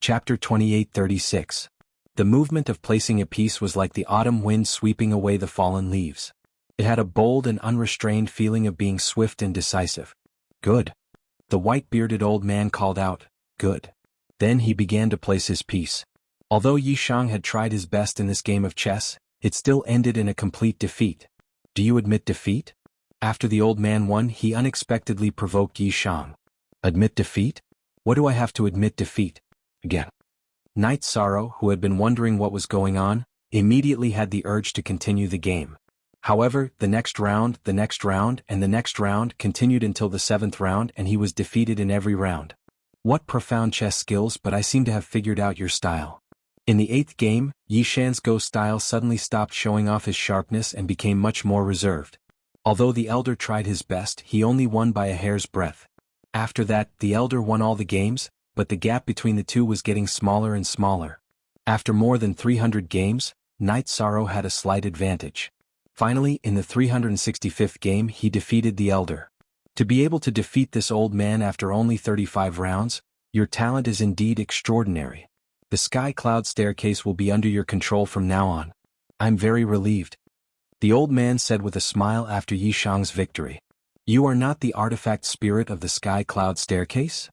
Chapter 28:36. The movement of placing a piece was like the autumn wind sweeping away the fallen leaves. It had a bold and unrestrained feeling of being swift and decisive. Good. The white-bearded old man called out, good. Then he began to place his piece. Although Yi Shang had tried his best in this game of chess, it still ended in a complete defeat. Do you admit defeat? After the old man won, he unexpectedly provoked Yi Shang. Admit defeat? What do I have to admit defeat? Again. Knight Sorrow, who had been wondering what was going on, immediately had the urge to continue the game. However, the next round, and the next round continued until the 7th round, and he was defeated in every round. What profound chess skills, but I seem to have figured out your style. In the 8th game, Yi Shan's Go style suddenly stopped showing off his sharpness and became much more reserved. Although the elder tried his best, he only won by a hair's breadth. After that, the elder won all the games, but the gap between the two was getting smaller and smaller. After more than 300 games, Knight Sorrow had a slight advantage. Finally, in the 365th game, he defeated the elder. To be able to defeat this old man after only 35 rounds, your talent is indeed extraordinary. The sky cloud staircase will be under your control from now on. I'm very relieved. The old man said with a smile after Yi Shang's victory. You are not the artifact spirit of the sky cloud staircase?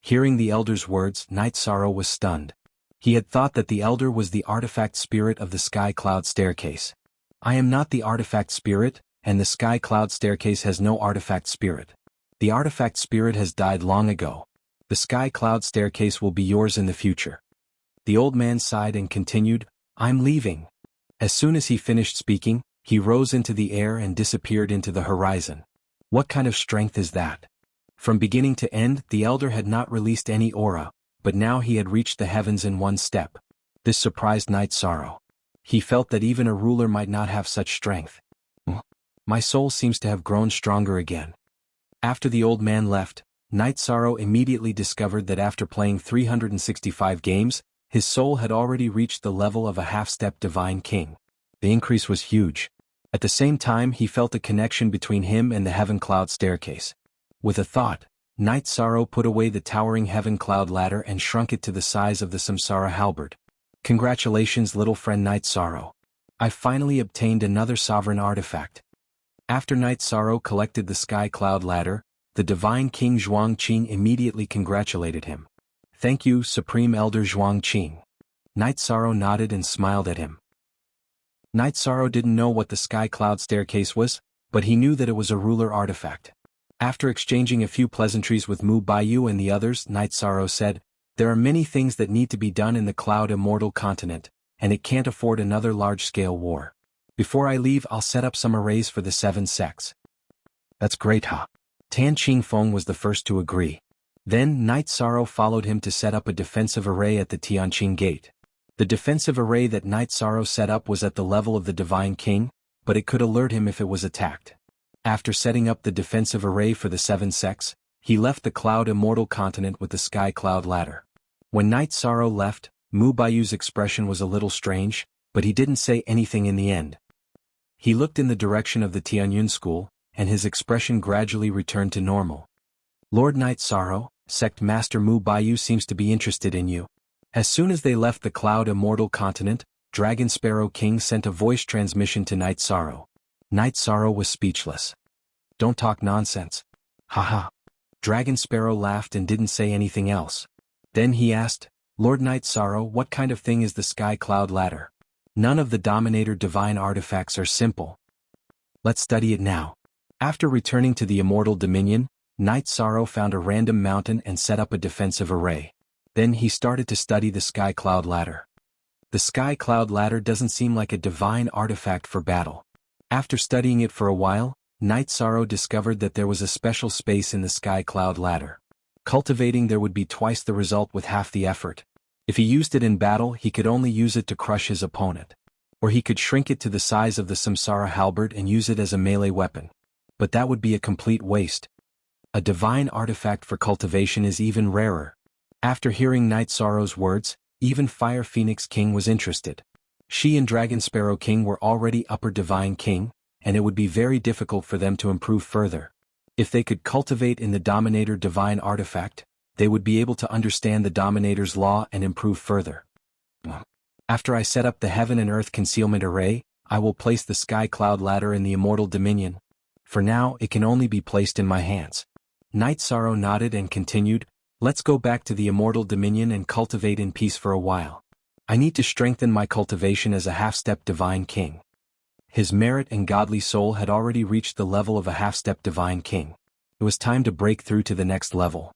Hearing the elder's words, Knight Sorrow was stunned. He had thought that the elder was the artifact spirit of the sky cloud staircase. I am not the artifact spirit, and the sky cloud staircase has no artifact spirit. The artifact spirit has died long ago. The sky cloud staircase will be yours in the future. The old man sighed and continued, I'm leaving. As soon as he finished speaking, he rose into the air and disappeared into the horizon. What kind of strength is that? From beginning to end, the elder had not released any aura, but now he had reached the heavens in one step. This surprised Knight Sorrow. He felt that even a ruler might not have such strength. My soul seems to have grown stronger again. After the old man left, Knight Sorrow immediately discovered that after playing 365 games, his soul had already reached the level of a half-step divine king. The increase was huge. At the same time, he felt a connection between him and the heaven cloud staircase. With a thought, Knight Sorrow put away the towering heaven cloud ladder and shrunk it to the size of the samsara halberd. Congratulations, little friend Knight Sorrow. I finally obtained another sovereign artifact. After Knight Sorrow collected the sky cloud ladder, the divine king Zhuangqing immediately congratulated him. Thank you, Supreme Elder Zhuangqing. Knight Sorrow nodded and smiled at him. Knight Sorrow didn't know what the sky cloud staircase was, but he knew that it was a ruler artifact. After exchanging a few pleasantries with Mu Baiyu and the others, Knight Sorrow said, there are many things that need to be done in the Cloud Immortal continent, and it can't afford another large-scale war. Before I leave, I'll set up some arrays for the 7 sects. That's great, huh? Tan Qingfeng was the first to agree. Then Knight Sorrow followed him to set up a defensive array at the Tianqing Gate. The defensive array that Knight Sorrow set up was at the level of the Divine King, but it could alert him if it was attacked. After setting up the defensive array for the 7 sects, he left the Cloud Immortal continent with the Sky Cloud ladder. When Knight Sorrow left, Mu Baiyu's expression was a little strange, but he didn't say anything in the end. He looked in the direction of the Tianyun school, and his expression gradually returned to normal. Lord Knight Sorrow, Sect Master Mu Baiyu seems to be interested in you. As soon as they left the Cloud Immortal continent, Dragon Sparrow King sent a voice transmission to Knight Sorrow. Knight Sorrow was speechless. Don't talk nonsense. Haha. Dragon Sparrow laughed and didn't say anything else. Then he asked, Lord Knight Sorrow, what kind of thing is the Sky Cloud Ladder? None of the Dominator divine artifacts are simple. Let's study it now. After returning to the Immortal Dominion, Knight Sorrow found a random mountain and set up a defensive array. Then he started to study the Sky Cloud Ladder. The Sky Cloud Ladder doesn't seem like a divine artifact for battle. After studying it for a while, Knight Sorrow discovered that there was a special space in the Sky Cloud Ladder. Cultivating there would be twice the result with half the effort. If he used it in battle, he could only use it to crush his opponent. Or he could shrink it to the size of the samsara halberd and use it as a melee weapon. But that would be a complete waste. A divine artifact for cultivation is even rarer. After hearing Knight Sorrow's words, even Fire Phoenix King was interested. She and Dragon Sparrow King were already Upper Divine King, and it would be very difficult for them to improve further. If they could cultivate in the Dominator Divine Artifact, they would be able to understand the Dominator's law and improve further. After I set up the heaven and earth concealment array, I will place the sky cloud ladder in the immortal dominion. For now, it can only be placed in my hands. Night Sorrow nodded and continued, let's go back to the immortal dominion and cultivate in peace for a while. I need to strengthen my cultivation as a half-step divine king. His merit and godly soul had already reached the level of a half-step divine king. It was time to break through to the next level.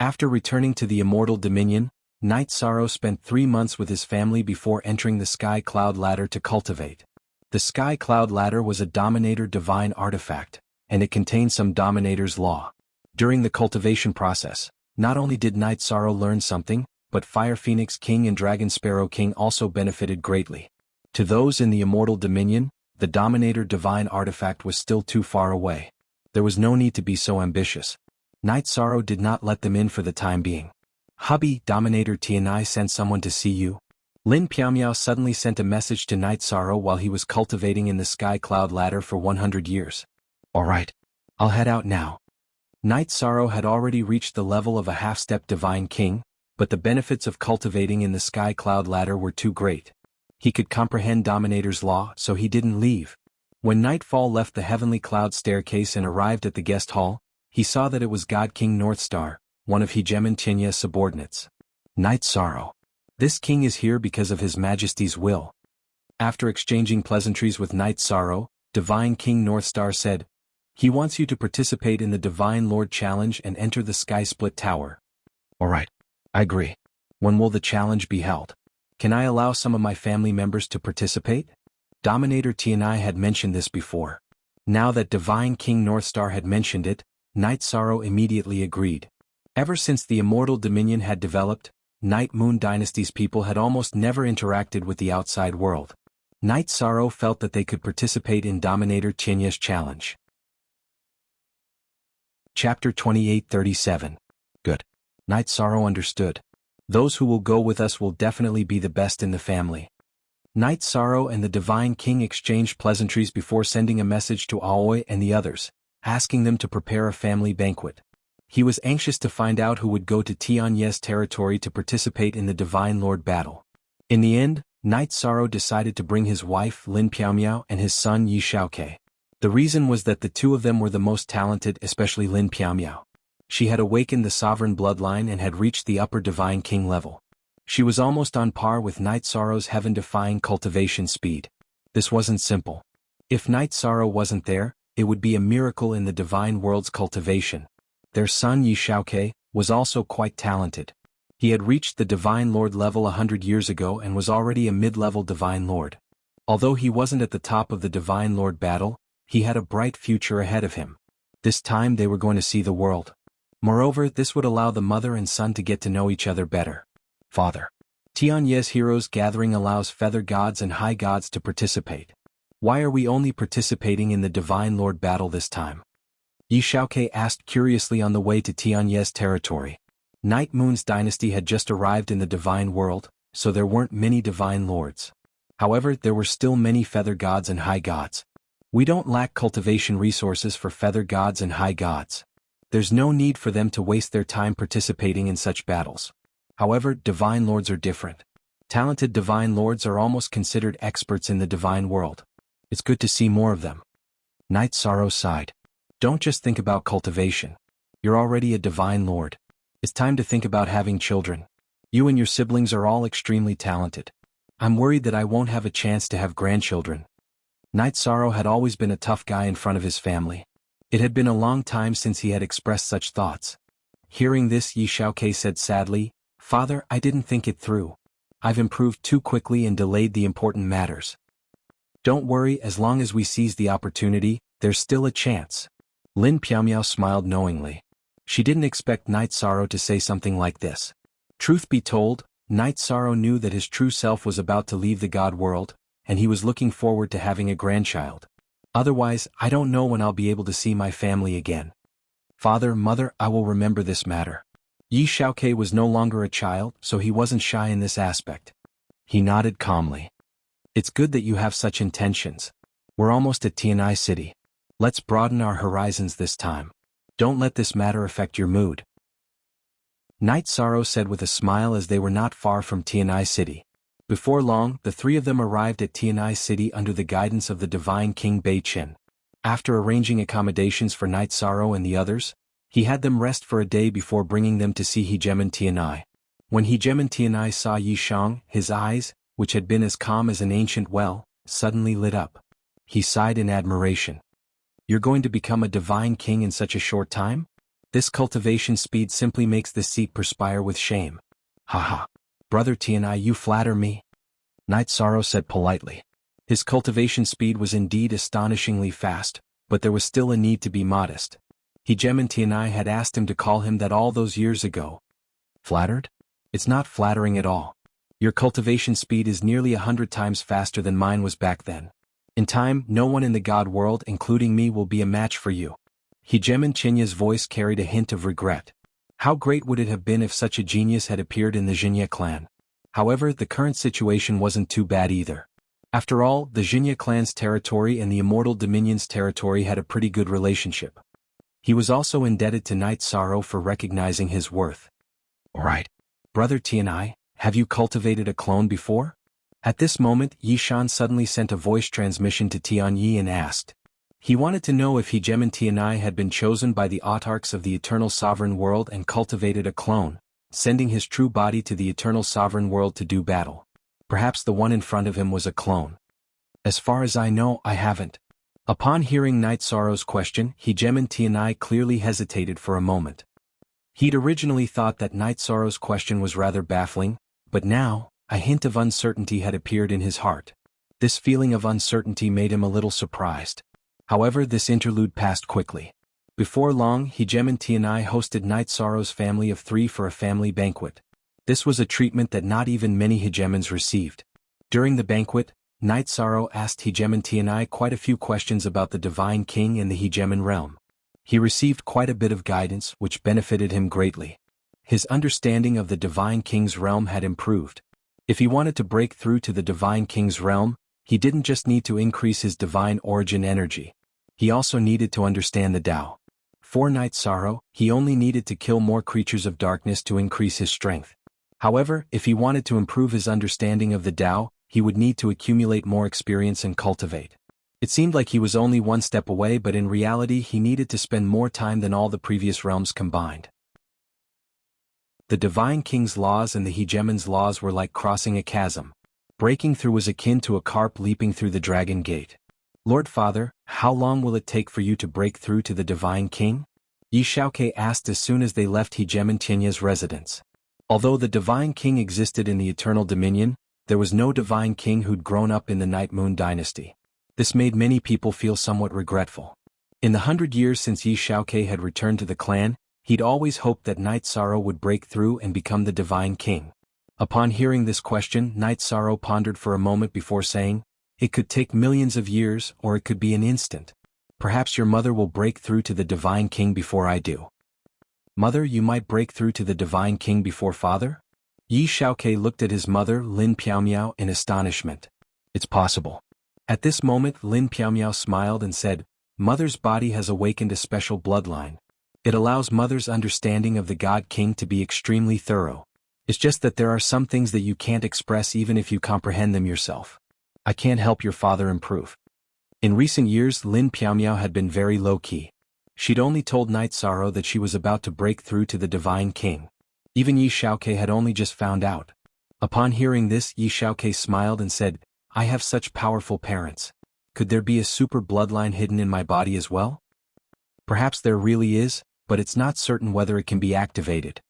After returning to the immortal dominion, Night Sorrow spent 3 months with his family before entering the Sky Cloud Ladder to cultivate. The Sky Cloud Ladder was a Dominator divine artifact, and it contained some Dominator's law. During the cultivation process, not only did Night Sorrow learn something, but Fire Phoenix King and Dragon Sparrow King also benefited greatly. To those in the immortal dominion, the Dominator divine artifact was still too far away. There was no need to be so ambitious. Night Sorrow did not let them in for the time being. Hubby, Dominator Tianai sent someone to see you. Lin Piaomiao suddenly sent a message to Night Sorrow while he was cultivating in the Sky Cloud Ladder for 100 years. Alright. I'll head out now. Night Sorrow had already reached the level of a half-step divine king, but the benefits of cultivating in the Sky Cloud Ladder were too great. He could comprehend Dominator's law, so he didn't leave. When Nightfall left the heavenly cloud staircase and arrived at the guest hall, he saw that it was God King Northstar, one of Hegemon Tinya's subordinates. Night Sorrow. This king is here because of His Majesty's will. After exchanging pleasantries with Night Sorrow, Divine King Northstar said, he wants you to participate in the Divine Lord Challenge and enter the Sky Split Tower. Alright. I agree. When will the challenge be held? Can I allow some of my family members to participate? Dominator Tianai had mentioned this before. Now that Divine King Northstar had mentioned it, Night Sorrow immediately agreed. Ever since the Immortal Dominion had developed, Night Moon Dynasty's people had almost never interacted with the outside world. Night Sorrow felt that they could participate in Dominator Tianya's challenge. Chapter 2837. Good. Night Sorrow understood. Those who will go with us will definitely be the best in the family. Night Sorrow and the Divine King exchanged pleasantries before sending a message to Aoi and the others, asking them to prepare a family banquet. He was anxious to find out who would go to Tianye's territory to participate in the Divine Lord battle. In the end, Night Sorrow decided to bring his wife Lin Piaomiao and his son Yi Xiaoke. The reason was that the two of them were the most talented, especially Lin Piaomiao. She had awakened the sovereign bloodline and had reached the upper Divine King level. She was almost on par with Night Sorrow's heaven-defying cultivation speed. This wasn't simple. If Night Sorrow wasn't there, it would be a miracle in the Divine World's cultivation. Their son Yi Xiaoke was also quite talented. He had reached the Divine Lord level 100 years ago and was already a mid-level Divine Lord. Although he wasn't at the top of the Divine Lord battle, he had a bright future ahead of him. This time they were going to see the world. Moreover, this would allow the mother and son to get to know each other better. Father. Tianye's Heroes Gathering allows feather gods and high gods to participate. Why are we only participating in the Divine Lord battle this time? Yi Xiaoke asked curiously on the way to Tianye's territory. Night Moon's dynasty had just arrived in the Divine World, so there weren't many Divine Lords. However, there were still many feather gods and high gods. We don't lack cultivation resources for feather gods and high gods. There's no need for them to waste their time participating in such battles. However, Divine Lords are different. Talented Divine Lords are almost considered experts in the Divine World. It's good to see more of them. Night Sorrow sighed. Don't just think about cultivation. You're already a Divine Lord. It's time to think about having children. You and your siblings are all extremely talented. I'm worried that I won't have a chance to have grandchildren. Night Sorrow had always been a tough guy in front of his family. It had been a long time since he had expressed such thoughts. Hearing this, Yi Xiaoke said sadly, Father, I didn't think it through. I've improved too quickly and delayed the important matters. Don't worry, as long as we seize the opportunity, there's still a chance. Lin Piaomiao smiled knowingly. She didn't expect Night Sorrow to say something like this. Truth be told, Night Sorrow knew that his true self was about to leave the God world, and he was looking forward to having a grandchild. Otherwise, I don't know when I'll be able to see my family again. Father, Mother, I will remember this matter. Yi Xiaoke was no longer a child, so he wasn't shy in this aspect. He nodded calmly. It's good that you have such intentions. We're almost at Tianai City. Let's broaden our horizons this time. Don't let this matter affect your mood. Night Sorrow said with a smile as they were not far from Tianai City. Before long, the three of them arrived at Tianai City under the guidance of the divine King Bei Qin. After arranging accommodations for Night Sorrow and the others, he had them rest for a day before bringing them to see Hegemon Tianai. When Hegemon Tianai saw Yi Shang, his eyes, which had been as calm as an ancient well, suddenly lit up. He sighed in admiration. "You're going to become a divine king in such a short time? This cultivation speed simply makes the seat perspire with shame." "Haha. Brother Tianai, you flatter me," Night Sorrow said politely. His cultivation speed was indeed astonishingly fast, but there was still a need to be modest. Hegemon Tianai had asked him to call him that all those years ago. "Flattered? It's not flattering at all. Your cultivation speed is nearly 100 times faster than mine was back then. In time, no one in the god world, including me, will be a match for you." Hegemon Chinya's voice carried a hint of regret. How great would it have been if such a genius had appeared in the Jinya clan? However, the current situation wasn't too bad either. After all, the Jinya clan's territory and the Immortal Dominion's territory had a pretty good relationship. He was also indebted to Night Sorrow for recognizing his worth. "Alright. Brother Tianai, have you cultivated a clone before?" At this moment, Yi Shan suddenly sent a voice transmission to Tian Yi and asked. He wanted to know if Hegemon Tianai had been chosen by the autarchs of the Eternal Sovereign World and cultivated a clone, sending his true body to the Eternal Sovereign World to do battle. Perhaps the one in front of him was a clone. "As far as I know, I haven't." Upon hearing Night Sorrow's question, Hegemon Tianai clearly hesitated for a moment. He'd originally thought that Night Sorrow's question was rather baffling, but now, a hint of uncertainty had appeared in his heart. This feeling of uncertainty made him a little surprised. However, this interlude passed quickly. Before long, Hegemon Tianai hosted Night Sorrow's family of 3 for a family banquet. This was a treatment that not even many Hegemons received. During the banquet, Night Sorrow asked Hegemon Tianai quite a few questions about the Divine King and the Hegemon realm. He received quite a bit of guidance, which benefited him greatly. His understanding of the Divine King's realm had improved. If he wanted to break through to the Divine King's realm, he didn't just need to increase his divine origin energy. He also needed to understand the Tao. For Night Sorrow, he only needed to kill more creatures of darkness to increase his strength. However, if he wanted to improve his understanding of the Tao, he would need to accumulate more experience and cultivate. It seemed like he was only one step away, but in reality he needed to spend more time than all the previous realms combined. The Divine King's laws and the Hegemon's laws were like crossing a chasm. Breaking through was akin to a carp leaping through the dragon gate. "Lord Father, how long will it take for you to break through to the Divine King?" Yi Shaoke asked as soon as they left Hegemon Tianya's residence. Although the Divine King existed in the Eternal Dominion, there was no Divine King who'd grown up in the Night Moon dynasty. This made many people feel somewhat regretful. In the 100 years since Yi Shaoke had returned to the clan, he'd always hoped that Night Sorrow would break through and become the Divine King. Upon hearing this question, Night Sorrow pondered for a moment before saying, "It could take millions of years, or it could be an instant. Perhaps your mother will break through to the Divine King before I do." "Mother, you might break through to the Divine King before Father?" Yi Shaoke looked at his mother, Lin Piaomiao, in astonishment. "It's possible." At this moment, Lin Piaomiao smiled and said, "Mother's body has awakened a special bloodline. It allows Mother's understanding of the God King to be extremely thorough. It's just that there are some things that you can't express even if you comprehend them yourself. I can't help your father improve." In recent years, Lin Piaomiao had been very low-key. She'd only told Night Sorrow that she was about to break through to the Divine King. Even Yi Shaoke had only just found out. Upon hearing this, Yi Shaoke smiled and said, "I have such powerful parents. Could there be a super bloodline hidden in my body as well?" "Perhaps there really is, but it's not certain whether it can be activated."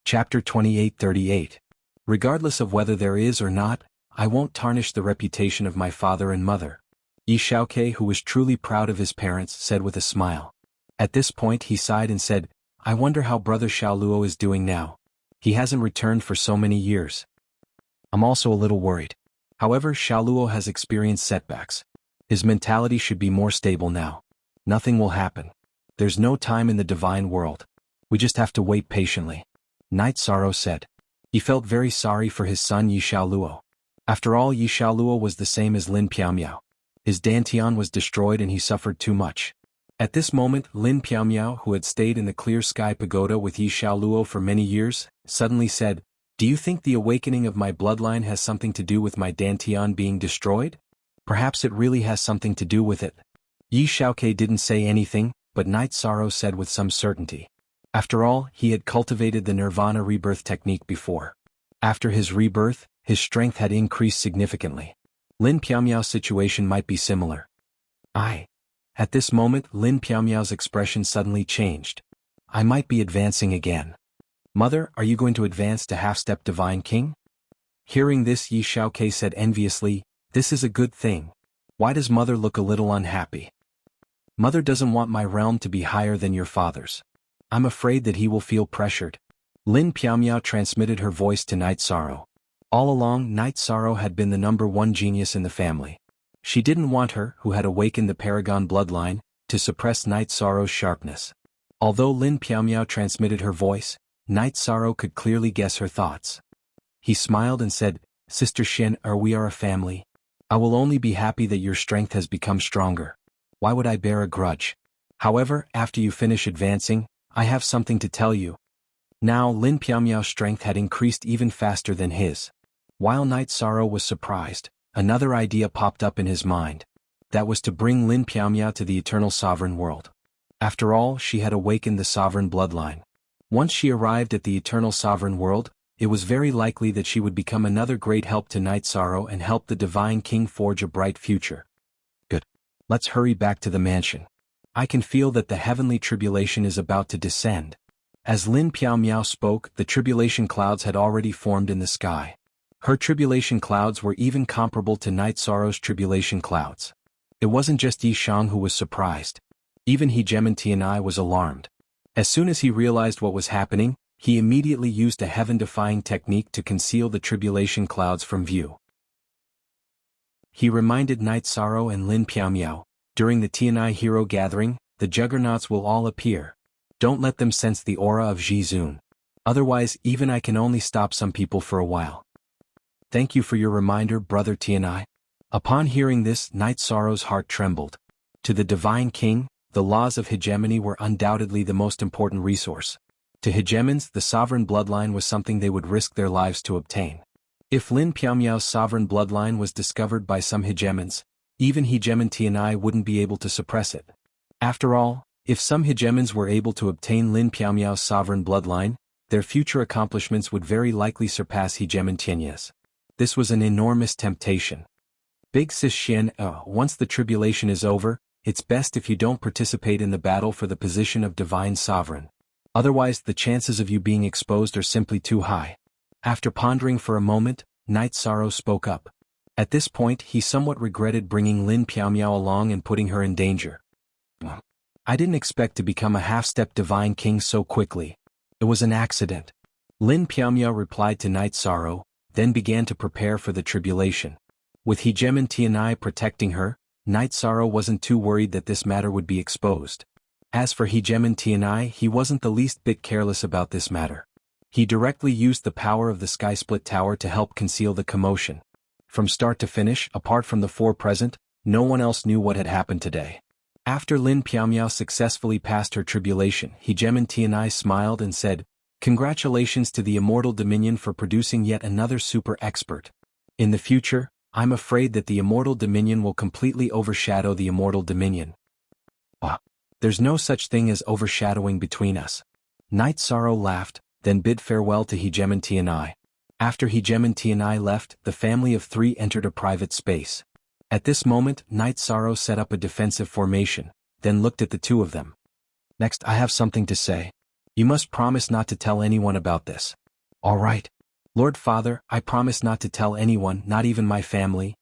Chapter 2838. Regardless of whether there is or not, I won't tarnish the reputation of my father and mother. Yi Shaoke, who was truly proud of his parents, said with a smile. At this point he sighed and said, "I wonder how brother Xiaoluo is doing now. He hasn't returned for so many years. I'm also a little worried. However, Xiaoluo has experienced setbacks. His mentality should be more stable now. Nothing will happen. There's no time in the divine world. We just have to wait patiently," Night Sorrow said. He felt very sorry for his son Yi Xiaoluo. After all, Yi Xiaoluo was the same as Lin Piaomiao. His dantian was destroyed and he suffered too much. At this moment, Lin Piaomiao, who had stayed in the Clear Sky Pagoda with Yi Xiaoluo for many years, suddenly said, "Do you think the awakening of my bloodline has something to do with my Dantian being destroyed? Perhaps it really has something to do with it." Yi Xiaoke didn't say anything, but Night Sorrow said with some certainty. After all, he had cultivated the Nirvana rebirth technique before. After his rebirth, his strength had increased significantly. Lin Piaomiao's situation might be similar. At this moment, Lin Piaomiao's expression suddenly changed. "I might be advancing again." "Mother, are you going to advance to half-step Divine King?" Hearing this, Yi Xiaoke said enviously, "This is a good thing. Why does Mother look a little unhappy?" "Mother doesn't want my realm to be higher than your father's. I'm afraid that he will feel pressured." Lin Piaomiao transmitted her voice to Night Sorrow. All along, Night Sorrow had been the #1 genius in the family. She didn't want her, who had awakened the Paragon bloodline, to suppress Night Sorrow's sharpness. Although Lin Piaomiao transmitted her voice, Night Sorrow could clearly guess her thoughts. He smiled and said, "Sister Xin, we are a family. I will only be happy that your strength has become stronger. Why would I bear a grudge? However, after you finish advancing, I have something to tell you." Now Lin Piaomiao's strength had increased even faster than his. While Night Sorrow was surprised, another idea popped up in his mind. That was to bring Lin Piaomiao to the Eternal Sovereign World. After all, she had awakened the Sovereign bloodline. Once she arrived at the Eternal Sovereign World, it was very likely that she would become another great help to Night Sorrow and help the Divine King forge a bright future. Good. Let's hurry back to the mansion. I can feel that the heavenly tribulation is about to descend. As Lin Piaomiao spoke, the tribulation clouds had already formed in the sky. Her tribulation clouds were even comparable to Night Sorrow's tribulation clouds. It wasn't just Yi Shang who was surprised. Even Hegemon Tianai was alarmed. As soon as he realized what was happening, he immediately used a heaven-defying technique to conceal the tribulation clouds from view. He reminded Night Sorrow and Lin Piaomiao, "During the Tianai hero gathering, the juggernauts will all appear. Don't let them sense the aura of Jizun. Otherwise, even I can only stop some people for a while." "Thank you for your reminder, Brother Tianai." Upon hearing this, Night Sorrow's heart trembled. To the Divine King, the laws of hegemony were undoubtedly the most important resource. To hegemons, the sovereign bloodline was something they would risk their lives to obtain. If Lin Piaomiao's sovereign bloodline was discovered by some hegemons, even Hegemon Tianai wouldn't be able to suppress it. After all, if some hegemons were able to obtain Lin Piaomiao's sovereign bloodline, their future accomplishments would very likely surpass Hegemon Tianai's. This was an enormous temptation. "Big Sis Xian, once the tribulation is over, it's best if you don't participate in the battle for the position of Divine Sovereign. Otherwise, the chances of you being exposed are simply too high." After pondering for a moment, Night Sorrow spoke up. At this point, he somewhat regretted bringing Lin Piaomiao along and putting her in danger. "I didn't expect to become a half-step Divine King so quickly. It was an accident." Lin Piaomiao replied to Night Sorrow, then began to prepare for the tribulation. With Hegemon Tianai protecting her, Night Sorrow wasn't too worried that this matter would be exposed. As for Hegemon Tianai, he wasn't the least bit careless about this matter. He directly used the power of the Sky Split Tower to help conceal the commotion. From start to finish, apart from the four present, no one else knew what had happened today. After Lin Piaomiao successfully passed her tribulation, Hegemon Tianai smiled and said, "Congratulations to the Immortal Dominion for producing yet another super expert. In the future, I'm afraid that the Immortal Dominion will completely overshadow the Immortal Dominion." "There's no such thing as overshadowing between us." Night Sorrow laughed, then bid farewell to Hegemon Tianai. After Hegemon Tianai left, the family of three entered a private space. At this moment, Night Sorrow set up a defensive formation, then looked at the two of them. "Next, I have something to say. You must promise not to tell anyone about this." "All right. Lord Father, I promise not to tell anyone, not even my family."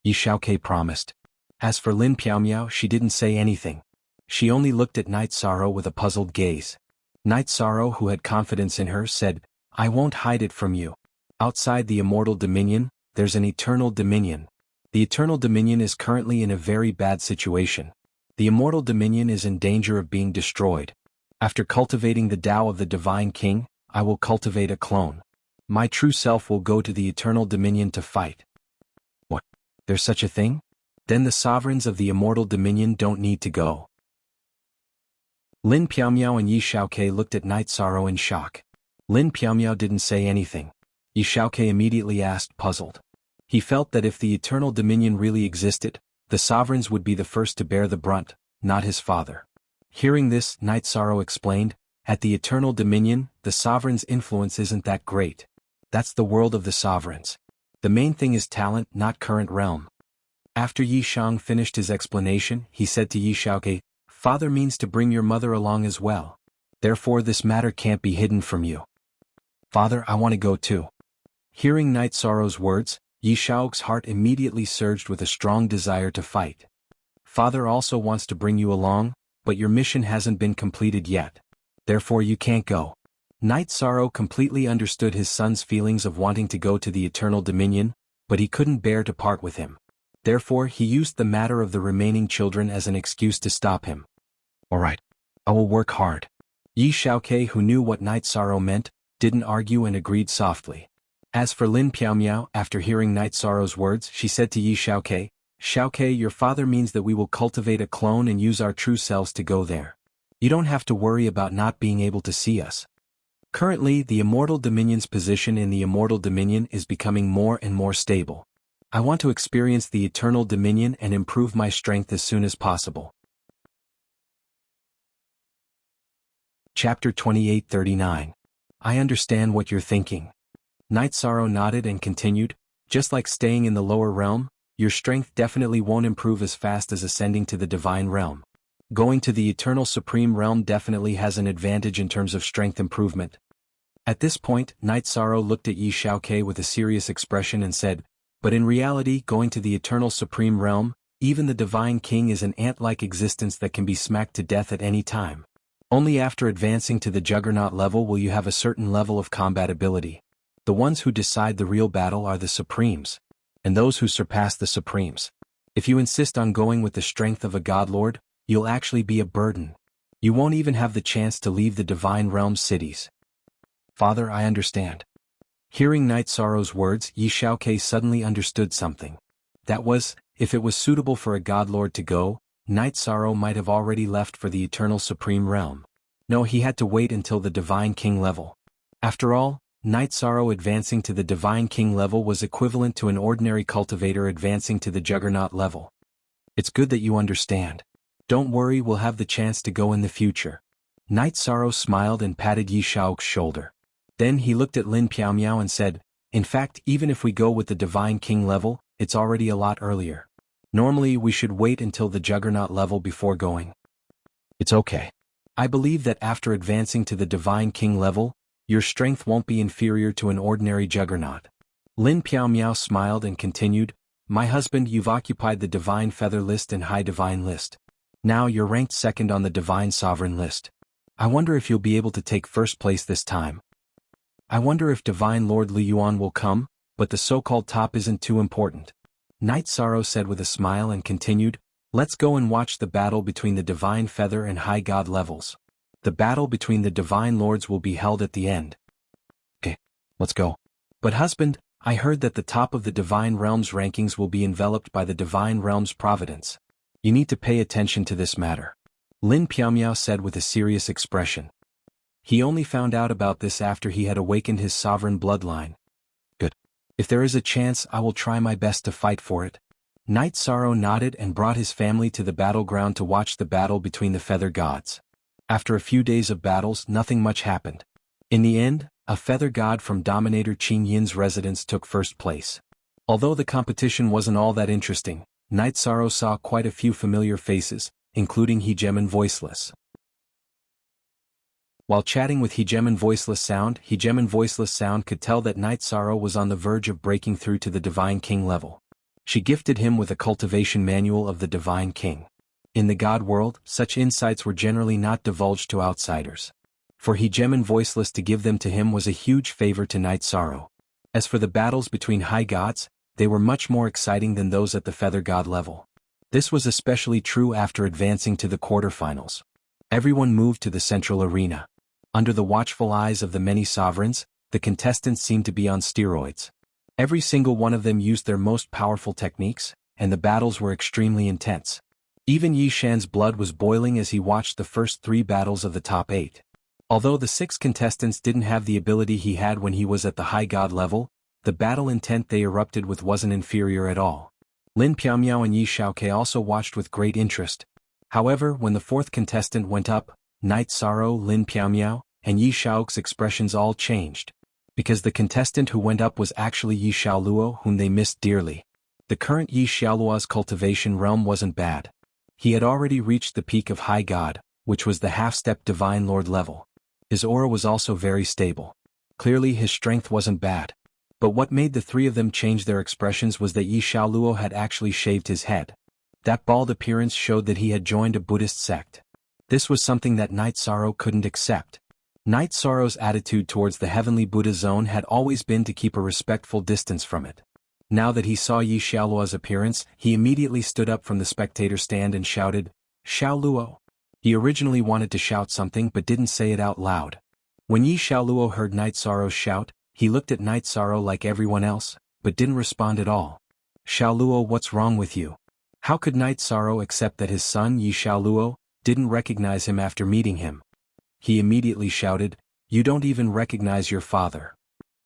Yi Xiaoke promised. As for Lin Piaomiao, she didn't say anything. She only looked at Night Sorrow with a puzzled gaze. Night Sorrow, who had confidence in her, said, "I won't hide it from you. Outside the Immortal Dominion, there's an Eternal Dominion. The Eternal Dominion is currently in a very bad situation. The Immortal Dominion is in danger of being destroyed. After cultivating the Tao of the Divine King, I will cultivate a clone. My true self will go to the Eternal Dominion to fight." "What? There's such a thing? Then the sovereigns of the Immortal Dominion don't need to go." Lin Piaomiao and Yi Xiaoke looked at Night Sorrow in shock. Lin Piaomiao didn't say anything. Yi Xiaoke immediately asked, puzzled. He felt that if the Eternal Dominion really existed, the sovereigns would be the first to bear the brunt, not his father. Hearing this, Night Sorrow explained, at the Eternal Dominion, the sovereign's influence isn't that great. That's the world of the sovereigns. The main thing is talent, not current realm. After Yi Shang finished his explanation, he said to Yi Xiaoke, Father means to bring your mother along as well. Therefore this matter can't be hidden from you. Father, I want to go too. Hearing Night Sorrow's words, Yi Xiaoke's heart immediately surged with a strong desire to fight. Father also wants to bring you along, but your mission hasn't been completed yet. Therefore you can't go. Night Sorrow completely understood his son's feelings of wanting to go to the Eternal Dominion, but he couldn't bear to part with him. Therefore he used the matter of the remaining children as an excuse to stop him. Alright. I will work hard. Yi Xiaoke, who knew what Night Sorrow meant, didn't argue and agreed softly. As for Lin Piaomiao, after hearing Night Sorrow's words, she said to Yi Xiaoke, Xiaoke, your father means that we will cultivate a clone and use our true selves to go there. You don't have to worry about not being able to see us. Currently, the Immortal Dominion's position in the Immortal Dominion is becoming more and more stable. I want to experience the Eternal Dominion and improve my strength as soon as possible. Chapter 28:39. I understand what you're thinking. Night Sorrow nodded and continued, just like staying in the lower realm, your strength definitely won't improve as fast as ascending to the Divine Realm. Going to the Eternal Supreme Realm definitely has an advantage in terms of strength improvement. At this point, Night Sorrow looked at Yi Xiaoke with a serious expression and said, but in reality, going to the Eternal Supreme Realm, even the Divine King is an ant-like existence that can be smacked to death at any time. Only after advancing to the Juggernaut level will you have a certain level of combat ability. The ones who decide the real battle are the Supremes, and those who surpass the Supremes. If you insist on going with the strength of a Godlord, you'll actually be a burden. You won't even have the chance to leave the Divine Realm's cities. Father, I understand. Hearing Night Sorrow's words, Yi Xiaoke suddenly understood something. That was, if it was suitable for a Godlord to go, Night Sorrow might have already left for the Eternal Supreme Realm. No, he had to wait until the Divine King level. After all, Night Sorrow advancing to the Divine King level was equivalent to an ordinary cultivator advancing to the Juggernaut level. It's good that you understand. Don't worry, we'll have the chance to go in the future. Night Sorrow smiled and patted Yi Xiaoke's shoulder. Then he looked at Lin Piaomiao and said, in fact, even if we go with the Divine King level, it's already a lot earlier. Normally we should wait until the Juggernaut level before going. It's okay. I believe that after advancing to the Divine King level, your strength won't be inferior to an ordinary Juggernaut. Lin Piaomiao smiled and continued, my husband, you've occupied the Divine Feather list and High Divine list. Now you're ranked second on the Divine Sovereign list. I wonder if you'll be able to take first place this time. I wonder if Divine Lord Li Yuan will come, but the so-called top isn't too important. Night Sorrow said with a smile and continued, let's go and watch the battle between the Divine Feather and High God levels. The battle between the Divine Lords will be held at the end. Okay, let's go. But husband, I heard that the top of the Divine Realm's rankings will be enveloped by the Divine Realm's providence. You need to pay attention to this matter. Lin Piaomiao said with a serious expression. He only found out about this after he had awakened his sovereign bloodline. Good. If there is a chance, I will try my best to fight for it. Night Sorrow nodded and brought his family to the battleground to watch the battle between the Feather Gods. After a few days of battles, nothing much happened. In the end, a Feather God from Dominator Qing Yin's residence took first place. Although the competition wasn't all that interesting, Night Sorrow saw quite a few familiar faces, including Hegeman Voiceless. While chatting with Hegeman Voiceless Sound could tell that Night Sorrow was on the verge of breaking through to the Divine King level. She gifted him with a cultivation manual of the Divine King. In the God world, such insights were generally not divulged to outsiders. For Hegeman Voiceless to give them to him was a huge favor to Night Sorrow. As for the battles between high gods, they were much more exciting than those at the Feather God level. This was especially true after advancing to the quarterfinals. Everyone moved to the central arena. Under the watchful eyes of the many sovereigns, the contestants seemed to be on steroids. Every single one of them used their most powerful techniques, and the battles were extremely intense. Even Yi Shan's blood was boiling as he watched the first 3 battles of the top 8. Although the 6 contestants didn't have the ability he had when he was at the high god level, the battle intent they erupted with wasn't inferior at all. Lin Piamiao and Yi Xiaoke also watched with great interest. However, when the 4th contestant went up, Night Sorrow, Lin Piamiao, and Yi Xiaoke's expressions all changed. Because the contestant who went up was actually Yi Xiaoluo, whom they missed dearly. The current Yi Xiaoluo's cultivation realm wasn't bad. He had already reached the peak of High God, which was the half-step Divine Lord level. His aura was also very stable. Clearly his strength wasn't bad. But what made the 3 of them change their expressions was that Yi Xiaoluo had actually shaved his head. That bald appearance showed that he had joined a Buddhist sect. This was something that Night Sorrow couldn't accept. Night Sorrow's attitude towards the Heavenly Buddha Zone had always been to keep a respectful distance from it. Now that he saw Yi Xiaoluo's appearance, he immediately stood up from the spectator stand and shouted, "Xiaoluo." He originally wanted to shout something but didn't say it out loud. When Yi Xiaoluo heard Night Sorrow's shout, he looked at Night Sorrow like everyone else, but didn't respond at all. "Xiaoluo, what's wrong with you?" How could Night Sorrow accept that his son Yi Xiaoluo didn't recognize him after meeting him? He immediately shouted, "You don't even recognize your father."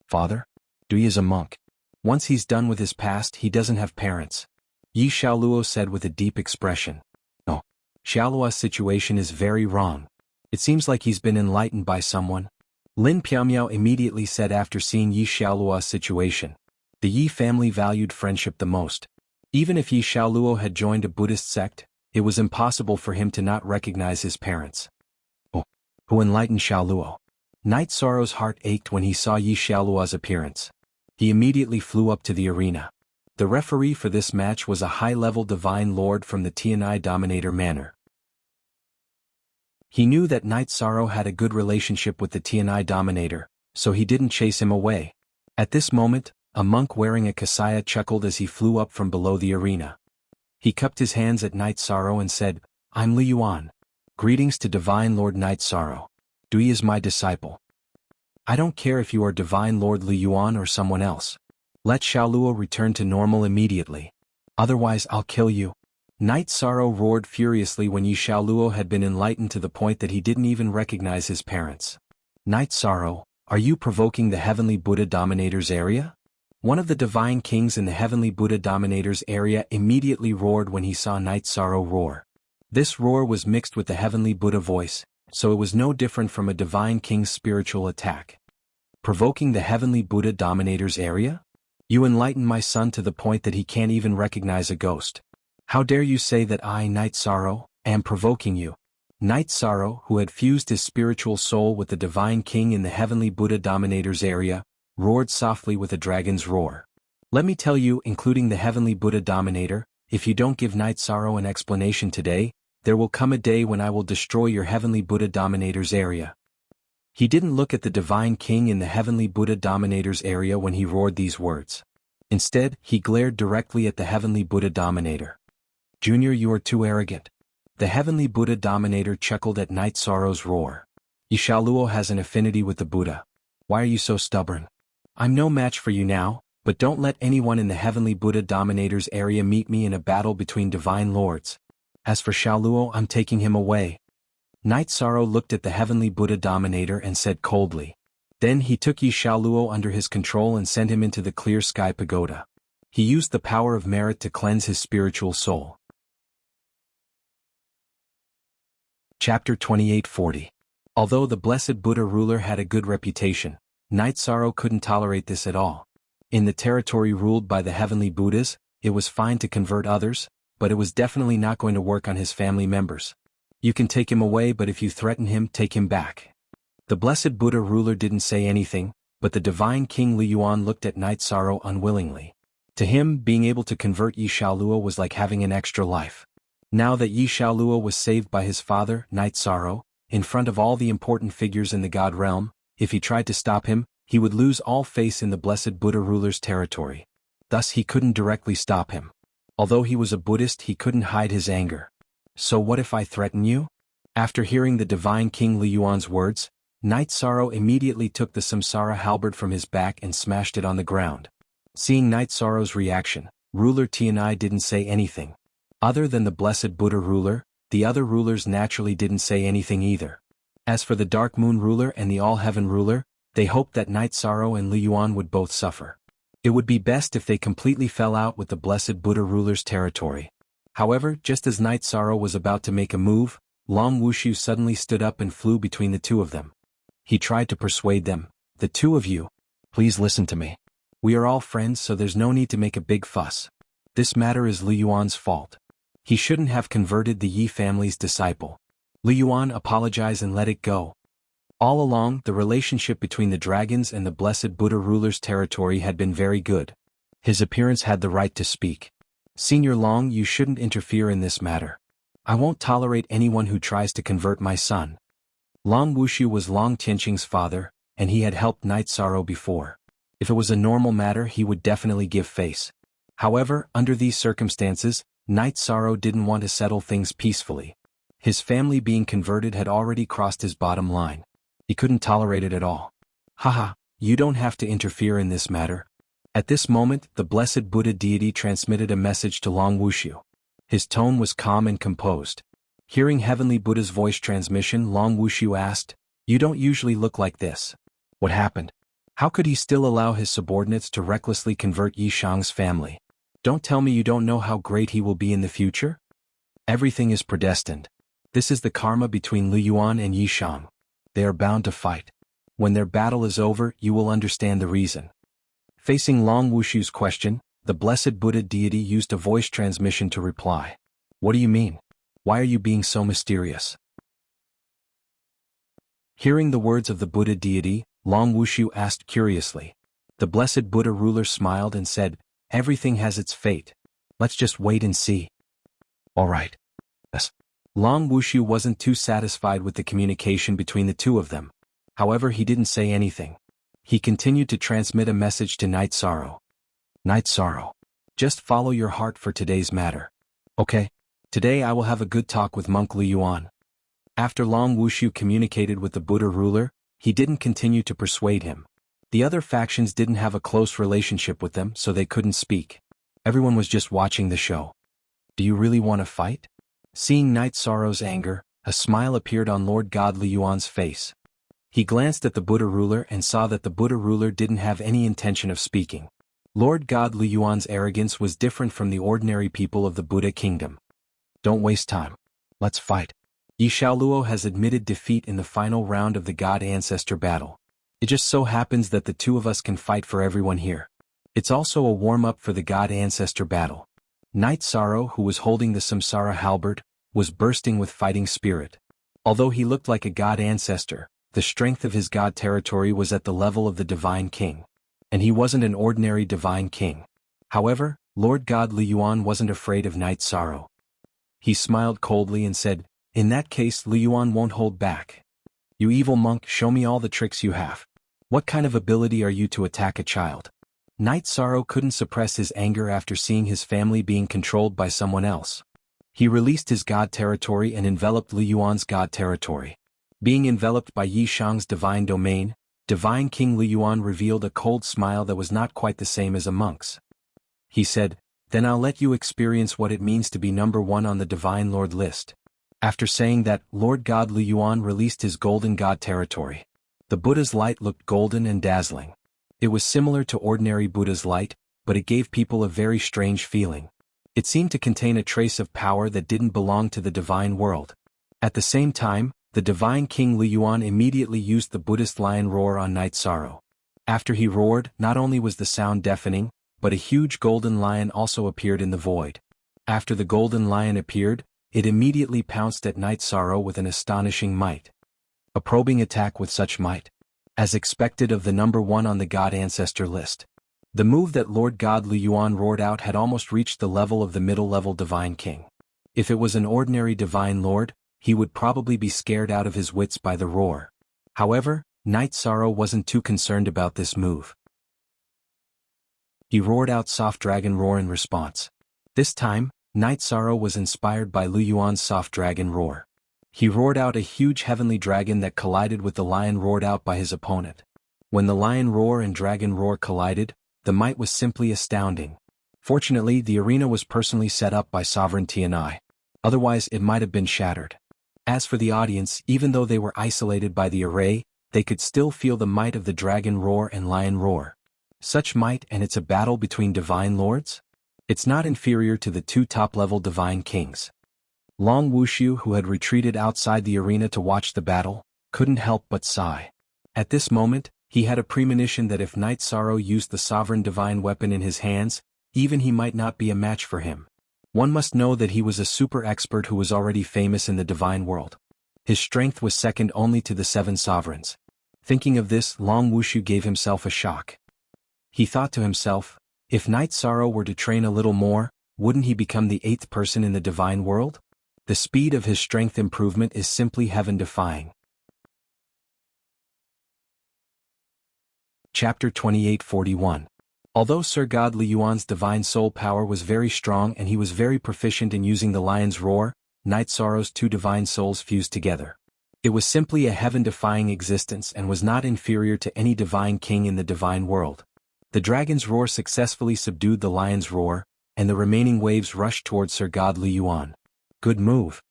"Father? He is a monk. Once he's done with his past, he doesn't have parents," Yi Xiaoluo said with a deep expression. "Oh, Xiaoluo's situation is very wrong. It seems like he's been enlightened by someone," Lin Piamiao immediately said after seeing Yi Xiaoluo's situation. The Yi family valued friendship the most. Even if Yi Xiaoluo had joined a Buddhist sect, it was impossible for him to not recognize his parents. "Oh, who enlightened Xiaoluo?" Night Sorrow's heart ached when he saw Yi Xiaoluo's appearance. He immediately flew up to the arena. The referee for this match was a high-level divine lord from the Tianai Dominator Manor. He knew that Night Sorrow had a good relationship with the Tianai Dominator, so he didn't chase him away. At this moment, a monk wearing a kasaya chuckled as he flew up from below the arena. He cupped his hands at Night Sorrow and said, "I'm Li Yuan. Greetings to Divine Lord Night Sorrow. He is my disciple. I don't care if you are Divine Lord Li Yuan or someone else. Let Xiaoluo return to normal immediately. Otherwise I'll kill you." Night Sorrow roared furiously when Yi Xiaoluo had been enlightened to the point that he didn't even recognize his parents. "Night Sorrow, are you provoking the Heavenly Buddha Dominator's area?" One of the divine kings in the Heavenly Buddha Dominator's area immediately roared when he saw Night Sorrow roar. This roar was mixed with the Heavenly Buddha voice, so it was no different from a divine king's spiritual attack. "Provoking the Heavenly Buddha Dominator's area? You enlighten my son to the point that he can't even recognize a ghost. How dare you say that I, Night Sorrow, am provoking you?" Night Sorrow, who had fused his spiritual soul with the divine king in the Heavenly Buddha Dominator's area, roared softly with a dragon's roar. "Let me tell you, including the Heavenly Buddha Dominator, if you don't give Night Sorrow an explanation today, there will come a day when I will destroy your Heavenly Buddha Dominator's area." He didn't look at the divine king in the Heavenly Buddha Dominator's area when he roared these words. Instead, he glared directly at the Heavenly Buddha Dominator. "Junior, you are too arrogant." The Heavenly Buddha Dominator chuckled at Night Sorrow's roar. "Yi Xiaoluo has an affinity with the Buddha. Why are you so stubborn? I'm no match for you now, but don't let anyone in the Heavenly Buddha Dominator's area meet me in a battle between divine lords. As for Xiaoluo, I'm taking him away." Night Sorrow looked at the Heavenly Buddha Dominator and said coldly. Then he took Yi Xiaoluo under his control and sent him into the Clear Sky Pagoda. He used the power of merit to cleanse his spiritual soul. Chapter 2840. Although the Blessed Buddha ruler had a good reputation, Night Sorrow couldn't tolerate this at all. In the territory ruled by the Heavenly Buddhas, it was fine to convert others, but it was definitely not going to work on his family members. You can take him away, but if you threaten him, take him back. The Blessed Buddha ruler didn't say anything, but the divine King Li Yuan looked at Night Sorrow unwillingly. To him, being able to convert Yi Xiaoluo was like having an extra life. Now that Yi Xiaoluo was saved by his father, Night Sorrow, in front of all the important figures in the God realm, if he tried to stop him, he would lose all face in the Blessed Buddha ruler's territory. Thus he couldn't directly stop him. Although he was a Buddhist, he couldn't hide his anger. "So what if I threaten you?" After hearing the divine King Li Yuan's words, Night Sorrow immediately took the Samsara halberd from his back and smashed it on the ground. Seeing Night Sorrow's reaction, ruler Tianai didn't say anything. Other than the blessed Buddha ruler, the other rulers naturally didn't say anything either. As for the Dark Moon ruler and the All-Heaven ruler, they hoped that Night Sorrow and Li Yuan would both suffer. It would be best if they completely fell out with the blessed Buddha ruler's territory. However, just as Night Sorrow was about to make a move, Long Wuxia suddenly stood up and flew between the two of them. He tried to persuade them, "The two of you, please listen to me. We are all friends, so there's no need to make a big fuss. This matter is Li Yuan's fault. He shouldn't have converted the Yi family's disciple. Li Yuan, apologize and let it go." All along, the relationship between the dragons and the blessed Buddha ruler's territory had been very good. His appearance had the right to speak. "Senior Long, you shouldn't interfere in this matter. I won't tolerate anyone who tries to convert my son." Long Wuxia was Long Tianqing's father, and he had helped Night Sorrow before. If it was a normal matter, he would definitely give face. However, under these circumstances, Night Sorrow didn't want to settle things peacefully. His family being converted had already crossed his bottom line. He couldn't tolerate it at all. "Haha, you don't have to interfere in this matter." At this moment, the blessed Buddha deity transmitted a message to Long Wuxia. His tone was calm and composed. Hearing Heavenly Buddha's voice transmission, Long Wuxia asked, "You don't usually look like this. What happened? How could he still allow his subordinates to recklessly convert Yi Shang's family? Don't tell me you don't know how great he will be in the future? Everything is predestined. This is the karma between Li Yuan and Yi Shang. They are bound to fight. When their battle is over, you will understand the reason." Facing Long Wuxia's question, the blessed Buddha deity used a voice transmission to reply. "What do you mean? Why are you being so mysterious?" Hearing the words of the Buddha deity, Long Wuxia asked curiously. The blessed Buddha ruler smiled and said, "Everything has its fate. Let's just wait and see." "All right." Yes. Long Wuxia wasn't too satisfied with the communication between the two of them. However, he didn't say anything. He continued to transmit a message to Night Sorrow. "Night Sorrow, just follow your heart for today's matter. Okay? Today I will have a good talk with Monk Li Yuan." After Long Wuxia communicated with the Buddha ruler, he didn't continue to persuade him. The other factions didn't have a close relationship with them, so they couldn't speak. Everyone was just watching the show. "Do you really want to fight?" Seeing Night Sorrow's anger, a smile appeared on Lord God Li Yuan's face. He glanced at the Buddha ruler and saw that the Buddha ruler didn't have any intention of speaking. Lord God Li Yuan's arrogance was different from the ordinary people of the Buddha kingdom. "Don't waste time. Let's fight. Yi Shaoluo has admitted defeat in the final round of the God Ancestor battle. It just so happens that the two of us can fight for everyone here. It's also a warm-up for the God Ancestor battle." Night Sorrow, who was holding the Samsara halberd, was bursting with fighting spirit. Although he looked like a God Ancestor, the strength of his God territory was at the level of the Divine King. And he wasn't an ordinary Divine King. However, Lord God Li Yuan wasn't afraid of Night Sorrow. He smiled coldly and said, "In that case, Li Yuan won't hold back. You evil monk, show me all the tricks you have. What kind of ability are you to attack a child?" Night Sorrow couldn't suppress his anger after seeing his family being controlled by someone else. He released his God territory and enveloped Li Yuan's God territory. Being enveloped by Yi Shang's divine domain, Divine King Li Yuan revealed a cold smile that was not quite the same as a monk's. He said, "Then I'll let you experience what it means to be number one on the Divine Lord list." After saying that, Lord God Li Yuan released his golden God territory. The Buddha's light looked golden and dazzling. It was similar to ordinary Buddha's light, but it gave people a very strange feeling. It seemed to contain a trace of power that didn't belong to the divine world. At the same time, the Divine King Li Yuan immediately used the Buddhist lion roar on Night Sorrow. After he roared, not only was the sound deafening, but a huge golden lion also appeared in the void. After the golden lion appeared, it immediately pounced at Night Sorrow with an astonishing might. A probing attack with such might. As expected of the number one on the God Ancestor list. The move that Lord God Li Yuan roared out had almost reached the level of the middle-level Divine King. If it was an ordinary Divine Lord, he would probably be scared out of his wits by the roar. However, Night Sorrow wasn't too concerned about this move. He roared out Soft Dragon Roar in response. This time, Night Sorrow was inspired by Li Yuan's Soft Dragon Roar. He roared out a huge heavenly dragon that collided with the lion roared out by his opponent. When the lion roar and dragon roar collided, the might was simply astounding. Fortunately, the arena was personally set up by Sovereign Tianai. Otherwise, it might have been shattered. As for the audience, even though they were isolated by the array, they could still feel the might of the dragon roar and lion roar. Such might, and it's a battle between divine lords? It's not inferior to the two top-level divine kings. Long Wuxia, who had retreated outside the arena to watch the battle, couldn't help but sigh. At this moment, he had a premonition that if Knight Sorrow used the sovereign divine weapon in his hands, even he might not be a match for him. One must know that he was a super expert who was already famous in the divine world. His strength was second only to the 7 sovereigns. Thinking of this, Long Wuxia gave himself a shock. He thought to himself, if Knight Sorrow were to train a little more, wouldn't he become the 8th person in the divine world? The speed of his strength improvement is simply heaven-defying. Chapter 2841. Although Sir God Liyuan's divine soul power was very strong and he was very proficient in using the lion's roar, Knight Sorrow's 2 divine souls fused together. It was simply a heaven-defying existence and was not inferior to any divine king in the divine world. The dragon's roar successfully subdued the lion's roar, and the remaining waves rushed towards Sir God Liyuan. Good move.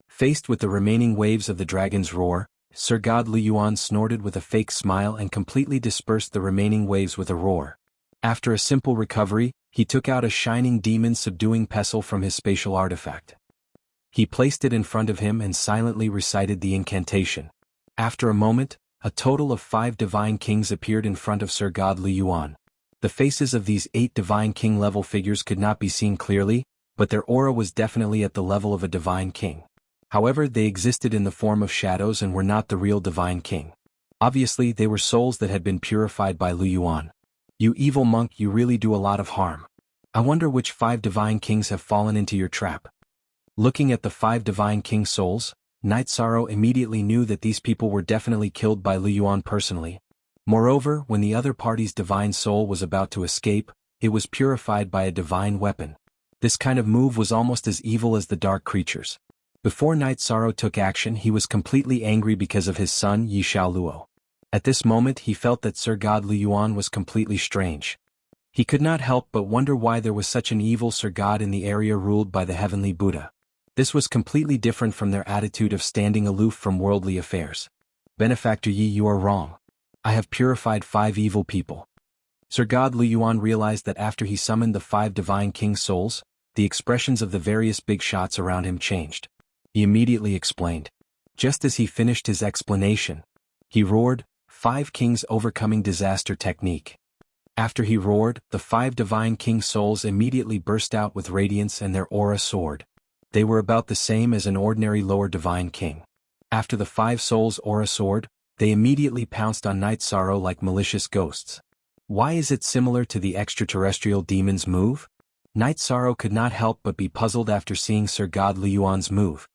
Faced with the remaining waves of the dragon's roar, Sir God Liyuan snorted with a fake smile and completely dispersed the remaining waves with a roar. After a simple recovery, he took out a shining demon-subduing pestle from his spatial artifact. He placed it in front of him and silently recited the incantation. After a moment, a total of 5 divine kings appeared in front of Sir God Liyuan. The faces of these 8 divine king-level figures could not be seen clearly, but their aura was definitely at the level of a divine king. However, they existed in the form of shadows and were not the real divine king. Obviously, they were souls that had been purified by Liyuan. You evil monk, you really do a lot of harm. I wonder which 5 divine kings have fallen into your trap. Looking at the 5 divine king souls, Knight Sorrow immediately knew that these people were definitely killed by Liyuan personally. Moreover, when the other party's divine soul was about to escape, it was purified by a divine weapon. This kind of move was almost as evil as the dark creatures. Before Knight Sorrow took action, he was completely angry because of his son Yi Xiaoluo. At this moment he felt that Sir God Liyuan was completely strange. He could not help but wonder why there was such an evil Sir God in the area ruled by the heavenly Buddha. This was completely different from their attitude of standing aloof from worldly affairs. Benefactor Yi, you are wrong. I have purified 5 evil people. Sir God Liyuan realized that after he summoned the 5 divine king souls, the expressions of the various big shots around him changed. He immediately explained. Just as he finished his explanation, he roared, 5 kings overcoming disaster technique. After he roared, the 5 divine king souls immediately burst out with radiance and their aura soared. They were about the same as an ordinary lower divine king. After the 5 souls' aura soared, they immediately pounced on Knight Sorrow like malicious ghosts. Why is it similar to the extraterrestrial demon's move? Knight Sorrow could not help but be puzzled after seeing Sir God Liyuan's move.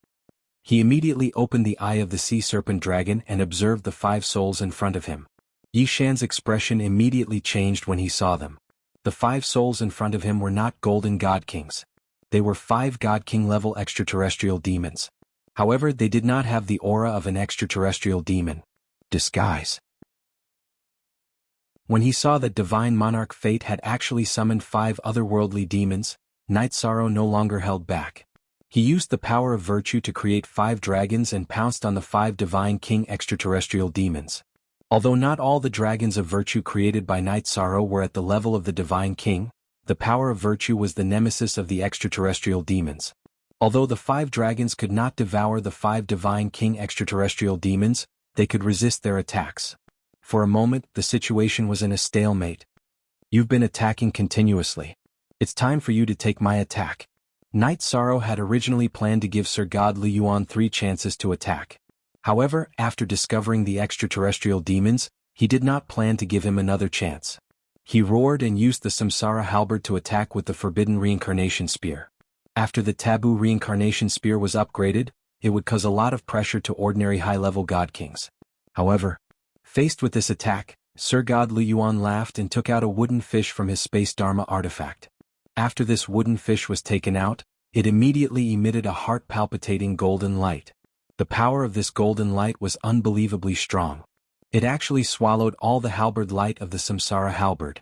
He immediately opened the eye of the sea serpent dragon and observed the 5 souls in front of him. Yi Shan's expression immediately changed when he saw them. The 5 souls in front of him were not golden god kings. They were 5 god king level extraterrestrial demons. However, they did not have the aura of an extraterrestrial demon. Disguise. When he saw that divine monarch Fate had actually summoned 5 otherworldly demons, Knight Sorrow no longer held back. He used the power of virtue to create 5 dragons and pounced on the 5 divine king extraterrestrial demons. Although not all the dragons of virtue created by Knight Sorrow were at the level of the divine king, the power of virtue was the nemesis of the extraterrestrial demons. Although the 5 dragons could not devour the 5 divine king extraterrestrial demons, they could resist their attacks. For a moment, the situation was in a stalemate. You've been attacking continuously. It's time for you to take my attack. Knight Sorrow had originally planned to give Sir God Liyuan 3 chances to attack. However, after discovering the extraterrestrial demons, he did not plan to give him another chance. He roared and used the Samsara halberd to attack with the forbidden reincarnation spear. After the taboo reincarnation spear was upgraded, it would cause a lot of pressure to ordinary high-level god kings. However, faced with this attack, Sir God Liyuan laughed and took out a wooden fish from his space dharma artifact. After this wooden fish was taken out, it immediately emitted a heart-palpitating golden light. The power of this golden light was unbelievably strong. It actually swallowed all the halberd light of the Samsara halberd.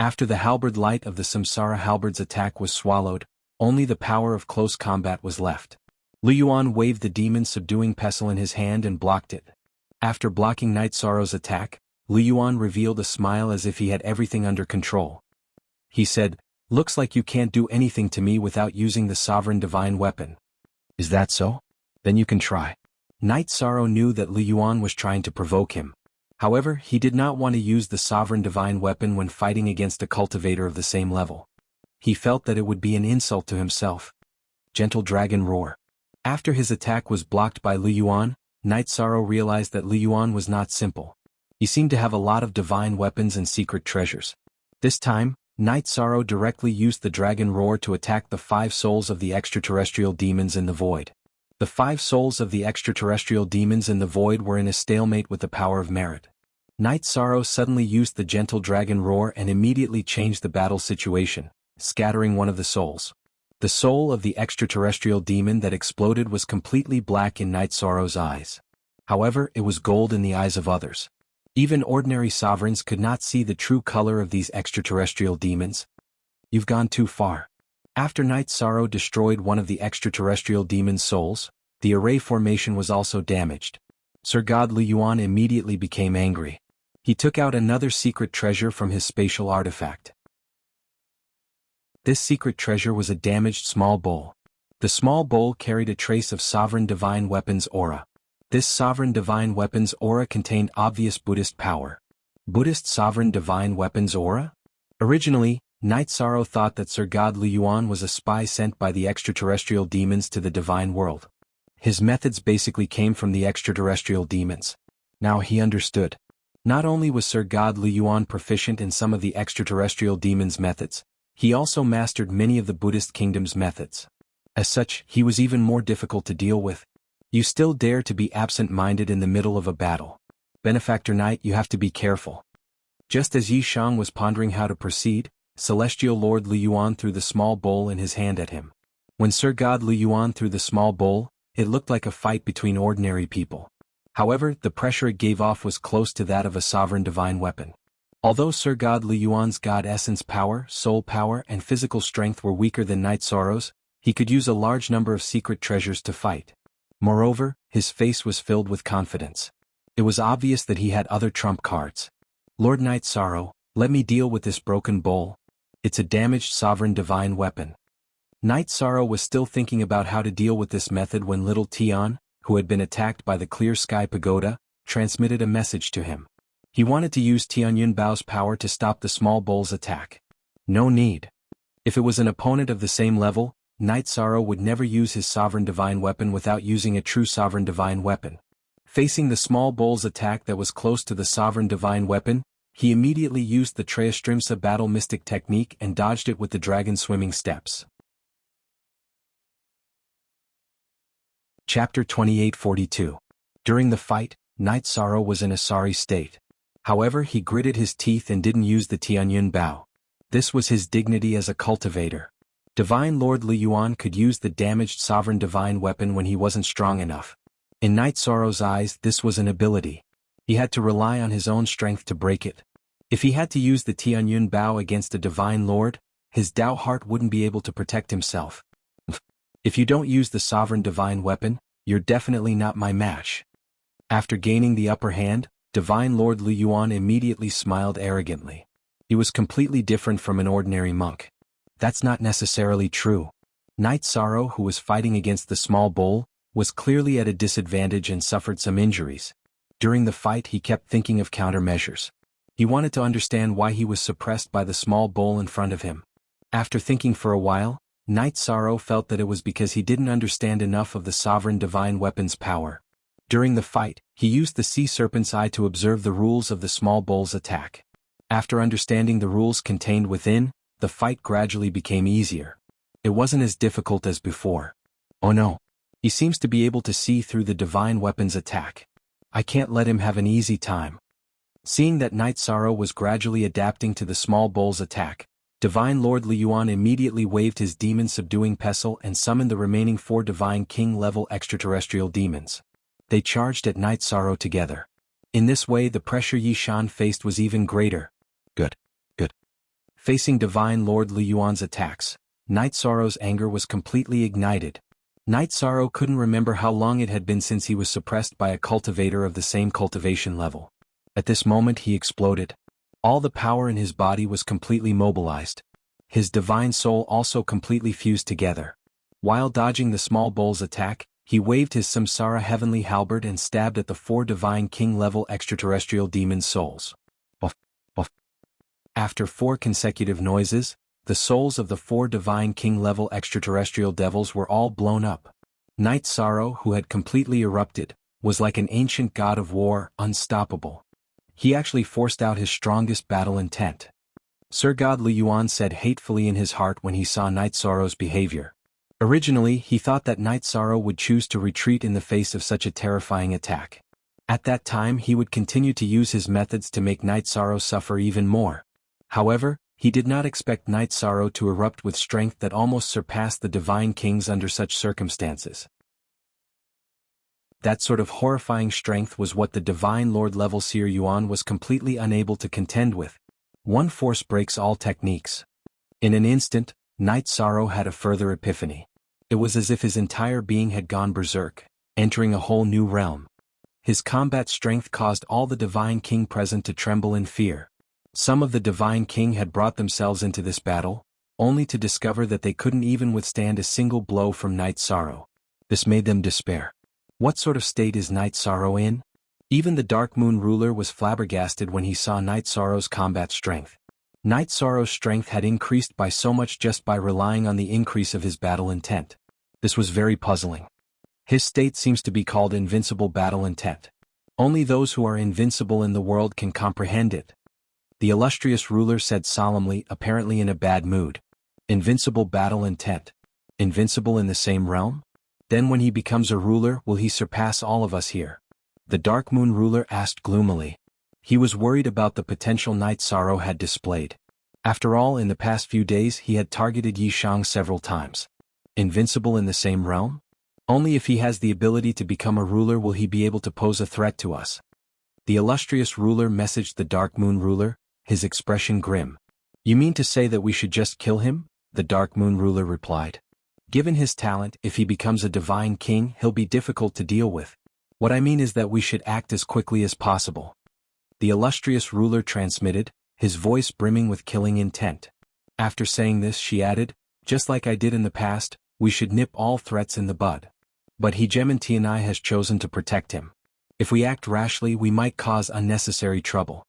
After the halberd light of the Samsara halberd's attack was swallowed, only the power of close combat was left. Lu Yuan waved the demon subduing pestle in his hand and blocked it. After blocking Night Sorrow's attack, Lu Yuan revealed a smile as if he had everything under control. He said, "Looks like you can't do anything to me without using the sovereign divine weapon. Is that so? Then you can try." Night Sorrow knew that Lu Yuan was trying to provoke him. However, he did not want to use the sovereign divine weapon when fighting against a cultivator of the same level. He felt that it would be an insult to himself. Gentle Dragon Roar. After his attack was blocked by Lu Yuan, Night Sorrow realized that Lu Yuan was not simple. He seemed to have a lot of divine weapons and secret treasures. This time, Night Sorrow directly used the Dragon Roar to attack the 5 souls of the extraterrestrial demons in the void. The 5 souls of the extraterrestrial demons in the void were in a stalemate with the power of merit. Night Sorrow suddenly used the Gentle Dragon Roar and immediately changed the battle situation, scattering one of the souls. The soul of the extraterrestrial demon that exploded was completely black in Night Sorrow's eyes. However, it was gold in the eyes of others. Even ordinary sovereigns could not see the true color of these extraterrestrial demons. You've gone too far. After Night Sorrow destroyed one of the extraterrestrial demon's souls, the array formation was also damaged. Sir God Lu Yuan immediately became angry. He took out another secret treasure from his spatial artifact. This secret treasure was a damaged small bowl. The small bowl carried a trace of sovereign divine weapons aura. This sovereign divine weapons aura contained obvious Buddhist power. Buddhist sovereign divine weapons aura? Originally, Night Sorrow thought that Sir God Lu Yuan was a spy sent by the extraterrestrial demons to the divine world. His methods basically came from the extraterrestrial demons. Now he understood. Not only was Sir God Lu Yuan proficient in some of the extraterrestrial demons' methods, he also mastered many of the Buddhist kingdom's methods. As such, he was even more difficult to deal with. You still dare to be absent-minded in the middle of a battle. Benefactor Knight, you have to be careful. Just as Yi Shang was pondering how to proceed, Celestial Lord Lu Yuan threw the small bowl in his hand at him. When Sir God Lu Yuan threw the small bowl, it looked like a fight between ordinary people. However, the pressure it gave off was close to that of a sovereign divine weapon. Although Sir God Lu Yuan's God essence power, soul power, and physical strength were weaker than Night Sorrow's, he could use a large number of secret treasures to fight. Moreover, his face was filled with confidence. It was obvious that he had other trump cards. Lord Night Sorrow, let me deal with this broken bowl. It's a damaged sovereign divine weapon. Night Sorrow was still thinking about how to deal with this method when little Tian, who had been attacked by the Clear Sky Pagoda, transmitted a message to him. He wanted to use Tianyun Bao's power to stop the small bowl's attack. No need. If it was an opponent of the same level, Night Sorrow would never use his sovereign divine weapon without using a true sovereign divine weapon. Facing the small bowl's attack that was close to the sovereign divine weapon, he immediately used the Treastrimsa battle mystic technique and dodged it with the dragon swimming steps. Chapter 2842. During the fight, Night Sorrow was in a sorry state. However, he gritted his teeth and didn't use the Tianyun Bao. This was his dignity as a cultivator. Divine Lord Lu Yuan could use the damaged sovereign divine weapon when he wasn't strong enough. In Night Sorrow's eyes, this was an ability. He had to rely on his own strength to break it. If he had to use the Tianyun Bao against a divine lord, his Dao heart wouldn't be able to protect himself. If you don't use the sovereign divine weapon, you're definitely not my match. After gaining the upper hand, Divine Lord Lu Yuan immediately smiled arrogantly. He was completely different from an ordinary monk. That's not necessarily true. Night Sorrow, who was fighting against the small bowl, was clearly at a disadvantage and suffered some injuries. During the fight he kept thinking of countermeasures. He wanted to understand why he was suppressed by the small bowl in front of him. After thinking for a while, Night Sorrow felt that it was because he didn't understand enough of the sovereign divine weapon's power. During the fight, he used the sea serpent's eye to observe the rules of the small bowl's attack. After understanding the rules contained within, the fight gradually became easier. It wasn't as difficult as before. Oh no. He seems to be able to see through the divine weapon's attack. I can't let him have an easy time. Seeing that Night Sorrow was gradually adapting to the small bowl's attack, Divine Lord Lu Yuan immediately waved his demon-subduing pestle and summoned the remaining 4 Divine King-level extraterrestrial demons. They charged at Night Sorrow together. In this way the pressure Yi Shan faced was even greater. Good. Facing Divine Lord Li Yuan's attacks, Night Sorrow's anger was completely ignited. Night Sorrow couldn't remember how long it had been since he was suppressed by a cultivator of the same cultivation level. At this moment he exploded. All the power in his body was completely mobilized. His divine soul also completely fused together. While dodging the small bull's attack, he waved his Samsara heavenly halberd and stabbed at the 4 divine king-level extraterrestrial demon souls. Buff, buff. After 4 consecutive noises, the souls of the 4 divine king-level extraterrestrial devils were all blown up. Night Sorrow, who had completely erupted, was like an ancient god of war, unstoppable. He actually forced out his strongest battle intent. Sir God Li Yuan said hatefully in his heart when he saw Night Sorrow's behavior. Originally, he thought that Night Sorrow would choose to retreat in the face of such a terrifying attack. At that time he would continue to use his methods to make Night Sorrow suffer even more. However, he did not expect Night Sorrow to erupt with strength that almost surpassed the Divine Kings under such circumstances. That sort of horrifying strength was what the Divine Lord level Seer Yuan was completely unable to contend with. One force breaks all techniques. In an instant, Night Sorrow had a further epiphany. It was as if his entire being had gone berserk, entering a whole new realm. His combat strength caused all the Divine King present to tremble in fear. Some of the Divine King had brought themselves into this battle, only to discover that they couldn't even withstand a single blow from Night Sorrow. This made them despair. What sort of state is Night Sorrow in? Even the Dark Moon ruler was flabbergasted when he saw Night Sorrow's combat strength. Night Sorrow's strength had increased by so much just by relying on the increase of his battle intent. This was very puzzling. His state seems to be called invincible battle intent. Only those who are invincible in the world can comprehend it. The illustrious ruler said solemnly, apparently in a bad mood. Invincible battle intent. Invincible in the same realm? Then when he becomes a ruler, will he surpass all of us here? The Dark Moon ruler asked gloomily. He was worried about the potential Night Sorrow had displayed. After all, in the past few days he had targeted Yi Shang several times. Invincible in the same realm? Only if he has the ability to become a ruler will he be able to pose a threat to us. The illustrious ruler messaged the Dark Moon ruler, his expression grim. You mean to say that we should just kill him? The Dark Moon ruler replied. Given his talent, if he becomes a divine king, he'll be difficult to deal with. What I mean is that we should act as quickly as possible. The illustrious ruler transmitted, his voice brimming with killing intent. After saying this she added, just like I did in the past, we should nip all threats in the bud. But Hegemon Tianai has chosen to protect him. If we act rashly we might cause unnecessary trouble.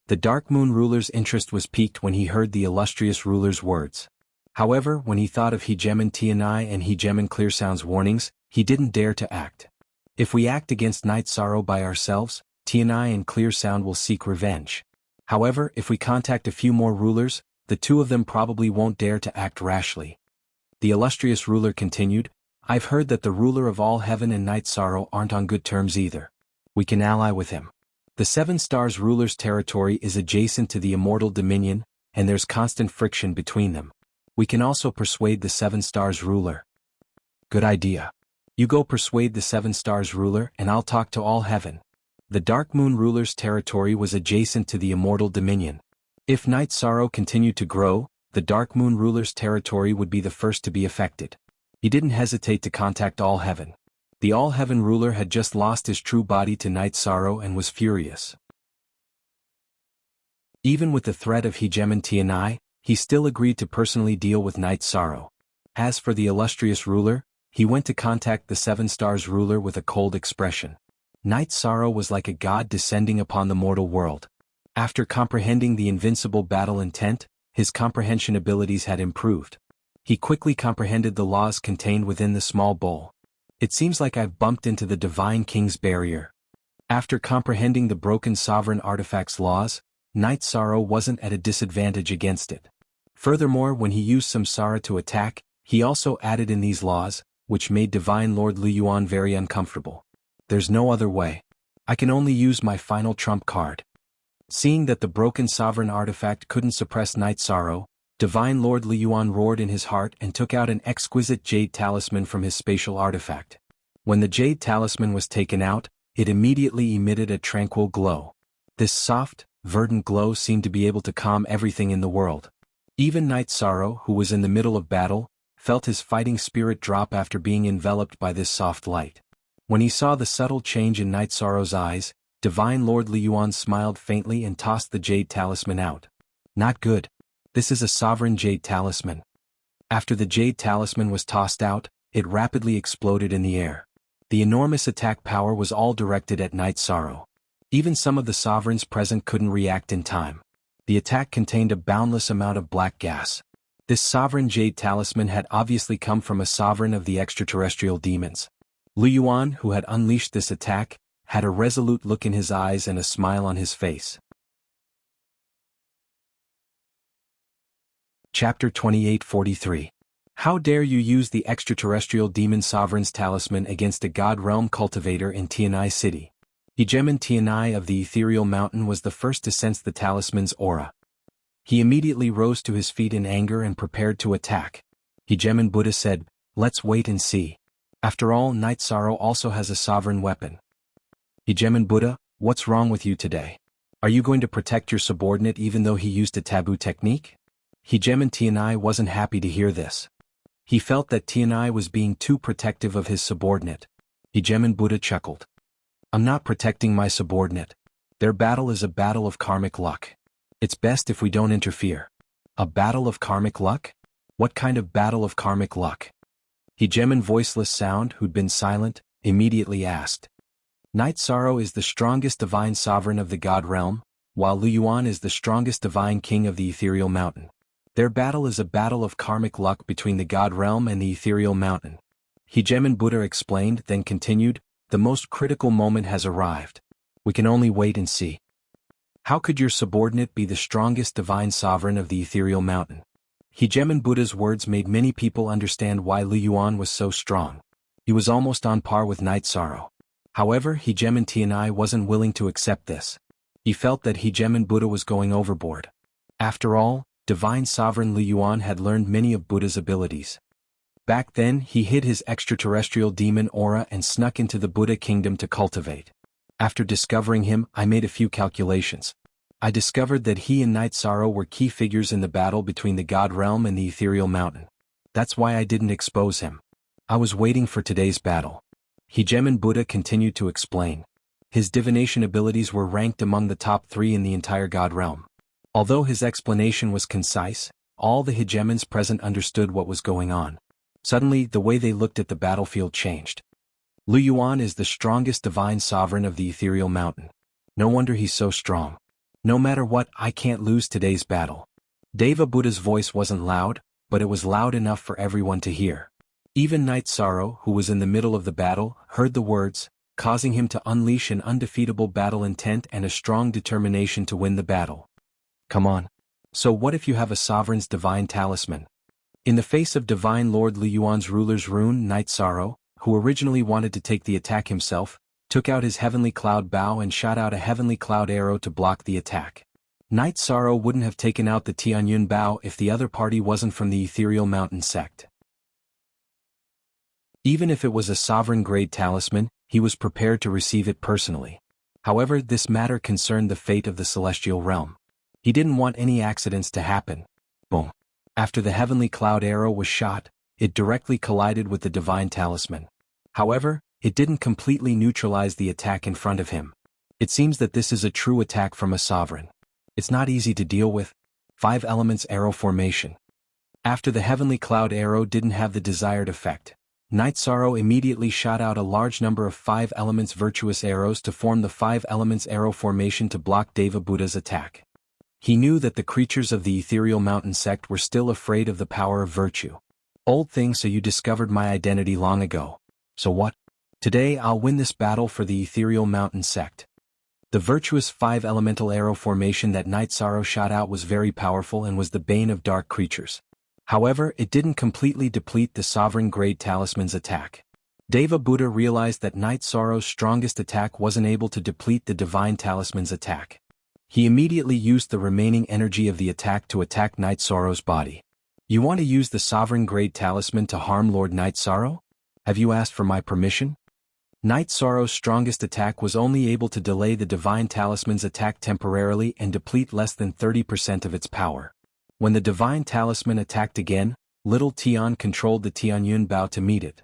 The Dark Moon ruler's interest was piqued when he heard the illustrious ruler's words. However, when he thought of Hegemon Tianai and Hegemon Clearsound's warnings, he didn't dare to act. If we act against Night Sorrow by ourselves, Tianai and Clearsound will seek revenge. However, if we contact a few more rulers, the 2 of them probably won't dare to act rashly. The illustrious ruler continued, I've heard that the ruler of all heaven and Night Sorrow aren't on good terms either. We can ally with him. The 7 Stars ruler's territory is adjacent to the Immortal Dominion, and there's constant friction between them. We can also persuade the 7 Stars ruler. Good idea. You go persuade the 7 Stars ruler and I'll talk to all heaven. The Dark Moon ruler's territory was adjacent to the Immortal Dominion. If Night Sorrow continued to grow, the Dark Moon ruler's territory would be the first to be affected. He didn't hesitate to contact All Heaven. The All Heaven ruler had just lost his true body to Night Sorrow and was furious. Even with the threat of Hegemon Tianai, he still agreed to personally deal with Night Sorrow. As for the illustrious ruler, he went to contact the 7 Stars ruler with a cold expression. Night Sorrow was like a god descending upon the mortal world. After comprehending the invincible battle intent, his comprehension abilities had improved. He quickly comprehended the laws contained within the small bowl. It seems like I've bumped into the Divine King's barrier. After comprehending the broken sovereign artifact's laws, Night Sorrow wasn't at a disadvantage against it. Furthermore, when he used Samsara to attack, he also added in these laws, which made Divine Lord Li Yuan very uncomfortable. There's no other way. I can only use my final trump card. Seeing that the broken sovereign artifact couldn't suppress Night Sorrow, Divine Lord Li Yuan roared in his heart and took out an exquisite jade talisman from his spatial artifact. When the jade talisman was taken out, it immediately emitted a tranquil glow. This soft, verdant glow seemed to be able to calm everything in the world. Even Night Sorrow, who was in the middle of battle, felt his fighting spirit drop after being enveloped by this soft light. When he saw the subtle change in Night Sorrow's eyes, Divine Lord Li Yuan smiled faintly and tossed the jade talisman out. Not good. This is a sovereign jade talisman. After the jade talisman was tossed out, it rapidly exploded in the air. The enormous attack power was all directed at Night Sorrow. Even some of the sovereigns present couldn't react in time. The attack contained a boundless amount of black gas. This sovereign jade talisman had obviously come from a sovereign of the extraterrestrial demons. Li Yuan, who had unleashed this attack, had a resolute look in his eyes and a smile on his face. Chapter 2843. How dare you use the extraterrestrial demon sovereign's talisman against a god realm cultivator in Tianai City? Hegemon Tianai of the Ethereal Mountain was the first to sense the talisman's aura. He immediately rose to his feet in anger and prepared to attack. Hegemon Buddha said, "Let's wait and see. After all, Night Sorrow also has a sovereign weapon." Hegemon Buddha, what's wrong with you today? Are you going to protect your subordinate even though he used a taboo technique? Hegemon Tianai wasn't happy to hear this. He felt that Tianai was being too protective of his subordinate. Hegemon Buddha chuckled. I'm not protecting my subordinate. Their battle is a battle of karmic luck. It's best if we don't interfere. A battle of karmic luck? What kind of battle of karmic luck? Hegemon Voiceless Sound, who'd been silent, immediately asked. Night Sorrow is the strongest divine sovereign of the god realm, while Li Yuan is the strongest divine king of the ethereal mountain. Their battle is a battle of karmic luck between the god realm and the ethereal mountain. Hegemon Buddha explained, then continued, the most critical moment has arrived. We can only wait and see. How could your subordinate be the strongest divine sovereign of the ethereal mountain? Hegemon Buddha's words made many people understand why Li Yuan was so strong. He was almost on par with Night Sorrow. However, Hegemon Tianai wasn't willing to accept this. He felt that Hegemon Buddha was going overboard. After all, divine sovereign Li Yuan had learned many of Buddha's abilities. Back then, he hid his extraterrestrial demon aura and snuck into the Buddha kingdom to cultivate. After discovering him, I made a few calculations. I discovered that he and Night Sorrow were key figures in the battle between the god realm and the ethereal mountain. That's why I didn't expose him. I was waiting for today's battle. Hegemon Buddha continued to explain. His divination abilities were ranked among the top 3 in the entire god realm. Although his explanation was concise, all the hegemons present understood what was going on. Suddenly, the way they looked at the battlefield changed. Li Yuan is the strongest divine sovereign of the ethereal mountain. No wonder he's so strong. No matter what, I can't lose today's battle. Deva Buddha's voice wasn't loud, but it was loud enough for everyone to hear. Even Night Sorrow, who was in the middle of the battle, heard the words, causing him to unleash an undefeatable battle intent and a strong determination to win the battle. Come on. So what if you have a sovereign's divine talisman? In the face of Divine Lord Li Yuan's ruler's rune, Night Sorrow, who originally wanted to take the attack himself, took out his heavenly cloud bow and shot out a heavenly cloud arrow to block the attack. Night Sorrow wouldn't have taken out the Tianyun bow if the other party wasn't from the ethereal mountain sect. Even if it was a sovereign-grade talisman, he was prepared to receive it personally. However, this matter concerned the fate of the celestial realm. He didn't want any accidents to happen. Boom. After the heavenly cloud arrow was shot, it directly collided with the divine talisman. However, it didn't completely neutralize the attack in front of him. It seems that this is a true attack from a sovereign. It's not easy to deal with. 5 elements arrow formation. After the heavenly cloud arrow didn't have the desired effect, Night Sorrow immediately shot out a large number of 5 elements virtuous arrows to form the 5 elements arrow formation to block Deva Buddha's attack. He knew that the creatures of the ethereal mountain sect were still afraid of the power of virtue. Old thing, so you discovered my identity long ago. So what? Today I'll win this battle for the ethereal mountain sect. The virtuous 5 elemental arrow formation that Night Sorrow shot out was very powerful and was the bane of dark creatures. However, it didn't completely deplete the sovereign-grade talisman's attack. Deva Buddha realized that Night Sorrow's strongest attack wasn't able to deplete the divine talisman's attack. He immediately used the remaining energy of the attack to attack Night Sorrow's body. You want to use the sovereign-grade talisman to harm Lord Night Sorrow? Have you asked for my permission? Night Sorrow's strongest attack was only able to delay the divine talisman's attack temporarily and deplete less than 30% of its power. When the divine talisman attacked again, little Tian controlled the Tianyun Bao to meet it.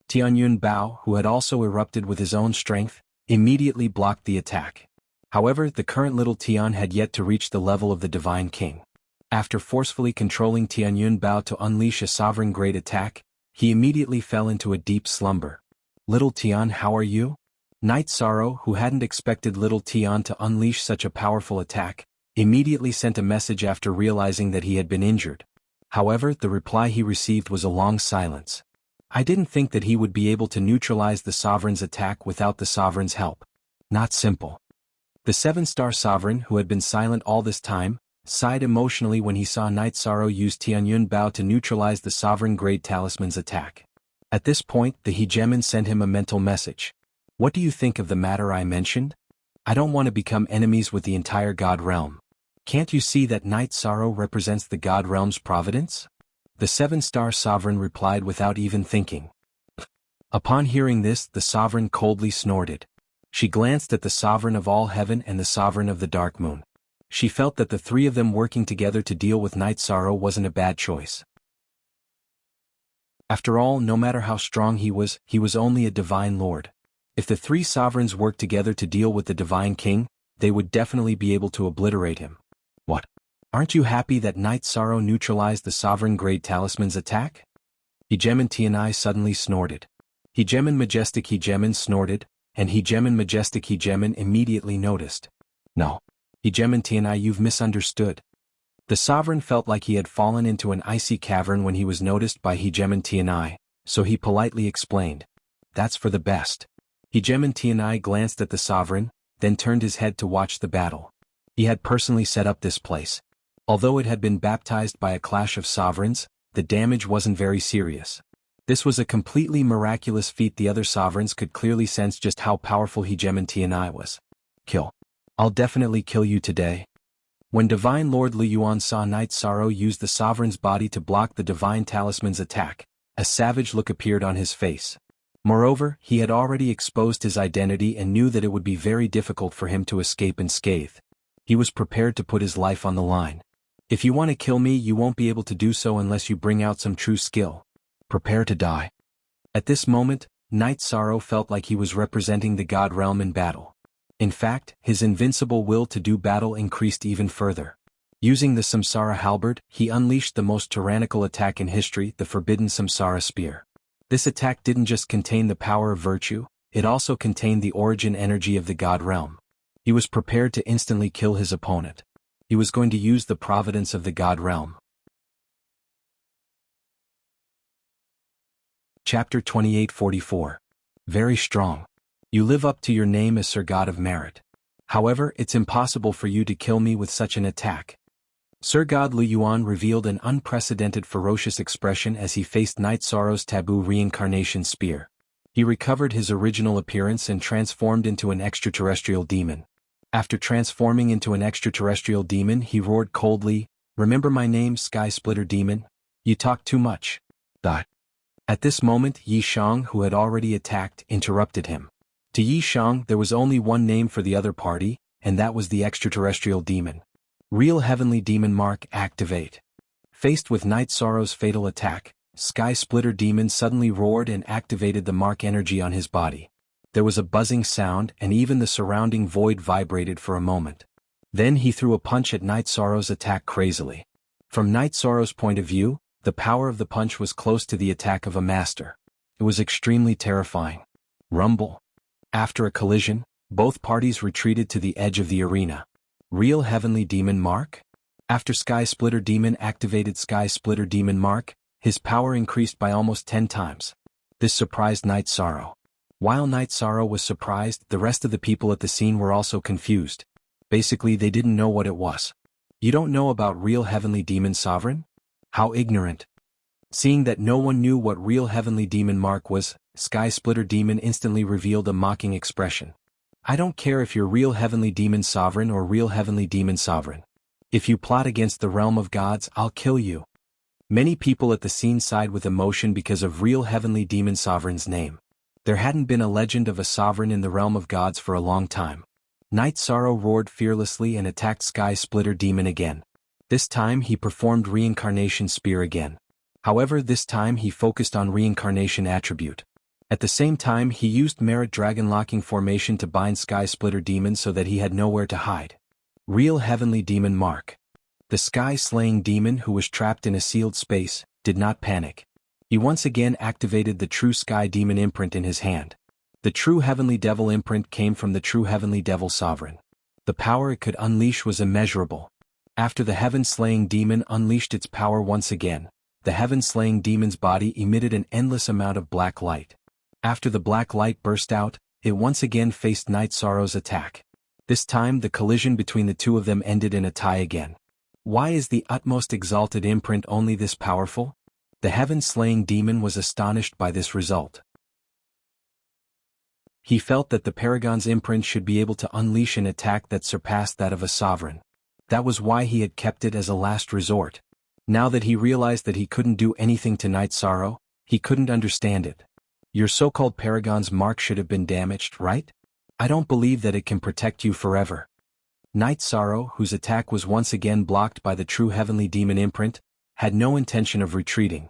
Tianyun Bao, who had also erupted with his own strength, immediately blocked the attack. However, the current little Tian had yet to reach the level of the divine king. After forcefully controlling Tianyun Bao to unleash a sovereign grade attack, he immediately fell into a deep slumber. Little Tian, how are you? Night Sorrow, who hadn't expected little Tian to unleash such a powerful attack, immediately sent a message after realizing that he had been injured. However, the reply he received was a long silence. I didn't think that he would be able to neutralize the sovereign's attack without the sovereign's help. Not simple. The 7-star sovereign, who had been silent all this time, sighed emotionally when he saw Night Sorrow use Tianyun Bao to neutralize the sovereign grade talisman's attack. At this point, the hegemon sent him a mental message. What do you think of the matter I mentioned? I don't want to become enemies with the entire God realm. Can't you see that Night Sorrow represents the God realm's providence? The 7-star sovereign replied without even thinking. Upon hearing this, the sovereign coldly snorted. She glanced at the sovereign of all heaven and the sovereign of the dark moon. She felt that the three of them working together to deal with Night Sorrow wasn't a bad choice. After all, no matter how strong he was only a divine lord. If the three sovereigns worked together to deal with the divine king, they would definitely be able to obliterate him. What? Aren't you happy that Night Sorrow neutralized the sovereign grade talisman's attack? Hegemon Tianai suddenly snorted. Hegemon Majestic Hegemon snorted, and Hegemon Majestic Hegemon immediately noticed. No. Hegemon Tianai, you've misunderstood. The sovereign felt like he had fallen into an icy cavern when he was noticed by Hegemon Tianai, so he politely explained. That's for the best. Hegemon Tianai glanced at the sovereign, then turned his head to watch the battle. He had personally set up this place. Although it had been baptized by a clash of sovereigns, the damage wasn't very serious. This was a completely miraculous feat. The other sovereigns could clearly sense just how powerful Hegemon Tianai was. Kill. I'll definitely kill you today. When Divine Lord Li Yuan saw Night Sorrow use the sovereign's body to block the divine talisman's attack, a savage look appeared on his face. Moreover, he had already exposed his identity and knew that it would be very difficult for him to escape unscathed. He was prepared to put his life on the line. If you want to kill me, you won't be able to do so unless you bring out some true skill. Prepare to die. At this moment, Night Sorrow felt like he was representing the God realm in battle. In fact, his invincible will to do battle increased even further. Using the Samsara halberd, he unleashed the most tyrannical attack in history, the forbidden Samsara spear. This attack didn't just contain the power of virtue, it also contained the origin energy of the God realm. He was prepared to instantly kill his opponent. He was going to use the providence of the God realm. Chapter 2844. Very strong. You live up to your name as Sir God of Merit. However, it's impossible for you to kill me with such an attack. Sir God Li Yuan revealed an unprecedented ferocious expression as he faced Night Sorrow's taboo reincarnation spear. He recovered his original appearance and transformed into an extraterrestrial demon. After transforming into an extraterrestrial demon, he roared coldly, "Remember my name, Sky Splitter Demon? You talk too much." At this moment, Yi Shang, who had already attacked, interrupted him. To Yi Shang, there was only one name for the other party, and that was the extraterrestrial demon. Real Heavenly Demon Mark, activate. Faced with Night Sorrow's fatal attack, Sky Splitter Demon suddenly roared and activated the mark energy on his body. There was a buzzing sound and even the surrounding void vibrated for a moment. Then he threw a punch at Night Sorrow's attack crazily. From Night Sorrow's point of view, the power of the punch was close to the attack of a master. It was extremely terrifying. Rumble. After a collision, both parties retreated to the edge of the arena. Real Heavenly Demon Mark? After Sky Splitter Demon activated Sky Splitter Demon Mark, his power increased by almost 10 times. This surprised Night Sorrow. While Night Sorrow was surprised, the rest of the people at the scene were also confused. Basically, they didn't know what it was. You don't know about Real Heavenly Demon Sovereign? How ignorant. Seeing that no one knew what Real Heavenly Demon Mark was, Sky Splitter Demon instantly revealed a mocking expression. I don't care if you're Real Heavenly Demon Sovereign or Real Heavenly Demon Sovereign. If you plot against the realm of gods, I'll kill you. Many people at the scene sighed with emotion because of Real Heavenly Demon Sovereign's name. There hadn't been a legend of a sovereign in the realm of gods for a long time. Night Sorrow roared fearlessly and attacked Sky Splitter Demon again. This time he performed Reincarnation Spear again. However, this time he focused on Reincarnation attribute. At the same time he used Merit Dragon Locking Formation to bind Sky Splitter Demon so that he had nowhere to hide. Real Heavenly Demon Mark. The Sky-slaying demon who was trapped in a sealed space did not panic. He once again activated the True Sky Demon imprint in his hand. The True Heavenly Devil imprint came from the True Heavenly Devil Sovereign. The power it could unleash was immeasurable. After the Heaven-slaying demon unleashed its power once again, the Heaven-slaying demon's body emitted an endless amount of black light. After the black light burst out, it once again faced Night Sorrow's attack. This time the collision between the two of them ended in a tie again. Why is the utmost exalted imprint only this powerful? The Heaven-slaying demon was astonished by this result. He felt that the Paragon's imprint should be able to unleash an attack that surpassed that of a sovereign. That was why he had kept it as a last resort. Now that he realized that he couldn't do anything to Night Sorrow, he couldn't understand it. Your so-called Paragon's mark should have been damaged, right? I don't believe that it can protect you forever. Night Sorrow, whose attack was once again blocked by the True Heavenly Demon imprint, had no intention of retreating.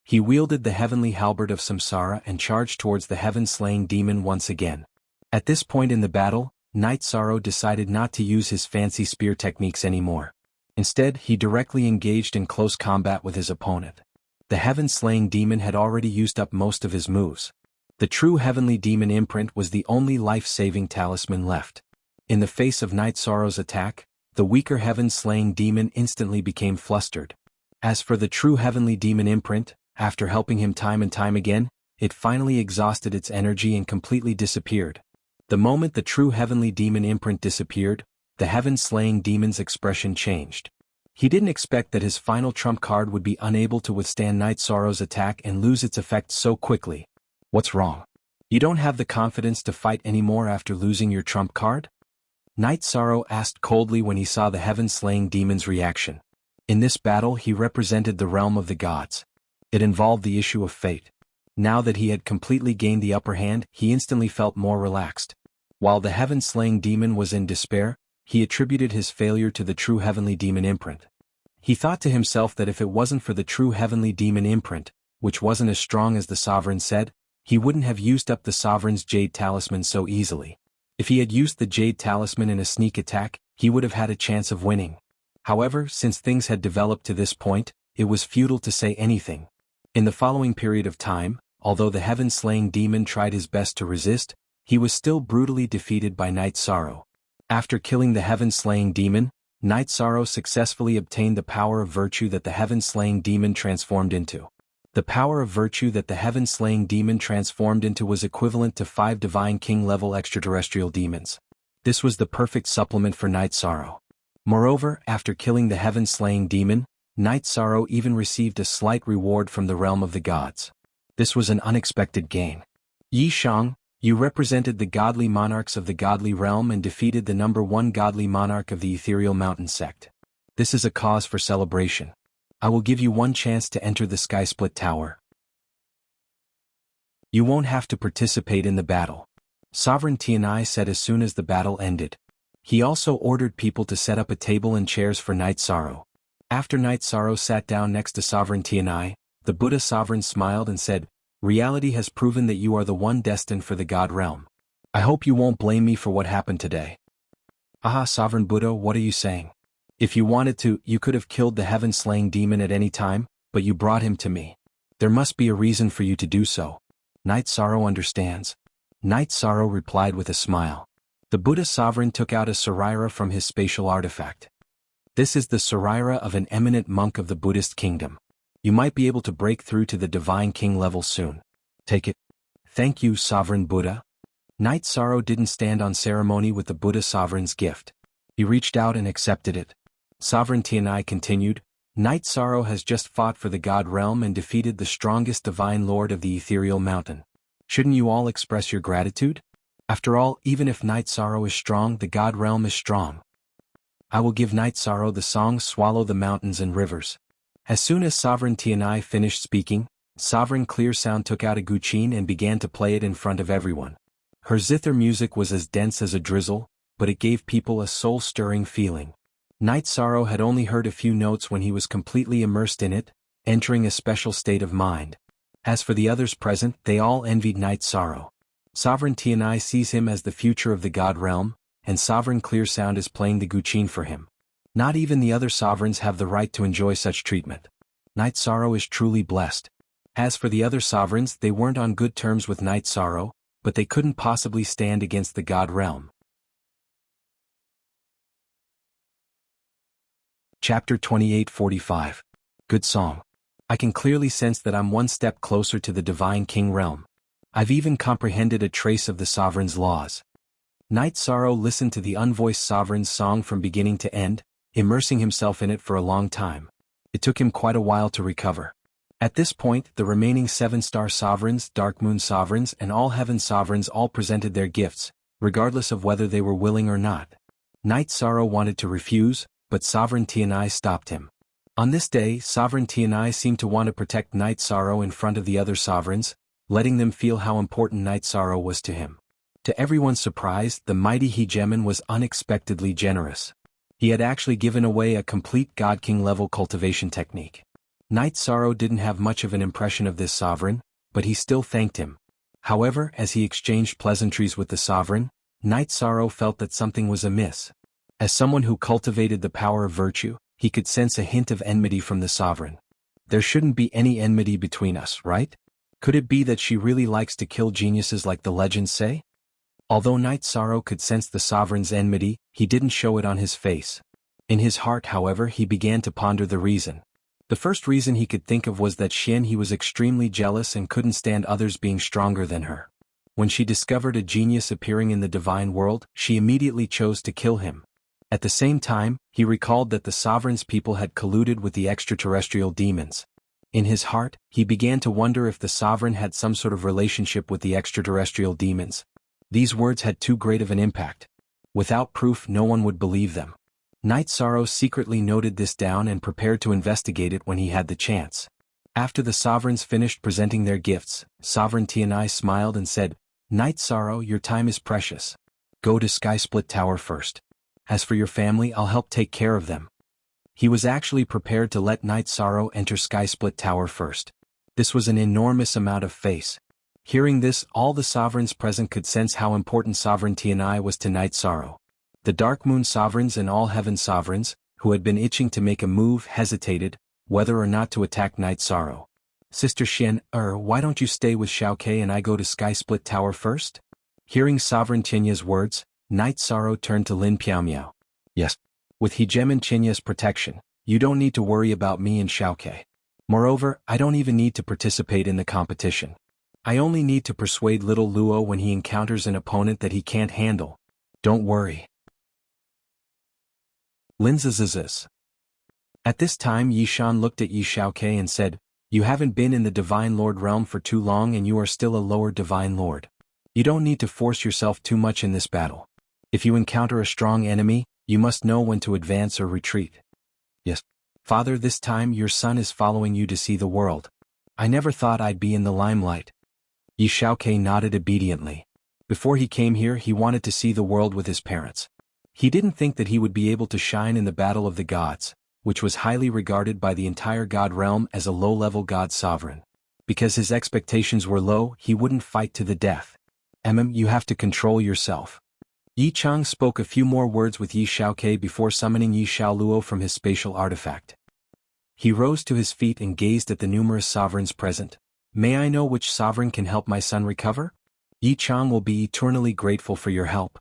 He wielded the Heavenly Halberd of Samsara and charged towards the Heaven-slaying demon once again. At this point in the battle, Night Sorrow decided not to use his fancy spear techniques anymore. Instead, he directly engaged in close combat with his opponent. The Heaven-slaying demon had already used up most of his moves. The True Heavenly Demon imprint was the only life-saving talisman left. In the face of Night Sorrow's attack, the weaker Heaven-slaying demon instantly became flustered. As for the True Heavenly Demon imprint, after helping him time and time again, it finally exhausted its energy and completely disappeared. The moment the True Heavenly Demon imprint disappeared, the Heaven-slaying demon's expression changed. He didn't expect that his final trump card would be unable to withstand Night Sorrow's attack and lose its effect so quickly. What's wrong? You don't have the confidence to fight anymore after losing your trump card? Night Sorrow asked coldly when he saw the Heaven-slaying demon's reaction. In this battle he represented the realm of the gods. It involved the issue of fate. Now that he had completely gained the upper hand, he instantly felt more relaxed. While the Heaven-slaying demon was in despair, he attributed his failure to the True Heavenly Demon imprint. He thought to himself that if it wasn't for the True Heavenly Demon imprint, which wasn't as strong as the Sovereign said, he wouldn't have used up the Sovereign's Jade Talisman so easily. If he had used the Jade Talisman in a sneak attack, he would have had a chance of winning. However, since things had developed to this point, it was futile to say anything. In the following period of time, although the Heaven-slaying demon tried his best to resist, he was still brutally defeated by Night Sorrow. After killing the Heaven-slaying demon, Night Sorrow successfully obtained the power of virtue that the Heaven-slaying demon transformed into. The power of virtue that the Heaven-slaying demon transformed into was equivalent to 5 Divine King-level extraterrestrial demons. This was the perfect supplement for Night Sorrow. Moreover, after killing the Heaven-slaying demon, Night Sorrow even received a slight reward from the realm of the gods. This was an unexpected gain. Yi Shang, you represented the godly monarchs of the godly realm and defeated the #1 godly monarch of the ethereal mountain sect. This is a cause for celebration. I will give you one chance to enter the Sky Split Tower. You won't have to participate in the battle. Sovereign Tianai said as soon as the battle ended. He also ordered people to set up a table and chairs for Night Sorrow. After Night Sorrow sat down next to Sovereign Tianai, the Buddha Sovereign smiled and said, "Reality has proven that you are the one destined for the God realm. I hope you won't blame me for what happened today." "Aha, Sovereign Buddha, what are you saying? If you wanted to, you could have killed the Heaven-slaying demon at any time, but you brought him to me. There must be a reason for you to do so. Night Sorrow understands." Night Sorrow replied with a smile. The Buddha Sovereign took out a Saraira from his spatial artifact. This is the Saraira of an eminent monk of the Buddhist kingdom. You might be able to break through to the Divine King level soon. Take it. Thank you, Sovereign Buddha. Night Sorrow didn't stand on ceremony with the Buddha Sovereign's gift. He reached out and accepted it. Sovereign Tianai continued, "Night Sorrow has just fought for the God realm and defeated the strongest divine lord of the ethereal mountain. Shouldn't you all express your gratitude? After all, even if Night Sorrow is strong, the God realm is strong. I will give Night Sorrow the song Swallow the Mountains and Rivers." As soon as Sovereign Tianai finished speaking, Sovereign Clear Sound took out a guqin and began to play it in front of everyone. Her zither music was as dense as a drizzle, but it gave people a soul-stirring feeling. Night Sorrow had only heard a few notes when he was completely immersed in it, entering a special state of mind. As for the others present, they all envied Night Sorrow. Sovereign Tianai sees him as the future of the God realm, and Sovereign Clearsound is playing the Guqin for him. Not even the other sovereigns have the right to enjoy such treatment. Night Sorrow is truly blessed. As for the other sovereigns, they weren't on good terms with Night Sorrow, but they couldn't possibly stand against the God realm. Chapter 28:45. Good song. I can clearly sense that I'm one step closer to the Divine King realm. I've even comprehended a trace of the sovereign's laws. Night Sorrow listened to the unvoiced sovereign's song from beginning to end, immersing himself in it for a long time. It took him quite a while to recover. At this point, the remaining 7-star sovereigns, Dark Moon sovereigns, and all heaven sovereigns all presented their gifts, regardless of whether they were willing or not. Night Sorrow wanted to refuse, but Sovereign Tianai stopped him. On this day, Sovereign Tianai seemed to want to protect Night Sorrow in front of the other sovereigns, letting them feel how important Night Sorrow was to him. To everyone's surprise, the mighty hegemon was unexpectedly generous. He had actually given away a complete God King level cultivation technique. Night Sorrow didn't have much of an impression of this sovereign, but he still thanked him. However, as he exchanged pleasantries with the sovereign, Night Sorrow felt that something was amiss. As someone who cultivated the power of virtue, he could sense a hint of enmity from the sovereign. There shouldn't be any enmity between us, right? Could it be that she really likes to kill geniuses like the legends say? Although Night Sorrow could sense the sovereign's enmity, he didn't show it on his face. In his heart, however, he began to ponder the reason. The first reason he could think of was that he was extremely jealous and couldn't stand others being stronger than her. When she discovered a genius appearing in the divine world, she immediately chose to kill him. At the same time, he recalled that the sovereign's people had colluded with the extraterrestrial demons. In his heart, he began to wonder if the sovereign had some sort of relationship with the extraterrestrial demons. These words had too great of an impact. Without proof, no one would believe them. Night Sorrow secretly noted this down and prepared to investigate it when he had the chance. After the sovereigns finished presenting their gifts, Sovereign Tianai smiled and said, "Night Sorrow, your time is precious. Go to Sky Split Tower first. As for your family, I'll help take care of them." He was actually prepared to let Night Sorrow enter Sky Split Tower first. This was an enormous amount of faith. Hearing this, all the sovereigns present could sense how important Sovereign Tianai was to Night Sorrow. The Dark Moon sovereigns and all heaven sovereigns, who had been itching to make a move, hesitated, whether or not to attack Night Sorrow. "Sister Xian, why don't you stay with Xiaokei and I go to Sky Split Tower first?" Hearing Sovereign Qinya's words, Night Sorrow turned to Lin Piaomiao. "Yes. With Hegemon Qinya's protection, you don't need to worry about me and Xiaokei. Moreover, I don't even need to participate in the competition. I only need to persuade little Luo when he encounters an opponent that he can't handle. Don't worry." Lin Zizizis. At this time Yi Shan looked at Yi Xiaokei and said, "You haven't been in the Divine Lord realm for too long and you are still a lower Divine Lord. You don't need to force yourself too much in this battle. If you encounter a strong enemy, you must know when to advance or retreat." "Yes, Father, this time your son is following you to see the world. I never thought I'd be in the limelight." Yi Xiaokei nodded obediently. Before he came here, he wanted to see the world with his parents. He didn't think that he would be able to shine in the battle of the gods, which was highly regarded by the entire god realm as a low-level god sovereign. Because his expectations were low, he wouldn't fight to the death. You have to control yourself." Yi Chang spoke a few more words with Yi Xiaokei before summoning Yi Xiaoluo from his spatial artifact. He rose to his feet and gazed at the numerous sovereigns present. "May I know which sovereign can help my son recover? Yi Chang will be eternally grateful for your help."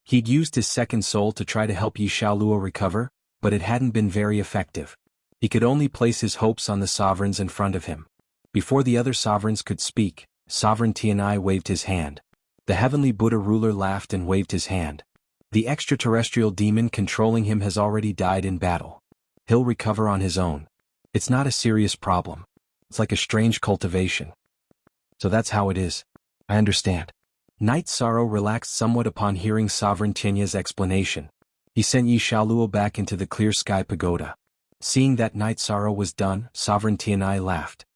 He'd used his second soul to try to help Yi Xiaoluo recover, but it hadn't been very effective. He could only place his hopes on the sovereigns in front of him. Before the other sovereigns could speak, Sovereign Tianai waved his hand. The heavenly Buddha ruler laughed and waved his hand. "The extraterrestrial demon controlling him has already died in battle. He'll recover on his own. It's not a serious problem. It's like a strange cultivation. So that's how it is. I understand." Night Sorrow relaxed somewhat upon hearing Sovereign Tianya's explanation. He sent Yi Xiaoluo back into the clear sky pagoda. Seeing that Night Sorrow was done, Sovereign Tianai laughed.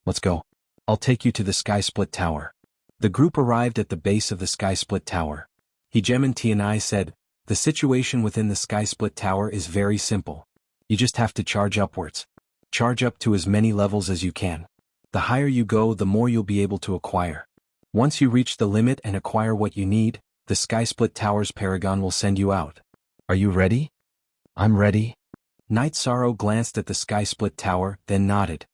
"Let's go. I'll take you to the Sky Split Tower." The group arrived at the base of the Sky Split Tower. Hegemon Tianai said, The situation within the Sky Split Tower is very simple. You just have to charge upwards. Charge up to as many levels as you can. The higher you go, the more you'll be able to acquire. Once you reach the limit and acquire what you need, the Sky Split Tower's Paragon will send you out. Are you ready? I'm ready. Night Sorrow glanced at the Sky Split Tower, then nodded.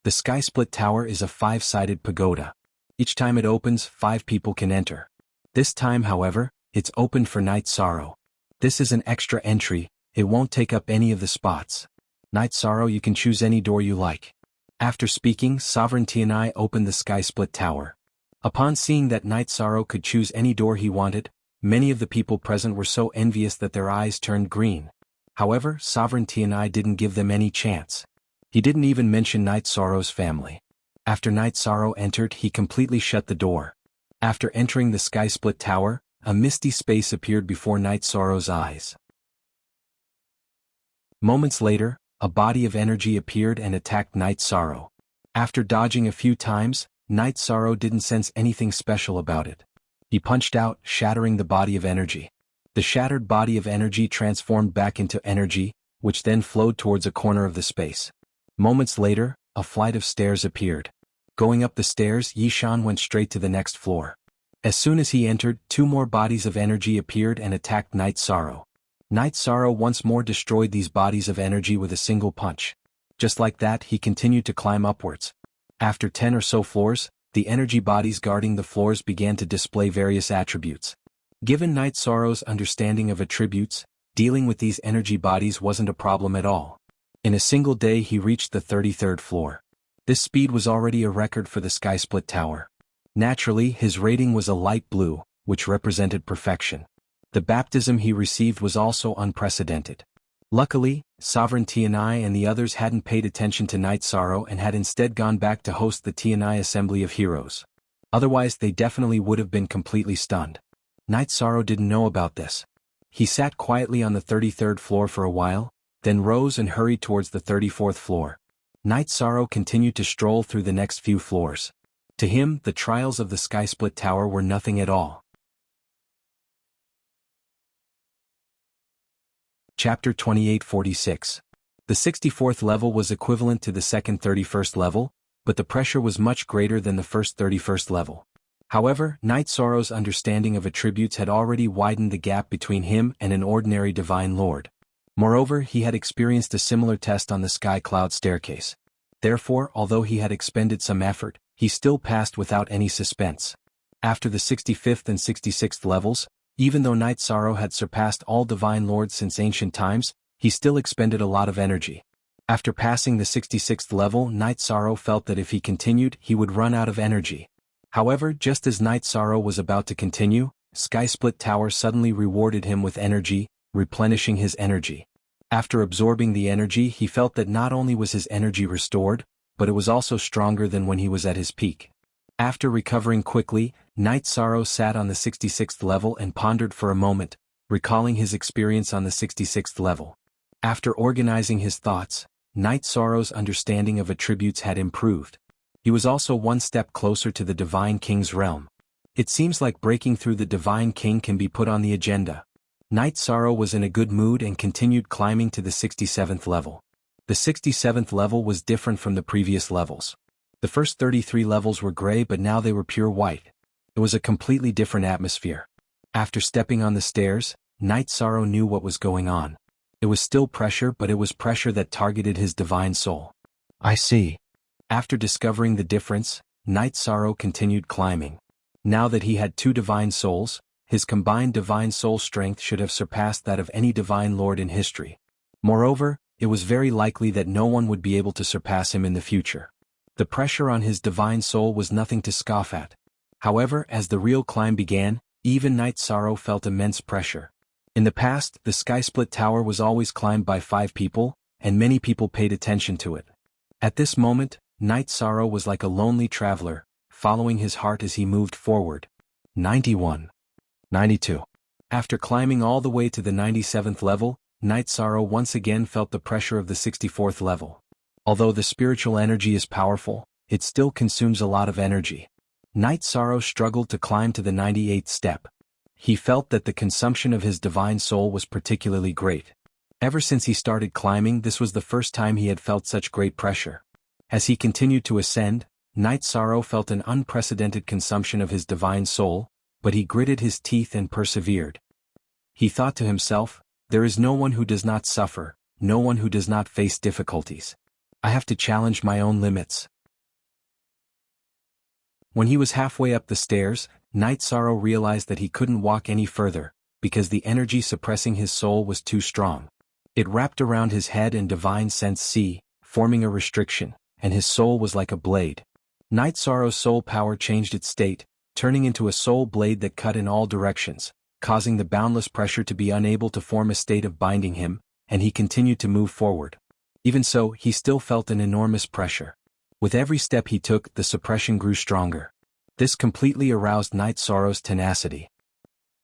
The Sky Split Tower is a 5-sided pagoda. Each time it opens, 5 people can enter. This time, however, it's opened for Night Sorrow. This is an extra entry, it won't take up any of the spots. Night Sorrow, you can choose any door you like. After speaking, Sovereign Tianai opened the Sky Split Tower. Upon seeing that Night Sorrow could choose any door he wanted, many of the people present were so envious that their eyes turned green. However, Sovereign Tianai didn't give them any chance. He didn't even mention Night Sorrow's family. After Night Sorrow entered, he completely shut the door. After entering the Sky Split Tower, a misty space appeared before Night Sorrow's eyes. Moments later, a body of energy appeared and attacked Night Sorrow. After dodging a few times, Night Sorrow didn't sense anything special about it. He punched out, shattering the body of energy. The shattered body of energy transformed back into energy, which then flowed towards a corner of the space. Moments later, a flight of stairs appeared. Going up the stairs, Yishan went straight to the next floor. As soon as he entered, 2 more bodies of energy appeared and attacked Night Sorrow. Night Sorrow once more destroyed these bodies of energy with a single punch. Just like that, he continued to climb upwards. After 10 or so floors, the energy bodies guarding the floors began to display various attributes. Given Night Sorrow's understanding of attributes, dealing with these energy bodies wasn't a problem at all. In a single day he reached the 33rd floor. This speed was already a record for the Sky Split Tower. Naturally, his rating was a light blue, which represented perfection. The baptism he received was also unprecedented. Luckily, Sovereign Tianai and the others hadn't paid attention to Night Sorrow and had instead gone back to host the Tianai Assembly of Heroes. Otherwise they definitely would have been completely stunned. Night Sorrow didn't know about this. He sat quietly on the 33rd floor for a while, then rose and hurried towards the 34th floor. Night Sorrow continued to stroll through the next few floors. To him, the trials of the Sky Split Tower were nothing at all. Chapter 2846. The 64th level was equivalent to the second 31st level, but the pressure was much greater than the first 31st level. However, Night Sorrow's understanding of attributes had already widened the gap between him and an ordinary Divine Lord. Moreover, he had experienced a similar test on the Sky Cloud Staircase. Therefore, although he had expended some effort, he still passed without any suspense. After the 65th and 66th levels, even though Night Sorrow had surpassed all Divine Lords since ancient times, he still expended a lot of energy. After passing the 66th level, Night Sorrow felt that if he continued, he would run out of energy. However, just as Night Sorrow was about to continue, Sky Split Tower suddenly rewarded him with energy, replenishing his energy. After absorbing the energy, he felt that not only was his energy restored, but it was also stronger than when he was at his peak. After recovering quickly, Night Sorrow sat on the 66th level and pondered for a moment, recalling his experience on the 66th level. After organizing his thoughts, Night Sorrow's understanding of attributes had improved. He was also one step closer to the Divine King's realm. It seems like breaking through the Divine King can be put on the agenda. Night Sorrow was in a good mood and continued climbing to the 67th level. The 67th level was different from the previous levels. The first 33 levels were gray, but now they were pure white. It was a completely different atmosphere. After stepping on the stairs, Night Sorrow knew what was going on. It was still pressure, but it was pressure that targeted his divine soul. I see. After discovering the difference, Night Sorrow continued climbing. Now that he had 2 divine souls, his combined divine soul strength should have surpassed that of any divine lord in history. Moreover, it was very likely that no one would be able to surpass him in the future. The pressure on his divine soul was nothing to scoff at. However, as the real climb began, even Night Sorrow felt immense pressure. In the past, the Sky Split Tower was always climbed by 5 people, and many people paid attention to it. At this moment, Night Sorrow was like a lonely traveler, following his heart as he moved forward. 91. 92. After climbing all the way to the 97th level, Night Sorrow once again felt the pressure of the 64th level. Although the spiritual energy is powerful, it still consumes a lot of energy. Night Sorrow struggled to climb to the 98th step. He felt that the consumption of his divine soul was particularly great. Ever since he started climbing, this was the first time he had felt such great pressure. As he continued to ascend, Night Sorrow felt an unprecedented consumption of his divine soul, but he gritted his teeth and persevered. He thought to himself, there is no one who does not suffer, no one who does not face difficulties. I have to challenge my own limits. When he was halfway up the stairs, Night Sorrow realized that he couldn't walk any further, because the energy suppressing his soul was too strong. It wrapped around his head and divine sense C, forming a restriction, and his soul was like a blade. Night Sorrow's soul power changed its state, turning into a soul blade that cut in all directions, causing the boundless pressure to be unable to form a state of binding him, and he continued to move forward. Even so, he still felt an enormous pressure. With every step he took, the suppression grew stronger. This completely aroused Night Sorrow's tenacity.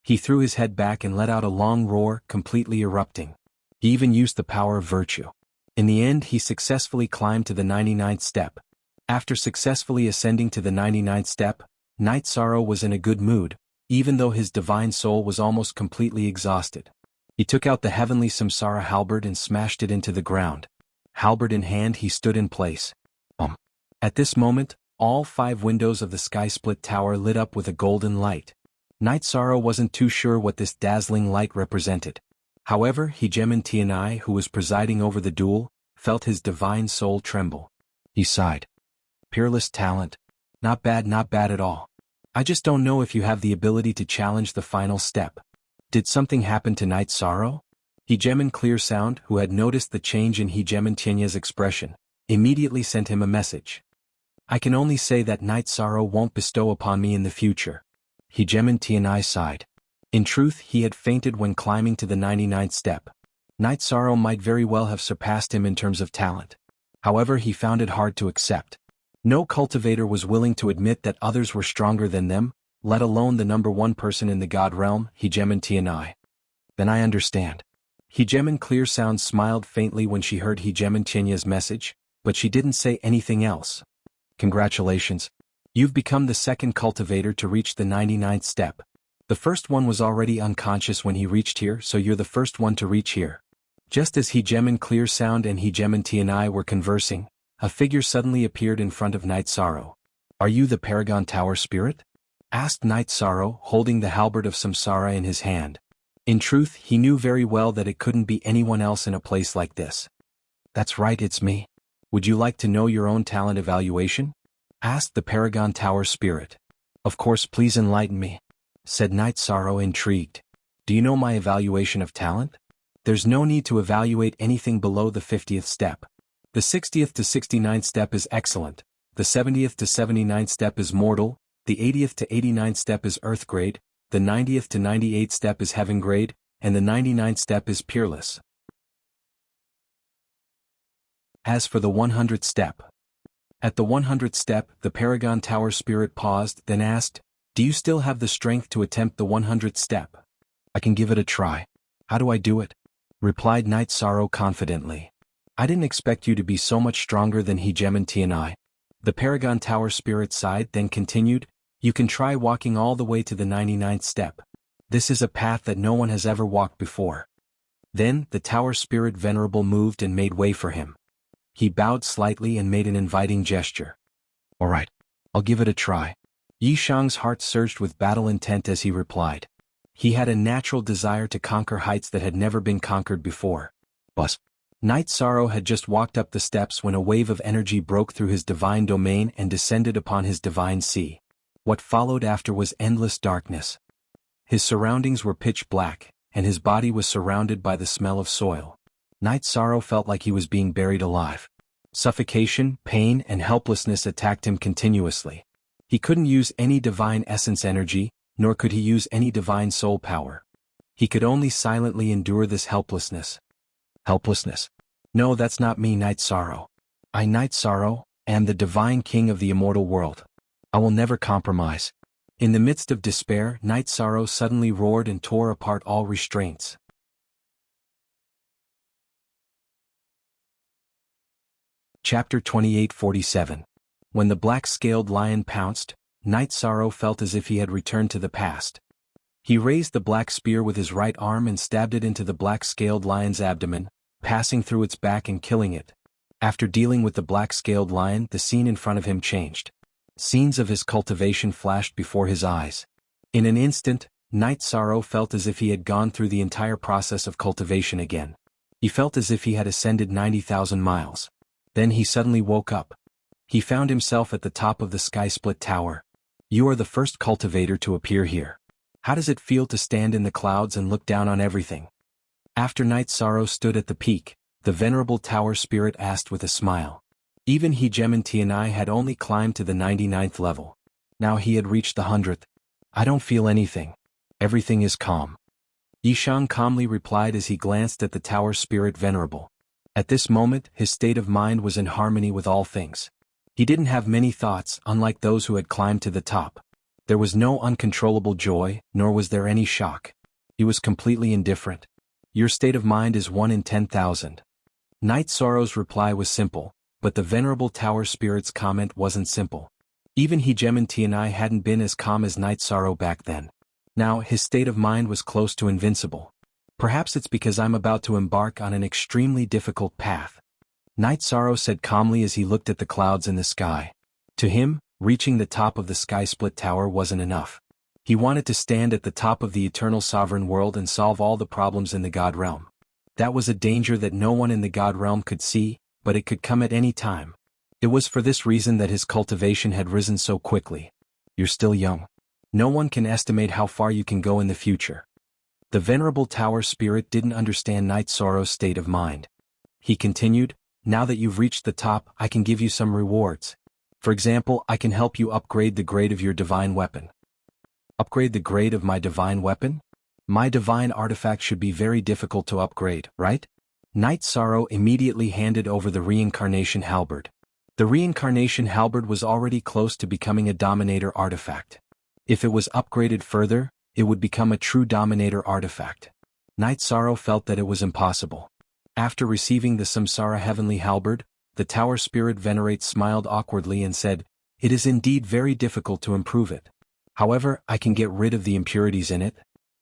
He threw his head back and let out a long roar, completely erupting. He even used the power of virtue. In the end, he successfully climbed to the 99th step. After successfully ascending to the 99th step, Night Sorrow was in a good mood, even though his divine soul was almost completely exhausted. He took out the heavenly Samsara halberd and smashed it into the ground. Halberd in hand, he stood in place. At this moment, all 5 windows of the sky-split tower lit up with a golden light. Night Sorrow wasn't too sure what this dazzling light represented. However, Hegemon Tianai, who was presiding over the duel, felt his divine soul tremble. He sighed. Peerless talent. Not bad at all. I just don't know if you have the ability to challenge the final step. Did something happen to Night Sorrow? Hegemon Clear Sound, who had noticed the change in Hegemon Tianai's expression, immediately sent him a message. I can only say that Night Sorrow won't bestow upon me in the future. Hegemon Tianai sighed. In truth, he had fainted when climbing to the 99th step. Night Sorrow might very well have surpassed him in terms of talent. However, he found it hard to accept. No cultivator was willing to admit that others were stronger than them, let alone the number 1 person in the God realm, Hegemon Tianai. Then I understand. Hegemon Clear Sound smiled faintly when she heard Hegemon Tianai's message, but she didn't say anything else. Congratulations. You've become the 2nd cultivator to reach the 99th step. The first one was already unconscious when he reached here, so you're the first one to reach here. Just as Hegemon Clear Sound and Hegemon Tianai were conversing, a figure suddenly appeared in front of Night Sorrow. Are you the Paragon Tower Spirit? Asked Night Sorrow, holding the halberd of Samsara in his hand. In truth, he knew very well that it couldn't be anyone else in a place like this. That's right, it's me. Would you like to know your own talent evaluation? Asked the Paragon Tower Spirit. Of course, please enlighten me, said Night Sorrow, intrigued. Do you know my evaluation of talent? There's no need to evaluate anything below the 50th step. The 60th to 69th step is excellent, the 70th to 79th step is mortal, the 80th to 89th step is earth grade, the 90th to 98th step is heaven grade, and the 99th step is peerless. As for the 100th step. At the 100th step, the Paragon Tower Spirit paused, then asked, do you still have the strength to attempt the 100th step? I can give it a try. How do I do it? Replied Night Sorrow confidently. I didn't expect you to be so much stronger than Hegemon Tianai. The Paragon Tower Spirit sighed, then continued, you can try walking all the way to the 99th step. This is a path that no one has ever walked before. Then, the Tower Spirit Venerable moved and made way for him. He bowed slightly and made an inviting gesture. All right, I'll give it a try. Yi Shang's heart surged with battle intent as he replied. He had a natural desire to conquer heights that had never been conquered before. But Night Sorrow had just walked up the steps when a wave of energy broke through his divine domain and descended upon his divine sea. What followed after was endless darkness. His surroundings were pitch black, and his body was surrounded by the smell of soil. Night Sorrow felt like he was being buried alive. Suffocation, pain, and helplessness attacked him continuously. He couldn't use any divine essence energy, nor could he use any divine soul power. He could only silently endure this helplessness. Helplessness? No, that's not me, Night Sorrow. I, Night Sorrow, am the divine king of the immortal world. I will never compromise. In the midst of despair, Night Sorrow suddenly roared and tore apart all restraints. Chapter 2847. When the black-scaled lion pounced, Night Sorrow felt as if he had returned to the past. He raised the black spear with his right arm and stabbed it into the black-scaled lion's abdomen, passing through its back and killing it. After dealing with the black-scaled lion, the scene in front of him changed. Scenes of his cultivation flashed before his eyes. In an instant, Knight Sorrow felt as if he had gone through the entire process of cultivation again. He felt as if he had ascended 90,000 miles. Then he suddenly woke up. He found himself at the top of the sky-split tower. You are the first cultivator to appear here. How does it feel to stand in the clouds and look down on everything? After Knight Sorrow stood at the peak, the venerable tower spirit asked with a smile. Even Jianghu had only climbed to the 99th level. Now he had reached the 100th. I don't feel anything. Everything is calm. Yishang calmly replied as he glanced at the tower spirit venerable. At this moment, his state of mind was in harmony with all things. He didn't have many thoughts, unlike those who had climbed to the top. There was no uncontrollable joy, nor was there any shock. He was completely indifferent. Your state of mind is 1 in 10,000. Knight Sorrow's reply was simple, but the venerable tower spirit's comment wasn't simple. Even Jianghu hadn't been as calm as Knight Sorrow back then. Now his state of mind was close to invincible. Perhaps it's because I'm about to embark on an extremely difficult path. Knight Sorrow said calmly as he looked at the clouds in the sky. To him, reaching the top of the sky-split tower wasn't enough. He wanted to stand at the top of the eternal sovereign world and solve all the problems in the God realm. That was a danger that no one in the God realm could see, but it could come at any time. It was for this reason that his cultivation had risen so quickly. You're still young. No one can estimate how far you can go in the future. The venerable tower spirit didn't understand Knight Sorrow's state of mind. He continued, now that you've reached the top, I can give you some rewards. For example, I can help you upgrade the grade of your divine weapon. Upgrade the grade of my divine weapon? My divine artifact should be very difficult to upgrade, right? Knight Sorrow immediately handed over the reincarnation halberd. The reincarnation halberd was already close to becoming a dominator artifact. If it was upgraded further, it would become a true dominator artifact. Knight Sorrow felt that it was impossible. After receiving the Samsara heavenly halberd, the tower spirit venerate smiled awkwardly and said, it is indeed very difficult to improve it. However, I can get rid of the impurities in it.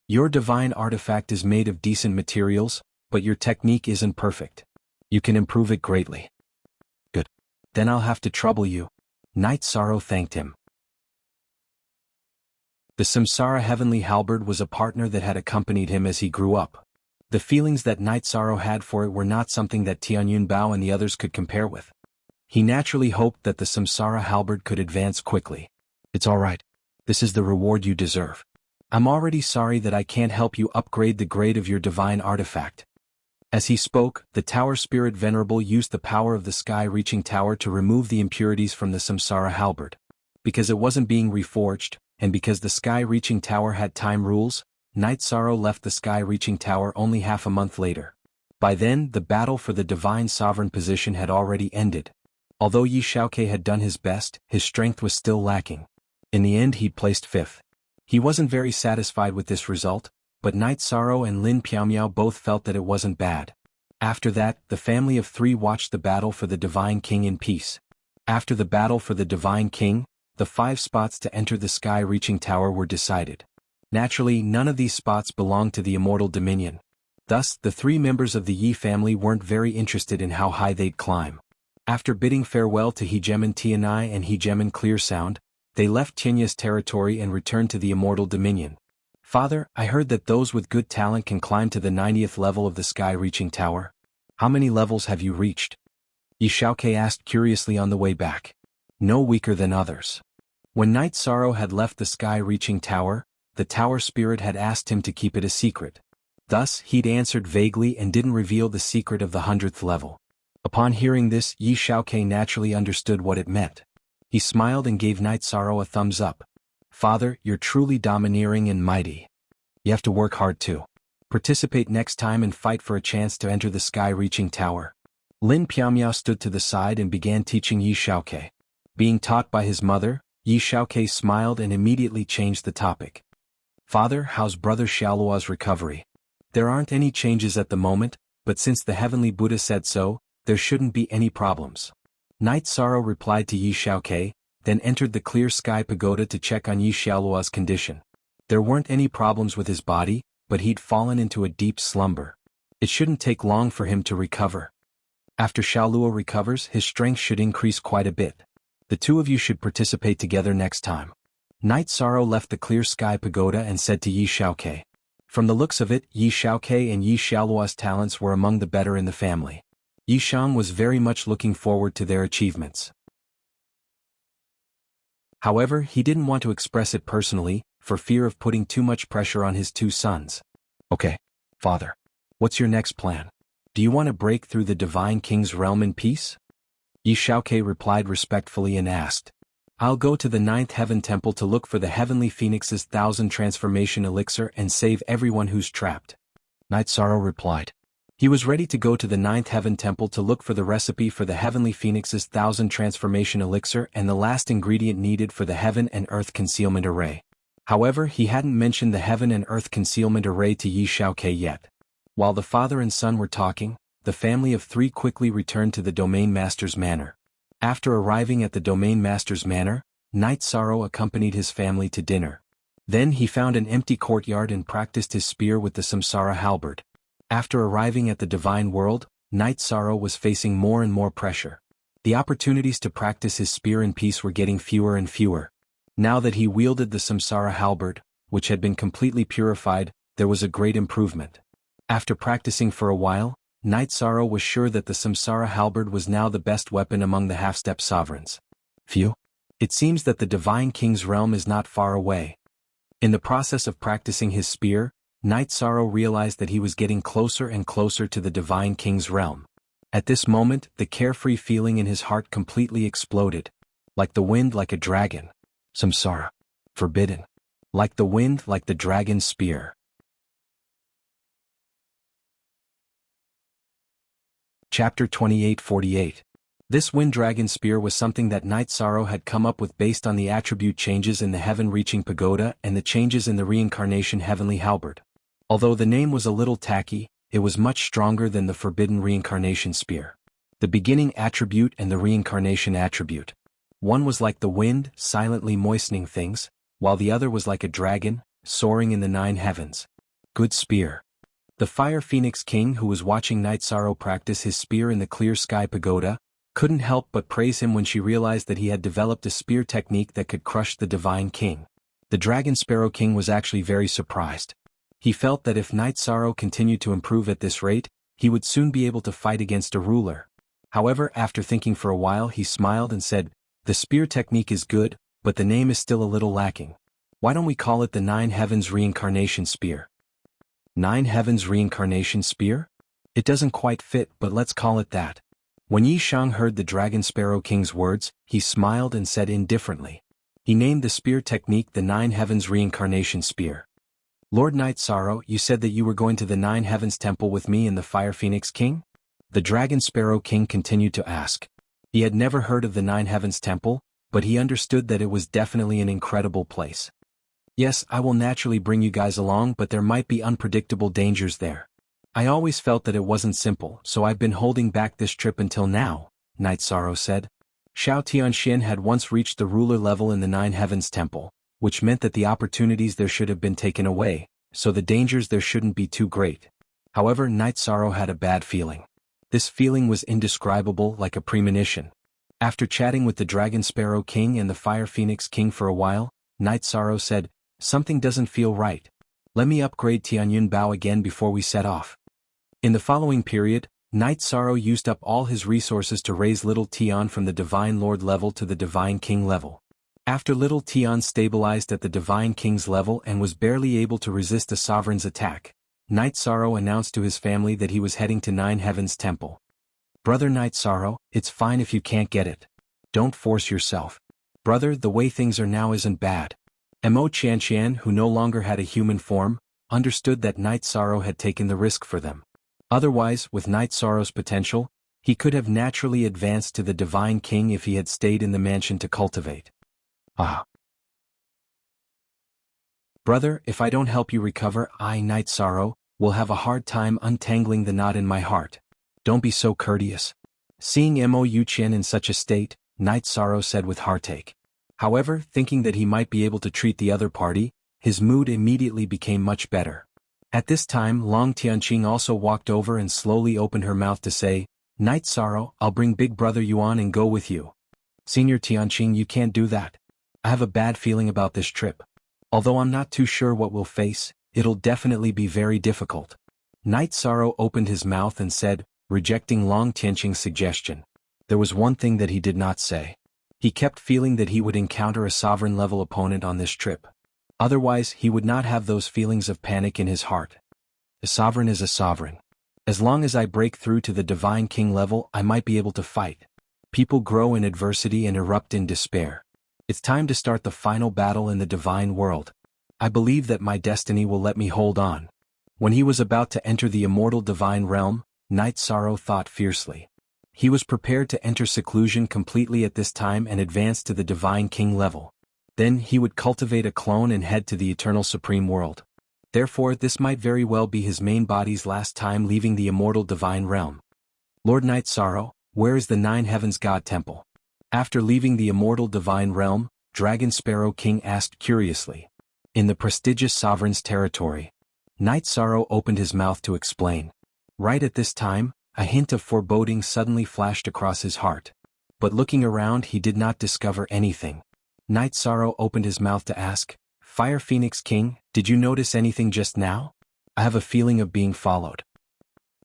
Your divine artifact is made of decent materials, but your technique isn't perfect. You can improve it greatly. Good. Then I'll have to trouble you. Knight Sorrow thanked him. The Samsara heavenly halberd was a partner that had accompanied him as he grew up. The feelings that Knight Sorrow had for it were not something that Tianyun Bao and the others could compare with. He naturally hoped that the Samsara halberd could advance quickly. It's all right. This is the reward you deserve. I'm already sorry that I can't help you upgrade the grade of your divine artifact. As he spoke, the tower spirit venerable used the power of the sky-reaching tower to remove the impurities from the Samsara halberd. Because it wasn't being reforged, and because the sky-reaching tower had time rules, Knight Sorrow left the sky-reaching tower only half a month later. By then, the battle for the divine sovereign position had already ended. Although Yi Shaoke had done his best, his strength was still lacking. In the end, he'd placed 5th. He wasn't very satisfied with this result, but Knight Sorrow and Lin Piaomiao both felt that it wasn't bad. After that, the family of 3 watched the battle for the Divine King in peace. After the battle for the Divine King, the 5 spots to enter the sky-reaching tower were decided. Naturally, none of these spots belonged to the Immortal Dominion. Thus, the 3 members of the Yi family weren't very interested in how high they'd climb. After bidding farewell to Hegemon Tianai and Hegemon Clear Sound, they left Tianya's territory and returned to the Immortal Dominion. Father, I heard that those with good talent can climb to the 90th level of the sky-reaching tower. How many levels have you reached? Yi Shaoke asked curiously on the way back. No weaker than others. When Knight Sorrow had left the sky-reaching tower, the tower spirit had asked him to keep it a secret. Thus, he'd answered vaguely and didn't reveal the secret of the 100th level. Upon hearing this, Yi Shaoke naturally understood what it meant. He smiled and gave Knight Sorrow a thumbs up. Father, you're truly domineering and mighty. You have to work hard too. Participate next time and fight for a chance to enter the sky-reaching tower. Lin Piaomiao stood to the side and began teaching Yi Shaoke. Being taught by his mother, Yi Shaoke smiled and immediately changed the topic. Father, how's Brother Xiaoluo's recovery? There aren't any changes at the moment, but since the Heavenly Buddha said so, there shouldn't be any problems. Knight Sorrow replied to Yi Shaoke, then entered the clear sky pagoda to check on Yi Xiaoluo's condition. There weren't any problems with his body, but he'd fallen into a deep slumber. It shouldn't take long for him to recover. After Xiaoluo recovers, his strength should increase quite a bit. The two of you should participate together next time. Night Sorrow left the Clear Sky Pagoda and said to Yi Xiaoke. From the looks of it, Yi Xiaoke and Yi Xiaoluo's talents were among the better in the family. Yi Shang was very much looking forward to their achievements. However, he didn't want to express it personally, for fear of putting too much pressure on his two sons. Okay, father. What's your next plan? Do you want to break through the Divine King's realm in peace? Yi Xiaoke replied respectfully and asked. I'll go to the 9th Heaven Temple to look for the Heavenly Phoenix's 1000 transformation elixir and save everyone who's trapped. Night Sorrow replied. He was ready to go to the 9th Heaven Temple to look for the recipe for the Heavenly Phoenix's 1000 transformation elixir and the last ingredient needed for the Heaven and Earth Concealment Array. However, he hadn't mentioned the Heaven and Earth Concealment Array to Yi Xiaoke yet. While the father and son were talking, the family of three quickly returned to the Domain Master's manor. After arriving at the Domain Master's manor, Night Sorrow accompanied his family to dinner. Then he found an empty courtyard and practiced his spear with the Samsara halberd. After arriving at the Divine World, Night Sorrow was facing more and more pressure. The opportunities to practice his spear in peace were getting fewer and fewer. Now that he wielded the Samsara halberd, which had been completely purified, there was a great improvement. After practicing for a while, Night Sorrow was sure that the Samsara halberd was now the best weapon among the half-step sovereigns. Phew. It seems that the Divine King's realm is not far away. In the process of practicing his spear, Night Sorrow realized that he was getting closer and closer to the Divine King's realm. At this moment, the carefree feeling in his heart completely exploded. Like the wind, like a dragon. Samsara. Forbidden. Like the wind, like the dragon's spear. Chapter 28:48. This Wind Dragon Spear was something that Night Sorrow had come up with based on the attribute changes in the Heaven-reaching Pagoda and the changes in the Reincarnation Heavenly Halberd. Although the name was a little tacky, it was much stronger than the Forbidden Reincarnation Spear. The beginning attribute and the Reincarnation attribute. One was like the wind, silently moistening things, while the other was like a dragon, soaring in the 9 heavens. Good spear. The Fire Phoenix King, who was watching Night Sorrow practice his spear in the Clear Sky Pagoda, couldn't help but praise him when she realized that he had developed a spear technique that could crush the Divine King. The Dragon Sparrow King was actually very surprised. He felt that if Night Sorrow continued to improve at this rate, he would soon be able to fight against a ruler. However, after thinking for a while, he smiled and said, the spear technique is good, but the name is still a little lacking. Why don't we call it the 9 Heavens Reincarnation Spear? 9 Heavens Reincarnation Spear? It doesn't quite fit, but let's call it that. When Yi Shang heard the Dragon Sparrow King's words, he smiled and said indifferently. He named the spear technique the 9 Heavens Reincarnation Spear. Lord Night Sorrow, you said that you were going to the 9 Heavens Temple with me and the Fire Phoenix King? The Dragon Sparrow King continued to ask. He had never heard of the 9 Heavens Temple, but he understood that it was definitely an incredible place. Yes, I will naturally bring you guys along, but there might be unpredictable dangers there. I always felt that it wasn't simple, so I've been holding back this trip until now, Night Sorrow said. Xiao Tianxian had once reached the ruler level in the 9 Heavens Temple, which meant that the opportunities there should have been taken away, so the dangers there shouldn't be too great. However, Night Sorrow had a bad feeling. This feeling was indescribable, like a premonition. After chatting with the Dragon Sparrow King and the Fire Phoenix King for a while, Night Sorrow said, something doesn't feel right. Let me upgrade Tianyun Bao again before we set off. In the following period, Night Sorrow used up all his resources to raise Little Tian from the Divine Lord level to the Divine King level. After Little Tian stabilized at the Divine King's level and was barely able to resist a sovereign's attack, Night Sorrow announced to his family that he was heading to 9 Heavens Temple. Brother Night Sorrow, it's fine if you can't get it. Don't force yourself. Brother, the way things are now isn't bad. Mo Qianqian, who no longer had a human form, understood that Night Sorrow had taken the risk for them. Otherwise, with Night Sorrow's potential, he could have naturally advanced to the Divine King if he had stayed in the mansion to cultivate. Ah. Brother, if I don't help you recover, I, Night Sorrow, will have a hard time untangling the knot in my heart. Don't be so courteous. Seeing Mo Yuqian in such a state, Night Sorrow said with heartache. However, thinking that he might be able to treat the other party, his mood immediately became much better. At this time Long Tianqing also walked over and slowly opened her mouth to say, "Night Sorrow, I'll bring Big Brother Yuan and go with you." "Senior Tianqing, you can't do that. I have a bad feeling about this trip. Although I'm not too sure what we'll face, it'll definitely be very difficult." Night Sorrow opened his mouth and said, rejecting Long Tianqing's suggestion. There was one thing that he did not say. He kept feeling that he would encounter a sovereign-level opponent on this trip. Otherwise, he would not have those feelings of panic in his heart. A sovereign is a sovereign. As long as I break through to the Divine King level, I might be able to fight. People grow in adversity and erupt in despair. It's time to start the final battle in the divine world. I believe that my destiny will let me hold on. When he was about to enter the immortal divine realm, Night Sorrow thought fiercely. He was prepared to enter seclusion completely at this time and advance to the Divine King level. Then he would cultivate a clone and head to the eternal supreme world. Therefore, this might very well be his main body's last time leaving the immortal divine realm. "Lord Night Sorrow, where is the Nine Heavens God Temple?" After leaving the immortal divine realm, Dragon Sparrow King asked curiously. "In the prestigious sovereign's territory." Night Sorrow opened his mouth to explain. Right at this time, a hint of foreboding suddenly flashed across his heart. But looking around, he did not discover anything. Night Sorrow opened his mouth to ask, "Fire Phoenix King, did you notice anything just now? I have a feeling of being followed."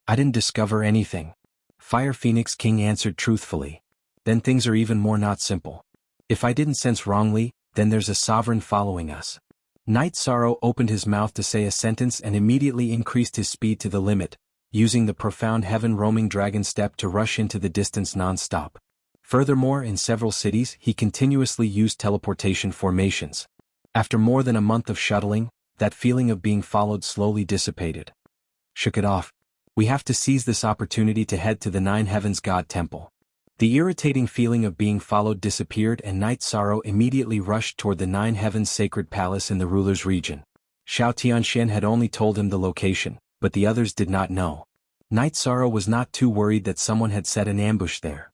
"I didn't discover anything," Fire Phoenix King answered truthfully. "Then things are even more not simple. If I didn't sense wrongly, then there's a sovereign following us." Night Sorrow opened his mouth to say a sentence and immediately increased his speed to the limit, using the profound heaven-roaming dragon step to rush into the distance non-stop. Furthermore, in several cities, he continuously used teleportation formations. After more than a month of shuttling, that feeling of being followed slowly dissipated. "Shook it off. We have to seize this opportunity to head to the Nine Heavens God Temple." The irritating feeling of being followed disappeared and Night Sorrow immediately rushed toward the Nine Heavens Sacred Palace in the ruler's region. Xiao Tianxian had only told him the location, but the others did not know. Night Sorrow was not too worried that someone had set an ambush there.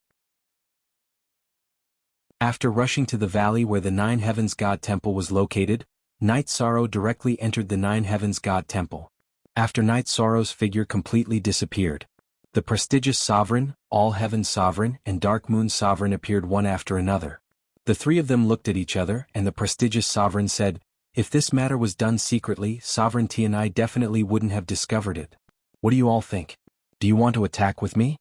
After rushing to the valley where the Nine Heavens God Temple was located, Night Sorrow directly entered the Nine Heavens God Temple. After Night Sorrow's figure completely disappeared, the prestigious Sovereign, All Heaven Sovereign, and Dark Moon Sovereign appeared one after another. The three of them looked at each other, and the prestigious Sovereign said, "If this matter was done secretly, Sovereignty and I definitely wouldn't have discovered it. What do you all think? Do you want to attack with me?"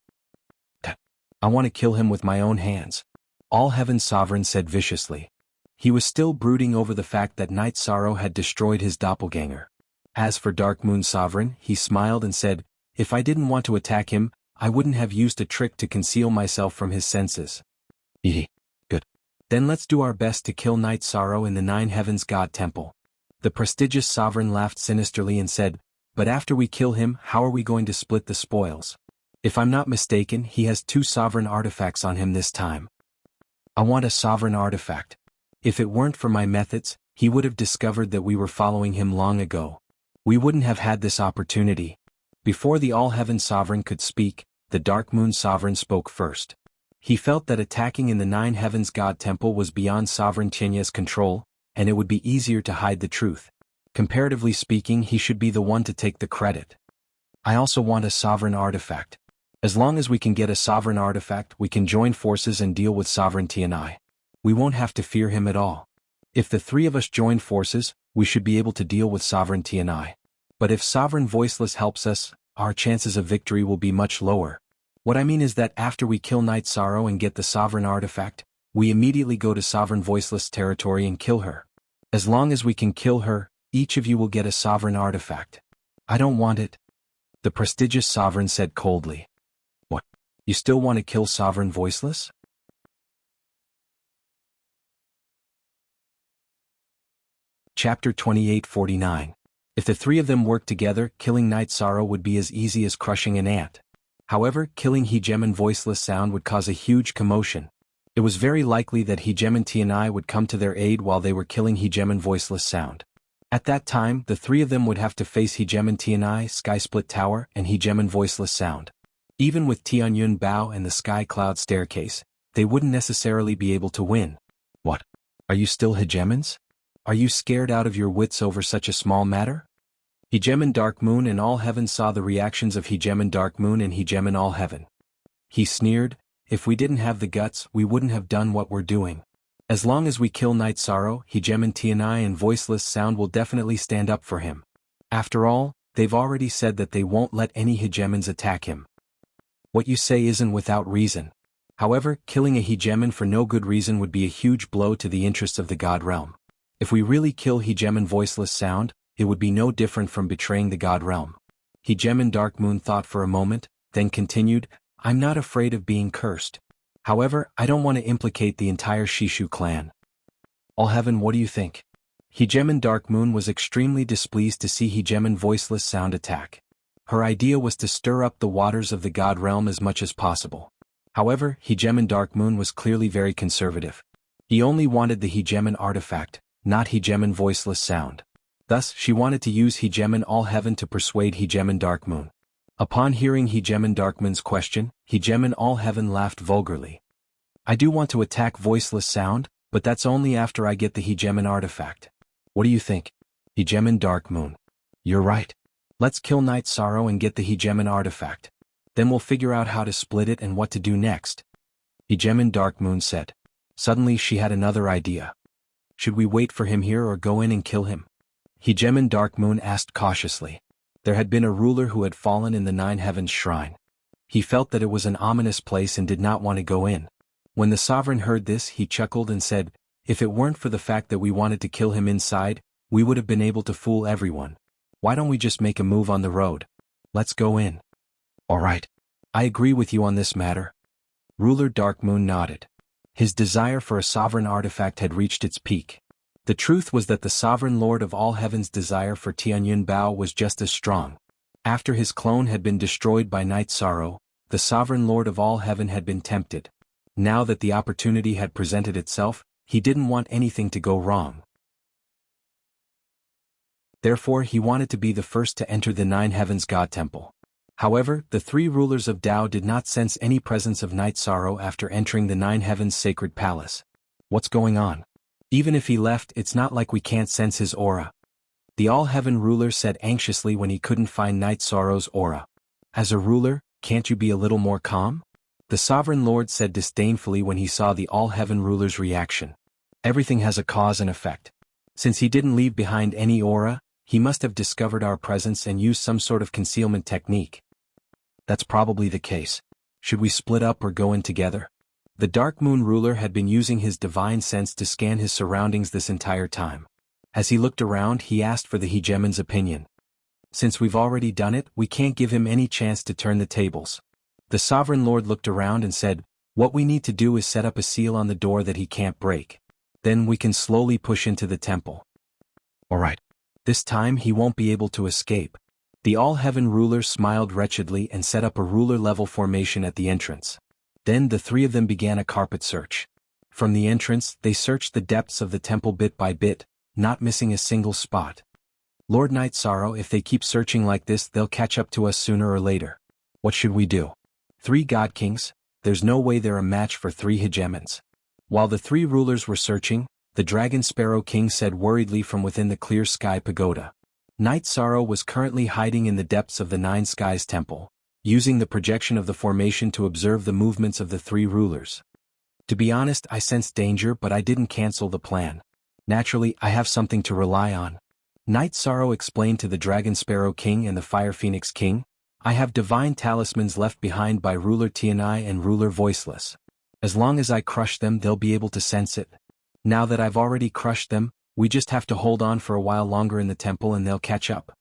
"I want to kill him with my own hands," All Heaven Sovereign said viciously. He was still brooding over the fact that Night Sorrow had destroyed his doppelganger. As for Dark Moon Sovereign, he smiled and said, "If I didn't want to attack him, I wouldn't have used a trick to conceal myself from his senses." Good. Then let's do our best to kill Night Sorrow in the Nine Heavens God Temple." The prestigious Sovereign laughed sinisterly and said, "But after we kill him, how are we going to split the spoils? If I'm not mistaken, he has 2 sovereign artifacts on him this time." "I want a sovereign artifact. If it weren't for my methods, he would have discovered that we were following him long ago. We wouldn't have had this opportunity." Before the All Heaven Sovereign could speak, the Dark Moon Sovereign spoke first. He felt that attacking in the Nine Heavens God Temple was beyond Sovereign Chenya's control, and it would be easier to hide the truth. Comparatively speaking, he should be the one to take the credit. "I also want a sovereign artifact. As long as we can get a sovereign artifact, we can join forces and deal with Sovereignty and I. We won't have to fear him at all. If the 3 of us join forces, we should be able to deal with Sovereignty and I. But if Sovereign Voiceless helps us, our chances of victory will be much lower. What I mean is that after we kill Night Sorrow and get the sovereign artifact, we immediately go to Sovereign Voiceless territory and kill her. As long as we can kill her, each of you will get a sovereign artifact." "I don't want it," the prestigious Sovereign said coldly. "What? You still want to kill Sovereign Voiceless?" Chapter 2849. If the 3 of them worked together, killing Night Sorrow would be as easy as crushing an ant. However, killing Hegemon Voiceless Sound would cause a huge commotion. It was very likely that Hegemon Tianai would come to their aid while they were killing Hegemon Voiceless Sound. At that time, the 3 of them would have to face Hegemon Tianai, Sky Split Tower, and Hegemon Voiceless Sound. Even with Tianyun Bao and the Sky Cloud Staircase, they wouldn't necessarily be able to win. "What? Are you still Hegemons?" Are you scared out of your wits over such a small matter? Hegemon Dark Moon and All Heaven saw the reactions of Hegemon Dark Moon and Hegemon All Heaven. He sneered, if we didn't have the guts, we wouldn't have done what we're doing. As long as we kill Night Sorrow, Hegemon Tianai and Voiceless Sound will definitely stand up for him. After all, they've already said that they won't let any Hegemons attack him. What you say isn't without reason. However, killing a Hegemon for no good reason would be a huge blow to the interests of the God Realm. If we really kill Hegemon Voiceless Sound, it would be no different from betraying the God Realm. Hegemon Dark Moon thought for a moment, then continued, I'm not afraid of being cursed. However, I don't want to implicate the entire Shishu clan. All Heaven, what do you think? Hegemon Dark Moon was extremely displeased to see Hegemon Voiceless Sound attack. Her idea was to stir up the waters of the God Realm as much as possible. However, Hegemon Dark Moon was clearly very conservative. He only wanted the Hegemon artifact, not Hegemon Voiceless Sound. Thus, she wanted to use Hegemon All Heaven to persuade Hegemon Dark Moon. Upon hearing Hegemon Dark Moon's question, Hegemon All Heaven laughed vulgarly. I do want to attack Voiceless Sound, but that's only after I get the Hegemon artifact. What do you think? Hegemon Dark Moon. You're right. Let's kill Night Sorrow and get the Hegemon artifact. Then we'll figure out how to split it and what to do next. Hegemon Dark Moon said. Suddenly she had another idea. Should we wait for him here or go in and kill him? Hegemon Dark Moon asked cautiously. There had been a ruler who had fallen in the Nine Heavens Shrine. He felt that it was an ominous place and did not want to go in. When the sovereign heard this, he chuckled and said, if it weren't for the fact that we wanted to kill him inside, we would have been able to fool everyone. Why don't we just make a move on the road? Let's go in. All right. I agree with you on this matter. Ruler Dark Moon nodded. His desire for a sovereign artifact had reached its peak. The truth was that the sovereign lord of all heaven's desire for Tianyun Bao was just as strong. After his clone had been destroyed by Night Sorrow, the sovereign lord of all heaven had been tempted. Now that the opportunity had presented itself, he didn't want anything to go wrong. Therefore, he wanted to be the first to enter the Nine Heavens God Temple. However, the three rulers of Tao did not sense any presence of Night Sorrow after entering the Nine Heavens Sacred Palace. What's going on? Even if he left, it's not like we can't sense his aura. The All-Heaven ruler said anxiously when he couldn't find Night Sorrow's aura. As a ruler, can't you be a little more calm? The Sovereign Lord said disdainfully when he saw the All-Heaven ruler's reaction. Everything has a cause and effect. Since he didn't leave behind any aura, he must have discovered our presence and used some sort of concealment technique. That's probably the case. Should we split up or go in together? The Dark Moon ruler had been using his divine sense to scan his surroundings this entire time. As he looked around, he asked for the Hegemon's opinion. Since we've already done it, we can't give him any chance to turn the tables. The Sovereign Lord looked around and said, what we need to do is set up a seal on the door that he can't break. Then we can slowly push into the temple. Alright. This time he won't be able to escape. The All-Heaven ruler smiled wretchedly and set up a ruler-level formation at the entrance. Then the three of them began a carpet search. From the entrance, they searched the depths of the temple bit by bit, not missing a single spot. Lord Night Sorrow, if they keep searching like this, they'll catch up to us sooner or later. What should we do? 3 God Kings? There's no way they're a match for 3 Hegemons. While the 3 rulers were searching, the Dragon Sparrow King said worriedly from within the Clear Sky Pagoda. Night Sorrow was currently hiding in the depths of the Nine Skies Temple, using the projection of the formation to observe the movements of the 3 rulers. To be honest, I sensed danger, but I didn't cancel the plan. Naturally, I have something to rely on. Night Sorrow explained to the Dragon Sparrow King and the Fire Phoenix King, I have divine talismans left behind by Ruler Tianai and Ruler Voiceless. As long as I crush them, they'll be able to sense it. Now that I've already crushed them, we just have to hold on for a while longer in the temple and they'll catch up.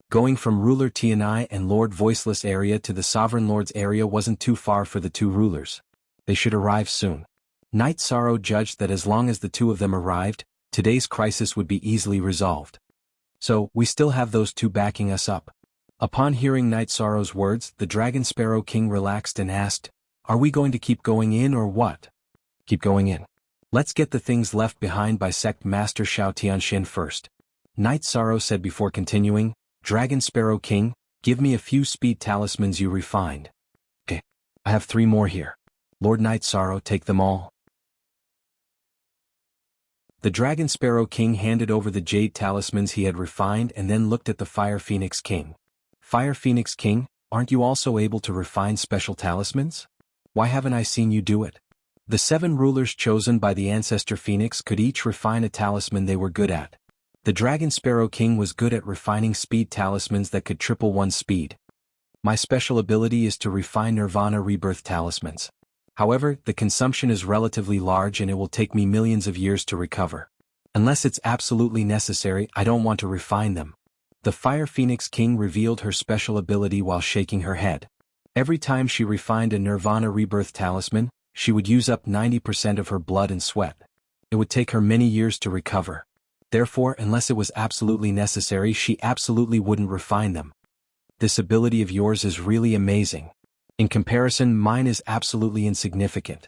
Going from Ruler Tianai and Lord Voiceless area to the Sovereign Lord's area wasn't too far for the 2 rulers. They should arrive soon. Night Sorrow judged that as long as the 2 of them arrived, today's crisis would be easily resolved. So, we still have those 2 backing us up. Upon hearing Night Sorrow's words, the Dragon Sparrow King relaxed and asked, are we going to keep going in or what? Keep going in. Let's get the things left behind by Sect Master Shao Tianxin first. Night Sorrow said before continuing, Dragon Sparrow King, give me a few speed talismans you refined. Okay, I have 3 more here. Lord Night Sorrow, take them all. The Dragon Sparrow King handed over the jade talismans he had refined and then looked at the Fire Phoenix King. Fire Phoenix King, aren't you also able to refine special talismans? Why haven't I seen you do it? The 7 rulers chosen by the Ancestor Phoenix could each refine a talisman they were good at. The Dragon Sparrow King was good at refining speed talismans that could triple one's speed. My special ability is to refine Nirvana Rebirth talismans. However, the consumption is relatively large and it will take me millions of years to recover. Unless it's absolutely necessary, I don't want to refine them. The Fire Phoenix King revealed her special ability while shaking her head. Every time she refined a Nirvana Rebirth talisman, she would use up 90% of her blood and sweat. It would take her many years to recover. Therefore, unless it was absolutely necessary, she absolutely wouldn't refine them. This ability of yours is really amazing. In comparison, mine is absolutely insignificant.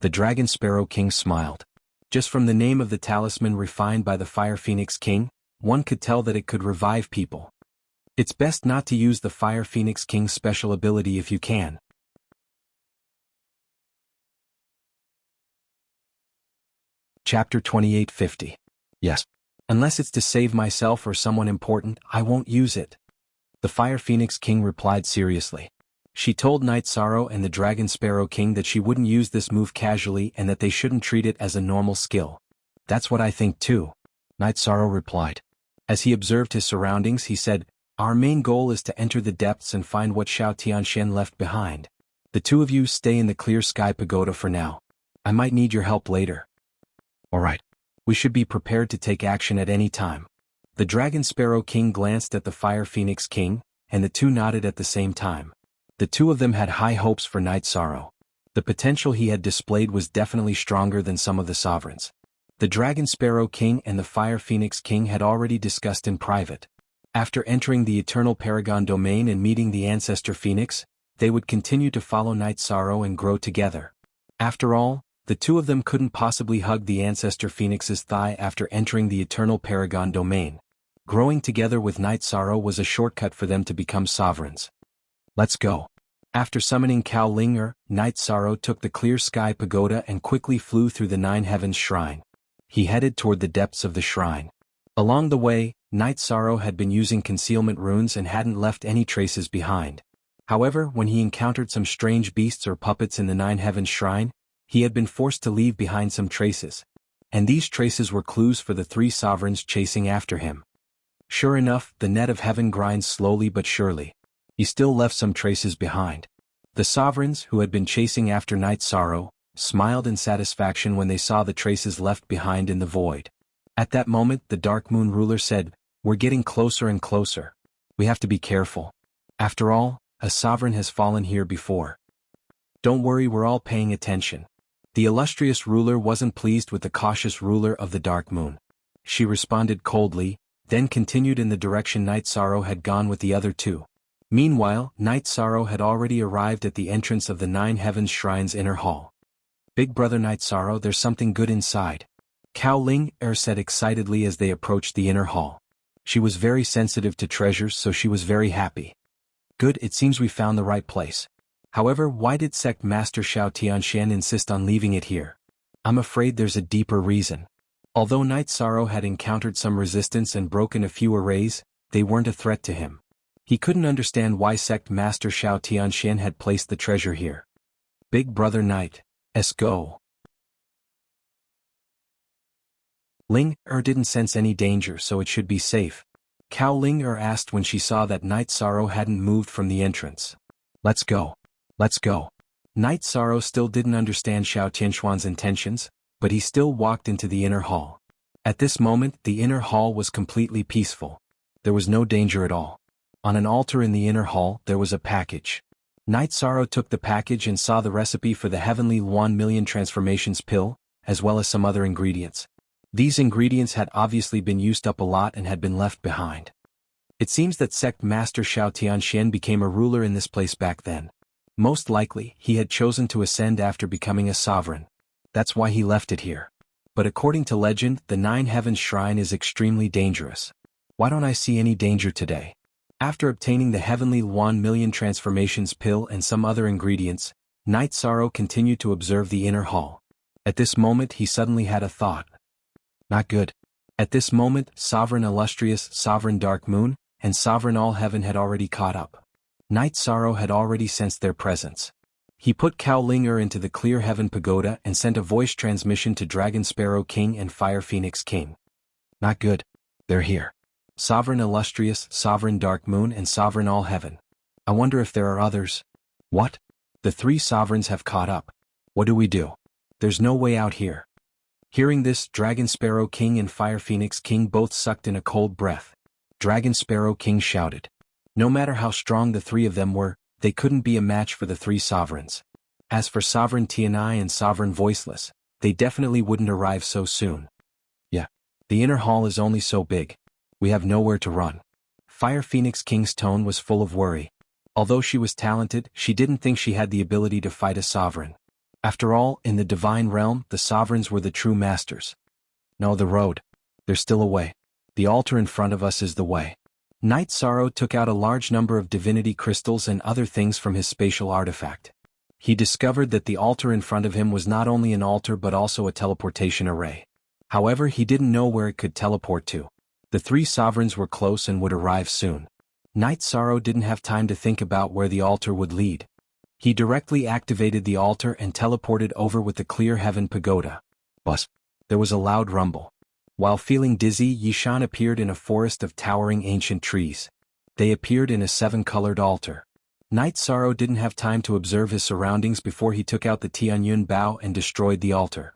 The Dragon Sparrow King smiled. Just from the name of the talisman refined by the Fire Phoenix King, one could tell that it could revive people. It's best not to use the Fire Phoenix King's special ability if you can. Chapter 2850. Yes. Unless it's to save myself or someone important, I won't use it. The Fire Phoenix King replied seriously. She told Night Sorrow and the Dragon Sparrow King that she wouldn't use this move casually and that they shouldn't treat it as a normal skill. That's what I think too. Night Sorrow replied. As he observed his surroundings, he said, our main goal is to enter the depths and find what Xiao Tianxian left behind. The two of you stay in the Clear Sky Pagoda for now. I might need your help later. Alright. We should be prepared to take action at any time. The Dragon Sparrow King glanced at the Fire Phoenix King, and the two nodded at the same time. The two of them had high hopes for Night Sorrow. The potential he had displayed was definitely stronger than some of the sovereigns. The Dragon Sparrow King and the Fire Phoenix King had already discussed in private. After entering the Eternal Paragon Domain and meeting the Ancestor Phoenix, they would continue to follow Night Sorrow and grow together. After all, the two of them couldn't possibly hug the Ancestor Phoenix's thigh after entering the Eternal Paragon Domain. Growing together with Night Sorrow was a shortcut for them to become sovereigns. Let's go. After summoning Cao Ling, Night Sorrow took the Clear Sky Pagoda and quickly flew through the Nine Heavens Shrine. He headed toward the depths of the shrine. Along the way, Night Sorrow had been using concealment runes and hadn't left any traces behind. However, when he encountered some strange beasts or puppets in the Nine Heavens Shrine, he had been forced to leave behind some traces. And these traces were clues for the 3 sovereigns chasing after him. Sure enough, the net of heaven grinds slowly but surely. He still left some traces behind. The sovereigns, who had been chasing after Night Sorrow, smiled in satisfaction when they saw the traces left behind in the void. At that moment, the Dark Moon ruler said, we're getting closer and closer. We have to be careful. After all, a sovereign has fallen here before. Don't worry, we're all paying attention. The illustrious ruler wasn't pleased with the cautious ruler of the Dark Moon. She responded coldly, then continued in the direction Night Sorrow had gone with the other 2. Meanwhile, Night Sorrow had already arrived at the entrance of the Nine Heavens Shrine's inner hall. Big brother Night Sorrow, there's something good inside. Cao Ling said excitedly as they approached the inner hall. She was very sensitive to treasures, so she was very happy. Good, it seems we found the right place. However, why did Sect Master Xiao Tianxian insist on leaving it here? I'm afraid there's a deeper reason. Although Night Sorrow had encountered some resistance and broken a few arrays, they weren't a threat to him. He couldn't understand why Sect Master Xiao Tianxian had placed the treasure here. Big brother Night, let's go. Ling didn't sense any danger, so it should be safe. Cao Ling asked when she saw that Night Sorrow hadn't moved from the entrance. Let's go. Let's go. Night Sorrow still didn't understand Xiao Tianxuan's intentions, but he still walked into the inner hall. At this moment, the inner hall was completely peaceful. There was no danger at all. On an altar in the inner hall, there was a package. Night Sorrow took the package and saw the recipe for the Heavenly 1,000,000 Transformations pill, as well as some other ingredients. These ingredients had obviously been used up a lot and had been left behind. It seems that Sect Master Xiao Tianxian became a ruler in this place back then. Most likely, he had chosen to ascend after becoming a sovereign. That's why he left it here. But according to legend, the Nine Heavens Shrine is extremely dangerous. Why don't I see any danger today? After obtaining the Heavenly 1,000,000 Transformations pill and some other ingredients, Night Sorrow continued to observe the inner hall. At this moment he suddenly had a thought. Not good. At this moment, Sovereign Illustrious, Sovereign Dark Moon, and Sovereign All Heaven had already caught up. Night Sorrow had already sensed their presence. He put Cao Ling into the Clear Heaven Pagoda and sent a voice transmission to Dragon Sparrow King and Fire Phoenix King. Not good. They're here. Sovereign Illustrious, Sovereign Dark Moon, and Sovereign All Heaven. I wonder if there are others. What? The three sovereigns have caught up. What do we do? There's no way out here. Hearing this, Dragon Sparrow King and Fire Phoenix King both sucked in a cold breath. Dragon Sparrow King shouted. No matter how strong the three of them were, they couldn't be a match for the three sovereigns. As for Sovereign Tianai and Sovereign Voiceless, they definitely wouldn't arrive so soon. Yeah. The inner hall is only so big. We have nowhere to run. Fire Phoenix King's tone was full of worry. Although she was talented, she didn't think she had the ability to fight a sovereign. After all, in the divine realm, the sovereigns were the true masters. No, the road. There's still a way. The altar in front of us is the way. Night Sorrow took out a large number of divinity crystals and other things from his spatial artifact. He discovered that the altar in front of him was not only an altar but also a teleportation array. However, he didn't know where it could teleport to. The three sovereigns were close and would arrive soon. Night Sorrow didn't have time to think about where the altar would lead. He directly activated the altar and teleported over with the Clear Heaven Pagoda. Buzz. There was a loud rumble. While feeling dizzy, Yishan appeared in a forest of towering ancient trees. They appeared in a 7-colored altar. Night Sorrow didn't have time to observe his surroundings before he took out the Tianyun Bao and destroyed the altar.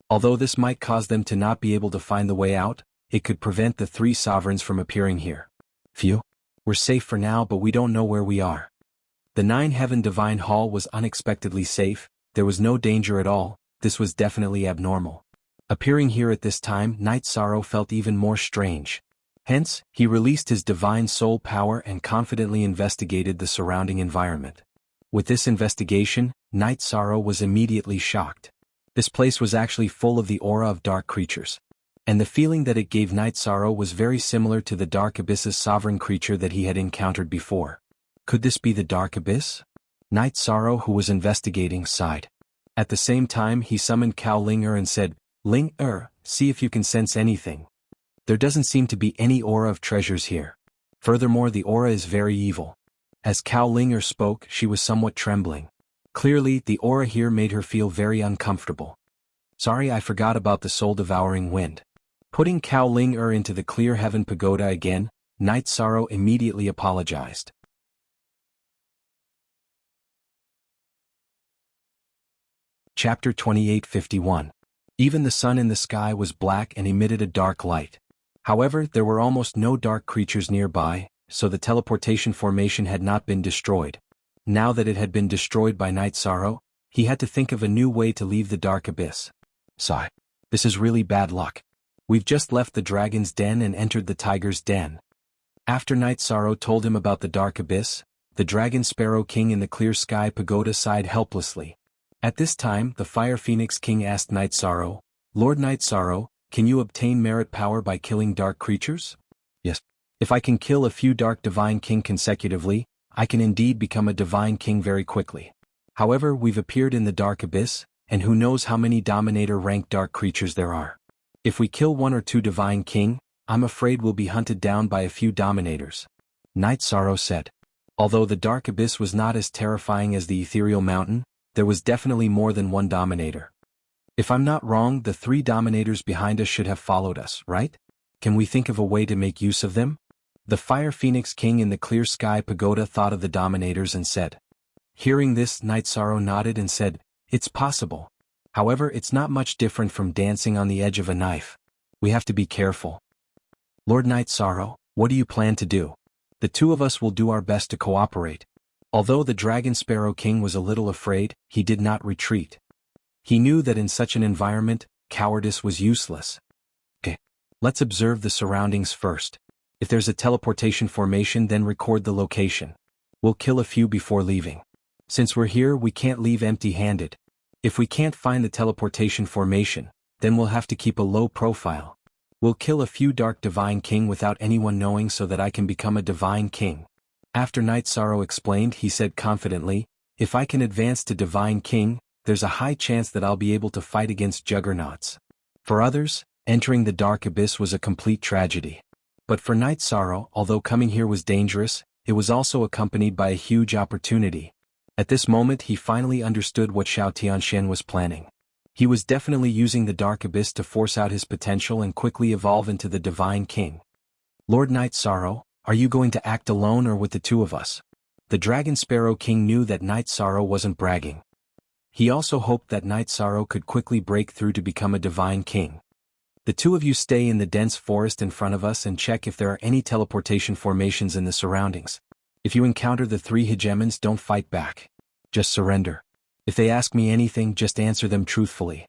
Although this might cause them to not be able to find the way out, it could prevent the three sovereigns from appearing here. Phew. We're safe for now, but we don't know where we are. The 9-Heaven Divine Hall was unexpectedly safe. There was no danger at all. This was definitely abnormal. Appearing here at this time, Night Sorrow felt even more strange. Hence, he released his divine soul power and confidently investigated the surrounding environment. With this investigation, Night Sorrow was immediately shocked. This place was actually full of the aura of dark creatures. And the feeling that it gave Night Sorrow was very similar to the Dark Abyss's sovereign creature that he had encountered before. Could this be the Dark Abyss? Night Sorrow, who was investigating, sighed. At the same time, he summoned Cao Ling and said, Ling, see if you can sense anything. There doesn't seem to be any aura of treasures here. Furthermore, the aura is very evil. As Cao Ling spoke, she was somewhat trembling. Clearly, the aura here made her feel very uncomfortable. Sorry, I forgot about the soul-devouring wind. Putting Cao Ling into the Clear Heaven Pagoda again, Night Sorrow immediately apologized. Chapter 2851. Even the sun in the sky was black and emitted a dark light. However, there were almost no dark creatures nearby, so the teleportation formation had not been destroyed. Now that it had been destroyed by Night Sorrow, he had to think of a new way to leave the Dark Abyss. Sigh. This is really bad luck. We've just left the dragon's den and entered the tiger's den. After Night Sorrow told him about the Dark Abyss, the Dragon Sparrow King in the Clear Sky Pagoda sighed helplessly. At this time, the Fire Phoenix King asked Night Sorrow, Lord Night Sorrow, can you obtain merit power by killing dark creatures? Yes. If I can kill a few Dark Divine King consecutively, I can indeed become a Divine King very quickly. However, we've appeared in the Dark Abyss, and who knows how many Dominator-ranked dark creatures there are. If we kill 1 or 2 Divine King, I'm afraid we'll be hunted down by a few Dominators. Night Sorrow said. Although the Dark Abyss was not as terrifying as the Ethereal Mountain, there was definitely more than one Dominator. If I'm not wrong, the 3 Dominators behind us should have followed us, right? Can we think of a way to make use of them? The Fire Phoenix King in the Clear Sky Pagoda thought of the Dominators and said. Hearing this, Night Sorrow nodded and said, It's possible. However, it's not much different from dancing on the edge of a knife. We have to be careful. Lord Night Sorrow, what do you plan to do? The 2 of us will do our best to cooperate. Although the Dragon Sparrow King was a little afraid, he did not retreat. He knew that in such an environment, cowardice was useless. Okay. Let's observe the surroundings first. If there's a teleportation formation, then record the location. We'll kill a few before leaving. Since we're here, we can't leave empty-handed. If we can't find the teleportation formation, then we'll have to keep a low profile. We'll kill a few Dark Divine King without anyone knowing so that I can become a Divine King. After Night Sorrow explained, he said confidently, If I can advance to Divine King, there's a high chance that I'll be able to fight against juggernauts. For others, entering the dark abyss was a complete tragedy. But for Night Sorrow, although coming here was dangerous, it was also accompanied by a huge opportunity. At this moment he finally understood what Xiao Tianxian was planning. He was definitely using the dark abyss to force out his potential and quickly evolve into the Divine King. Lord Night Sorrow, are you going to act alone or with the two of us? The Dragon Sparrow King knew that Night Sorrow wasn't bragging. He also hoped that Night Sorrow could quickly break through to become a Divine King. The two of you stay in the dense forest in front of us and check if there are any teleportation formations in the surroundings. If you encounter the three hegemons, don't fight back. Just surrender. If they ask me anything, just answer them truthfully.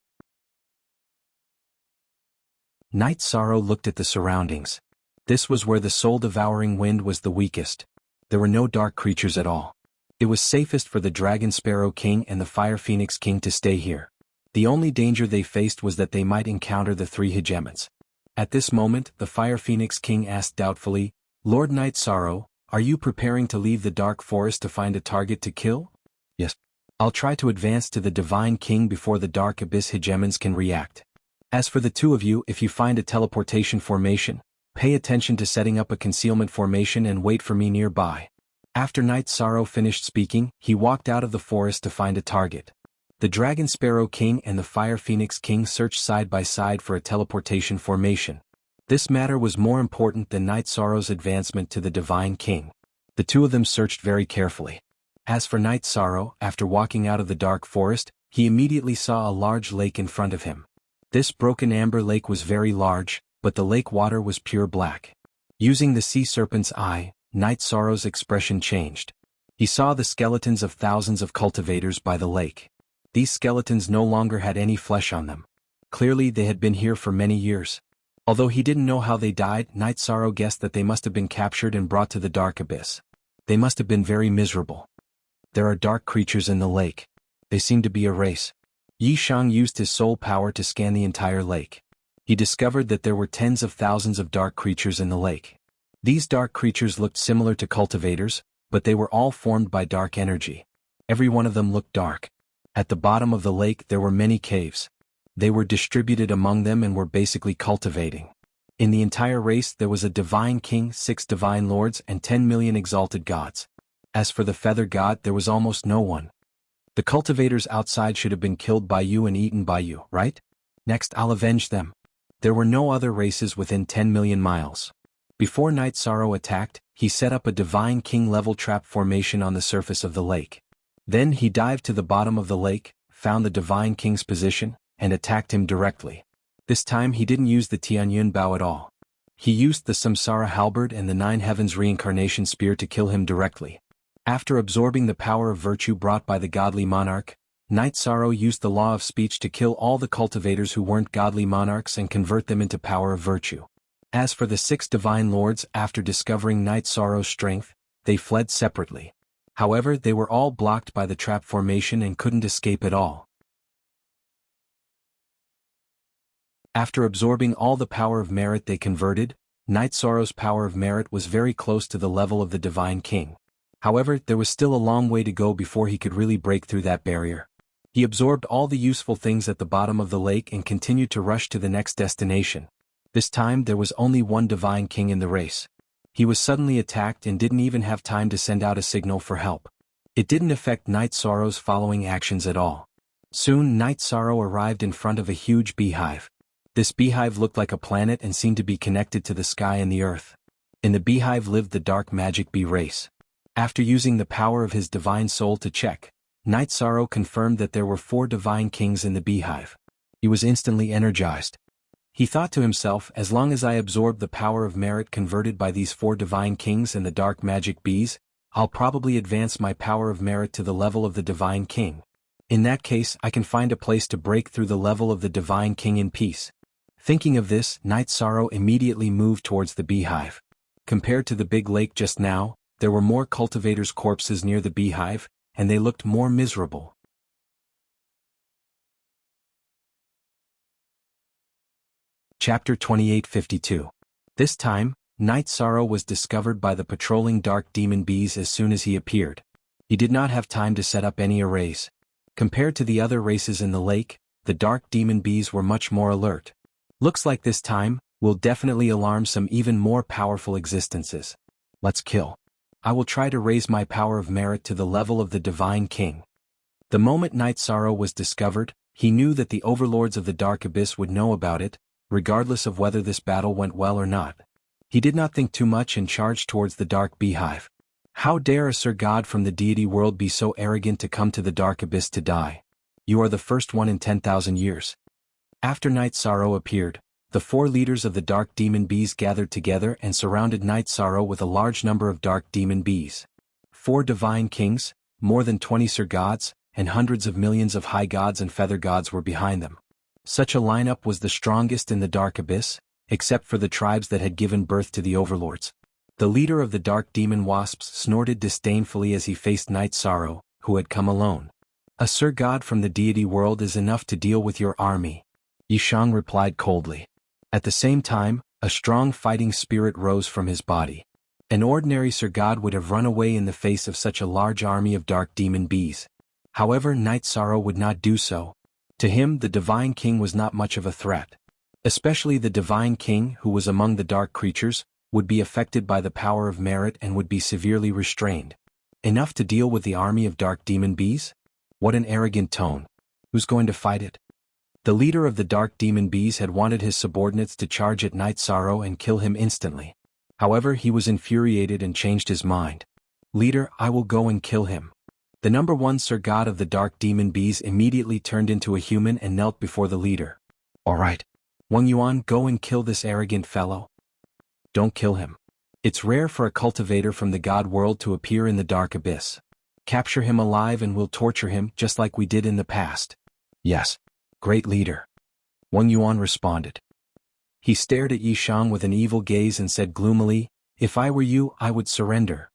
Night Sorrow looked at the surroundings. This was where the soul-devouring wind was the weakest. There were no dark creatures at all. It was safest for the Dragon Sparrow King and the Fire Phoenix King to stay here. The only danger they faced was that they might encounter the three hegemons. At this moment, the Fire Phoenix King asked doubtfully, Lord Night Sorrow, are you preparing to leave the dark forest to find a target to kill? Yes. I'll try to advance to the Divine King before the Dark Abyss hegemons can react. As for the two of you, if you find a teleportation formation, pay attention to setting up a concealment formation and wait for me nearby. After Night Sorrow finished speaking, he walked out of the forest to find a target. The Dragon Sparrow King and the Fire Phoenix King searched side by side for a teleportation formation. This matter was more important than Night Sorrow's advancement to the Divine King. The two of them searched very carefully. As for Night Sorrow, after walking out of the dark forest, he immediately saw a large lake in front of him. This broken amber lake was very large, but the lake water was pure black. Using the sea serpent's eye, Night Sorrow's expression changed. He saw the skeletons of thousands of cultivators by the lake. These skeletons no longer had any flesh on them. Clearly they had been here for many years. Although he didn't know how they died, Night Sorrow guessed that they must have been captured and brought to the dark abyss. They must have been very miserable. There are dark creatures in the lake. They seem to be a race. Yi Shang used his soul power to scan the entire lake. He discovered that there were tens of thousands of dark creatures in the lake. These dark creatures looked similar to cultivators, but they were all formed by dark energy. Every one of them looked dark. At the bottom of the lake there were many caves. They were distributed among them and were basically cultivating. In the entire race there was a Divine King, 6 Divine Lords, and 10 million exalted gods. As for the Feather God, there was almost no one. The cultivators outside should have been killed by you and eaten by you, right? Next I'll avenge them. There were no other races within 10 million miles. Before Night Sorrow attacked, he set up a Divine King level trap formation on the surface of the lake. Then he dived to the bottom of the lake, found the Divine King's position, and attacked him directly. This time he didn't use the Tianyun Bao at all. He used the Samsara Halberd and the 9 Heavens Reincarnation Spear to kill him directly. After absorbing the power of virtue brought by the godly monarch, Night Sorrow used the law of speech to kill all the cultivators who weren't godly monarchs and convert them into power of virtue. As for the 6 Divine Lords, after discovering Night Sorrow's strength, they fled separately. However, they were all blocked by the trap formation and couldn't escape at all. After absorbing all the power of merit they converted, Night Sorrow's power of merit was very close to the level of the Divine King. However, there was still a long way to go before he could really break through that barrier. He absorbed all the useful things at the bottom of the lake and continued to rush to the next destination. This time there was only one Divine King in the race. He was suddenly attacked and didn't even have time to send out a signal for help. It didn't affect Night Sorrow's following actions at all. Soon Night Sorrow arrived in front of a huge beehive. This beehive looked like a planet and seemed to be connected to the sky and the earth. In the beehive lived the dark magic bee race. After using the power of his divine soul to check, Night Sorrow confirmed that there were 4 Divine Kings in the beehive. He was instantly energized. He thought to himself, as long as I absorb the power of merit converted by these 4 Divine Kings and the dark magic bees, I'll probably advance my power of merit to the level of the Divine King. In that case, I can find a place to break through the level of the Divine King in peace. Thinking of this, Night Sorrow immediately moved towards the beehive. Compared to the big lake just now, there were more cultivators' corpses near the beehive, and they looked more miserable. Chapter 2852. This time, Night Sorrow was discovered by the patrolling dark demon bees as soon as he appeared. He did not have time to set up any arrays. Compared to the other races in the lake, the dark demon bees were much more alert. Looks like this time, we'll definitely alarm some even more powerful existences. Let's kill. I will try to raise my power of merit to the level of the Divine King. The moment Night Sorrow was discovered, he knew that the overlords of the Dark Abyss would know about it, regardless of whether this battle went well or not. He did not think too much and charged towards the Dark Beehive. How dare a Sir God from the deity world be so arrogant to come to the Dark Abyss to die? You are the first one in 10,000 years. After Night Sorrow appeared, the 4 leaders of the Dark Demon Bees gathered together and surrounded Night Sorrow with a large number of Dark Demon Bees. 4 Divine Kings, more than 20 Sir Gods, and hundreds of millions of High Gods and Feather Gods were behind them. Such a lineup was the strongest in the Dark Abyss, except for the tribes that had given birth to the overlords. The leader of the Dark Demon Wasps snorted disdainfully as he faced Night Sorrow, who had come alone. A Sir God from the deity world is enough to deal with your army, Yishang replied coldly. At the same time, a strong fighting spirit rose from his body. An ordinary Sir God would have run away in the face of such a large army of Dark Demon Bees. However, Night Sorrow would not do so. To him, the Divine King was not much of a threat. Especially the Divine King, who was among the dark creatures, would be affected by the power of merit and would be severely restrained. Enough to deal with the army of Dark Demon Bees? What an arrogant tone. Who's going to fight it? The leader of the Dark Demon Bees had wanted his subordinates to charge at Night Sorrow and kill him instantly. However, he was infuriated and changed his mind. Leader, I will go and kill him. The number 1 Sir God of the Dark Demon Bees immediately turned into a human and knelt before the leader. All right. Wang Yuan, go and kill this arrogant fellow. Don't kill him. It's rare for a cultivator from the God world to appear in the Dark Abyss. Capture him alive and we'll torture him just like we did in the past. Yes. Great leader. Wang Yuan responded. He stared at Yishang with an evil gaze and said gloomily, If I were you, I would surrender.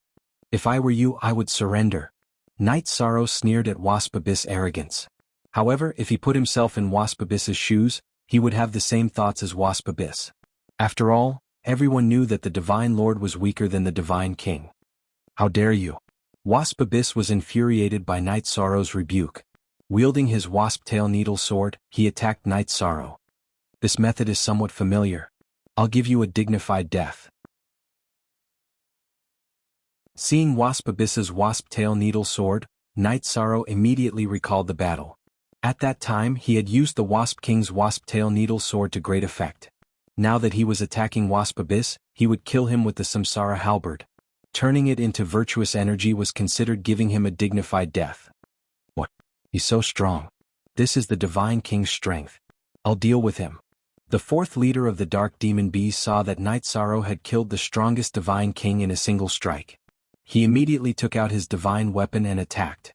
If I were you, I would surrender. Night Sorrow sneered at Wasp Abyss arrogance. However, if he put himself in Wasp Abyss's shoes, he would have the same thoughts as Wasp Abyss. After all, everyone knew that the Divine Lord was weaker than the Divine King. How dare you? Wasp Abyss was infuriated by Night Sorrow's rebuke. Wielding his wasp-tail needle sword, he attacked Night Sorrow. This method is somewhat familiar. I'll give you a dignified death. Seeing Wasp Abyss's wasp-tail needle sword, Night Sorrow immediately recalled the battle. At that time he had used the Wasp King's wasp-tail needle sword to great effect. Now that he was attacking Wasp Abyss, he would kill him with the Samsara halberd. Turning it into virtuous energy was considered giving him a dignified death. What? He's so strong. This is the Divine King's strength. I'll deal with him. The 4th leader of the Dark Demon Bees saw that Night Sorrow had killed the strongest Divine King in a single strike. He immediately took out his divine weapon and attacked.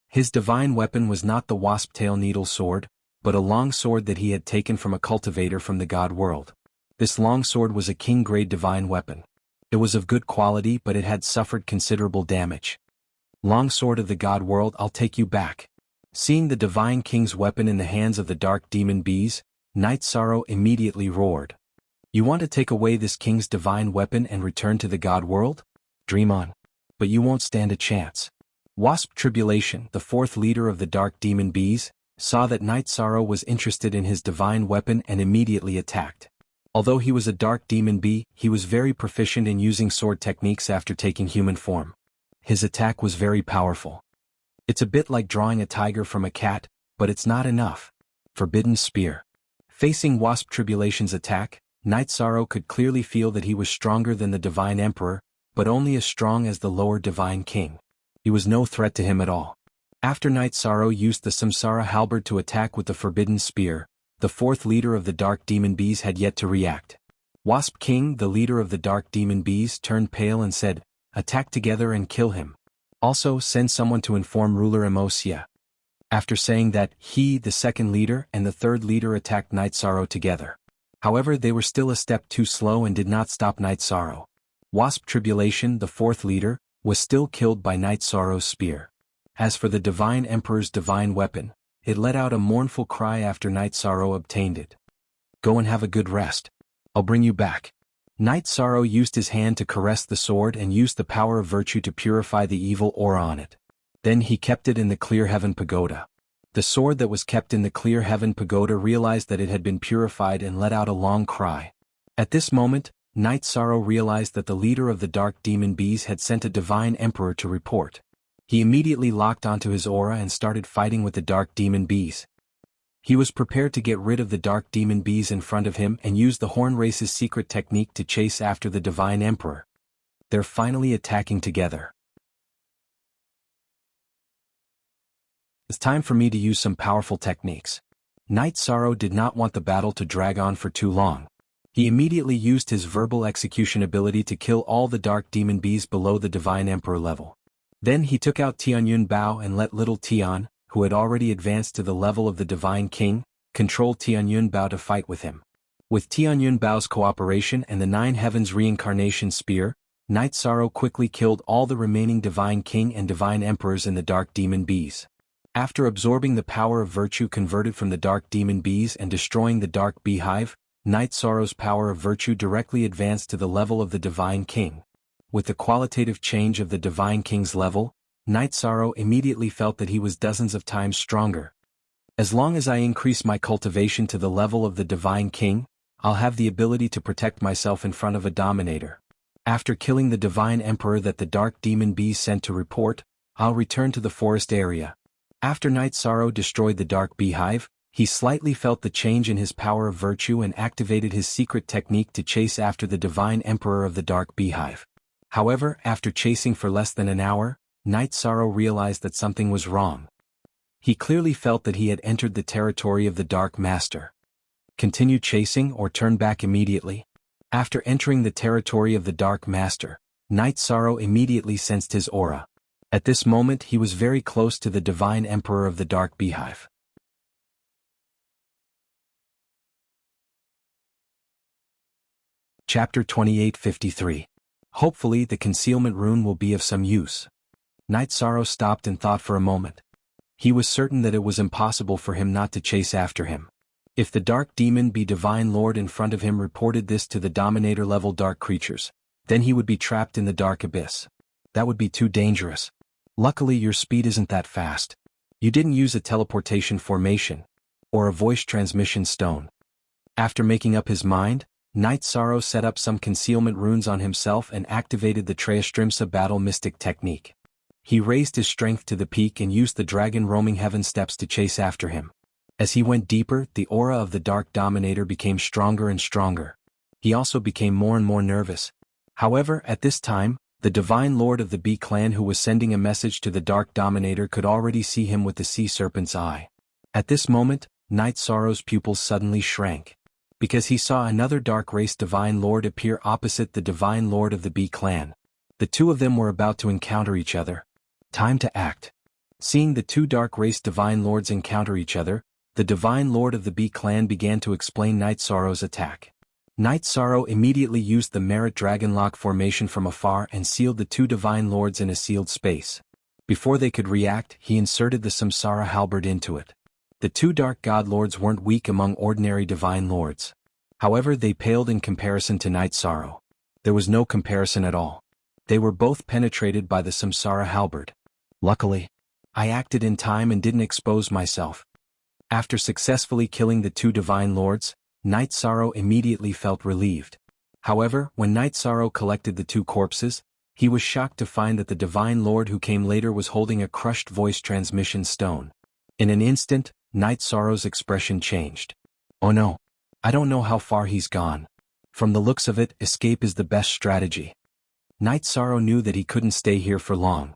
His divine weapon was not the wasp-tail needle sword, but a long sword that he had taken from a cultivator from the God world. This long sword was a king-grade divine weapon. It was of good quality but it had suffered considerable damage. Long sword of the God world, I'll take you back. Seeing the Divine King's weapon in the hands of the Dark Demon Bees, Night Sorrow immediately roared. You want to take away this king's divine weapon and return to the God world? Dream on. But you won't stand a chance. Wasp Tribulation, the 4th leader of the Dark Demon Bees, saw that Night Sorrow was interested in his divine weapon and immediately attacked. Although he was a Dark Demon Bee, he was very proficient in using sword techniques after taking human form. His attack was very powerful. It's a bit like drawing a tiger from a cat, but it's not enough. Forbidden Spear. Facing Wasp Tribulation's attack, Night Sorrow could clearly feel that he was stronger than the Divine Emperor, but only as strong as the lower Divine King. He was no threat to him at all. After Night Sorrow used the Samsara halberd to attack with the Forbidden Spear, the 4th leader of the Dark Demon Bees had yet to react. Wasp King, the leader of the Dark Demon Bees, turned pale and said, Attack together and kill him. Also, send someone to inform ruler Wuxia. After saying that, he, the 2nd leader, and the 3rd leader attacked Night Sorrow together. However, they were still a step too slow and did not stop Night Sorrow. Wasp Tribulation, the 4th leader, was still killed by Night Sorrow's spear. As for the Divine Emperor's divine weapon, it let out a mournful cry after Night Sorrow obtained it. Go and have a good rest. I'll bring you back. Night Sorrow used his hand to caress the sword and used the power of virtue to purify the evil aura on it. Then he kept it in the clear heaven pagoda. The sword that was kept in the clear heaven pagoda realized that it had been purified and let out a long cry. At this moment, Night Sorrow realized that the leader of the dark demon bees had sent a divine emperor to report. He immediately locked onto his aura and started fighting with the dark demon bees. He was prepared to get rid of the dark demon bees in front of him and use the Horn Race's secret technique to chase after the divine emperor. They're finally attacking together. It's time for me to use some powerful techniques. Night Sorrow did not want the battle to drag on for too long. He immediately used his verbal execution ability to kill all the dark demon bees below the divine emperor level. Then he took out Tianyun Bao and let little Tian, who had already advanced to the level of the divine king, control Tianyun Bao to fight with him. With Tianyun Bao's cooperation and the Nine Heavens reincarnation spear, Night Sorrow quickly killed all the remaining divine king and divine emperors in the dark demon bees. After absorbing the power of virtue converted from the dark demon bees and destroying the dark beehive, Night Sorrow's power of virtue directly advanced to the level of the divine king. With the qualitative change of the divine king's level, Night Sorrow immediately felt that he was dozens of times stronger. As long as I increase my cultivation to the level of the divine king, I'll have the ability to protect myself in front of a dominator. After killing the divine emperor that the dark demon bees sent to report, I'll return to the forest area. After Night Sorrow destroyed the dark beehive, he slightly felt the change in his power of virtue and activated his secret technique to chase after the divine emperor of the dark beehive. However, after chasing for less than an hour, Night Sorrow realized that something was wrong. He clearly felt that he had entered the territory of the Dark Master. Continue chasing or turn back immediately? After entering the territory of the Dark Master, Night Sorrow immediately sensed his aura. At this moment he was very close to the divine emperor of the dark beehive. Chapter 2853. Hopefully the concealment rune will be of some use. Night Sorrow stopped and thought for a moment. He was certain that it was impossible for him not to chase after him. If the dark demon be divine lord in front of him reported this to the dominator level dark creatures, then he would be trapped in the dark abyss. That would be too dangerous. Luckily your speed isn't that fast. You didn't use a teleportation formation, or a voice transmission stone. After making up his mind, Night Sorrow set up some concealment runes on himself and activated the Treastrimsa battle mystic technique. He raised his strength to the peak and used the dragon roaming heaven steps to chase after him. As he went deeper, the aura of the dark dominator became stronger and stronger. He also became more and more nervous. However, at this time, the divine lord of the bee clan who was sending a message to the dark dominator could already see him with the sea serpent's eye. At this moment, Night Sorrow's pupils suddenly shrank, because he saw another dark race divine lord appear opposite the divine lord of the bee clan. The two of them were about to encounter each other. Time to act. Seeing the two dark race divine lords encounter each other, the divine lord of the bee clan began to explain Night Sorrow's attack. Night Sorrow immediately used the Merit Dragonlock formation from afar and sealed the two divine lords in a sealed space. Before they could react, he inserted the Samsara halberd into it. The two dark god lords weren't weak among ordinary divine lords. However, they paled in comparison to Night Sorrow. There was no comparison at all. They were both penetrated by the Samsara halberd. Luckily, I acted in time and didn't expose myself. After successfully killing the two divine lords, Night Sorrow immediately felt relieved. However, when Night Sorrow collected the two corpses, he was shocked to find that the divine lord who came later was holding a crushed voice transmission stone. In an instant, Night Sorrow's expression changed. Oh no. I don't know how far he's gone. From the looks of it, escape is the best strategy. Night Sorrow knew that he couldn't stay here for long.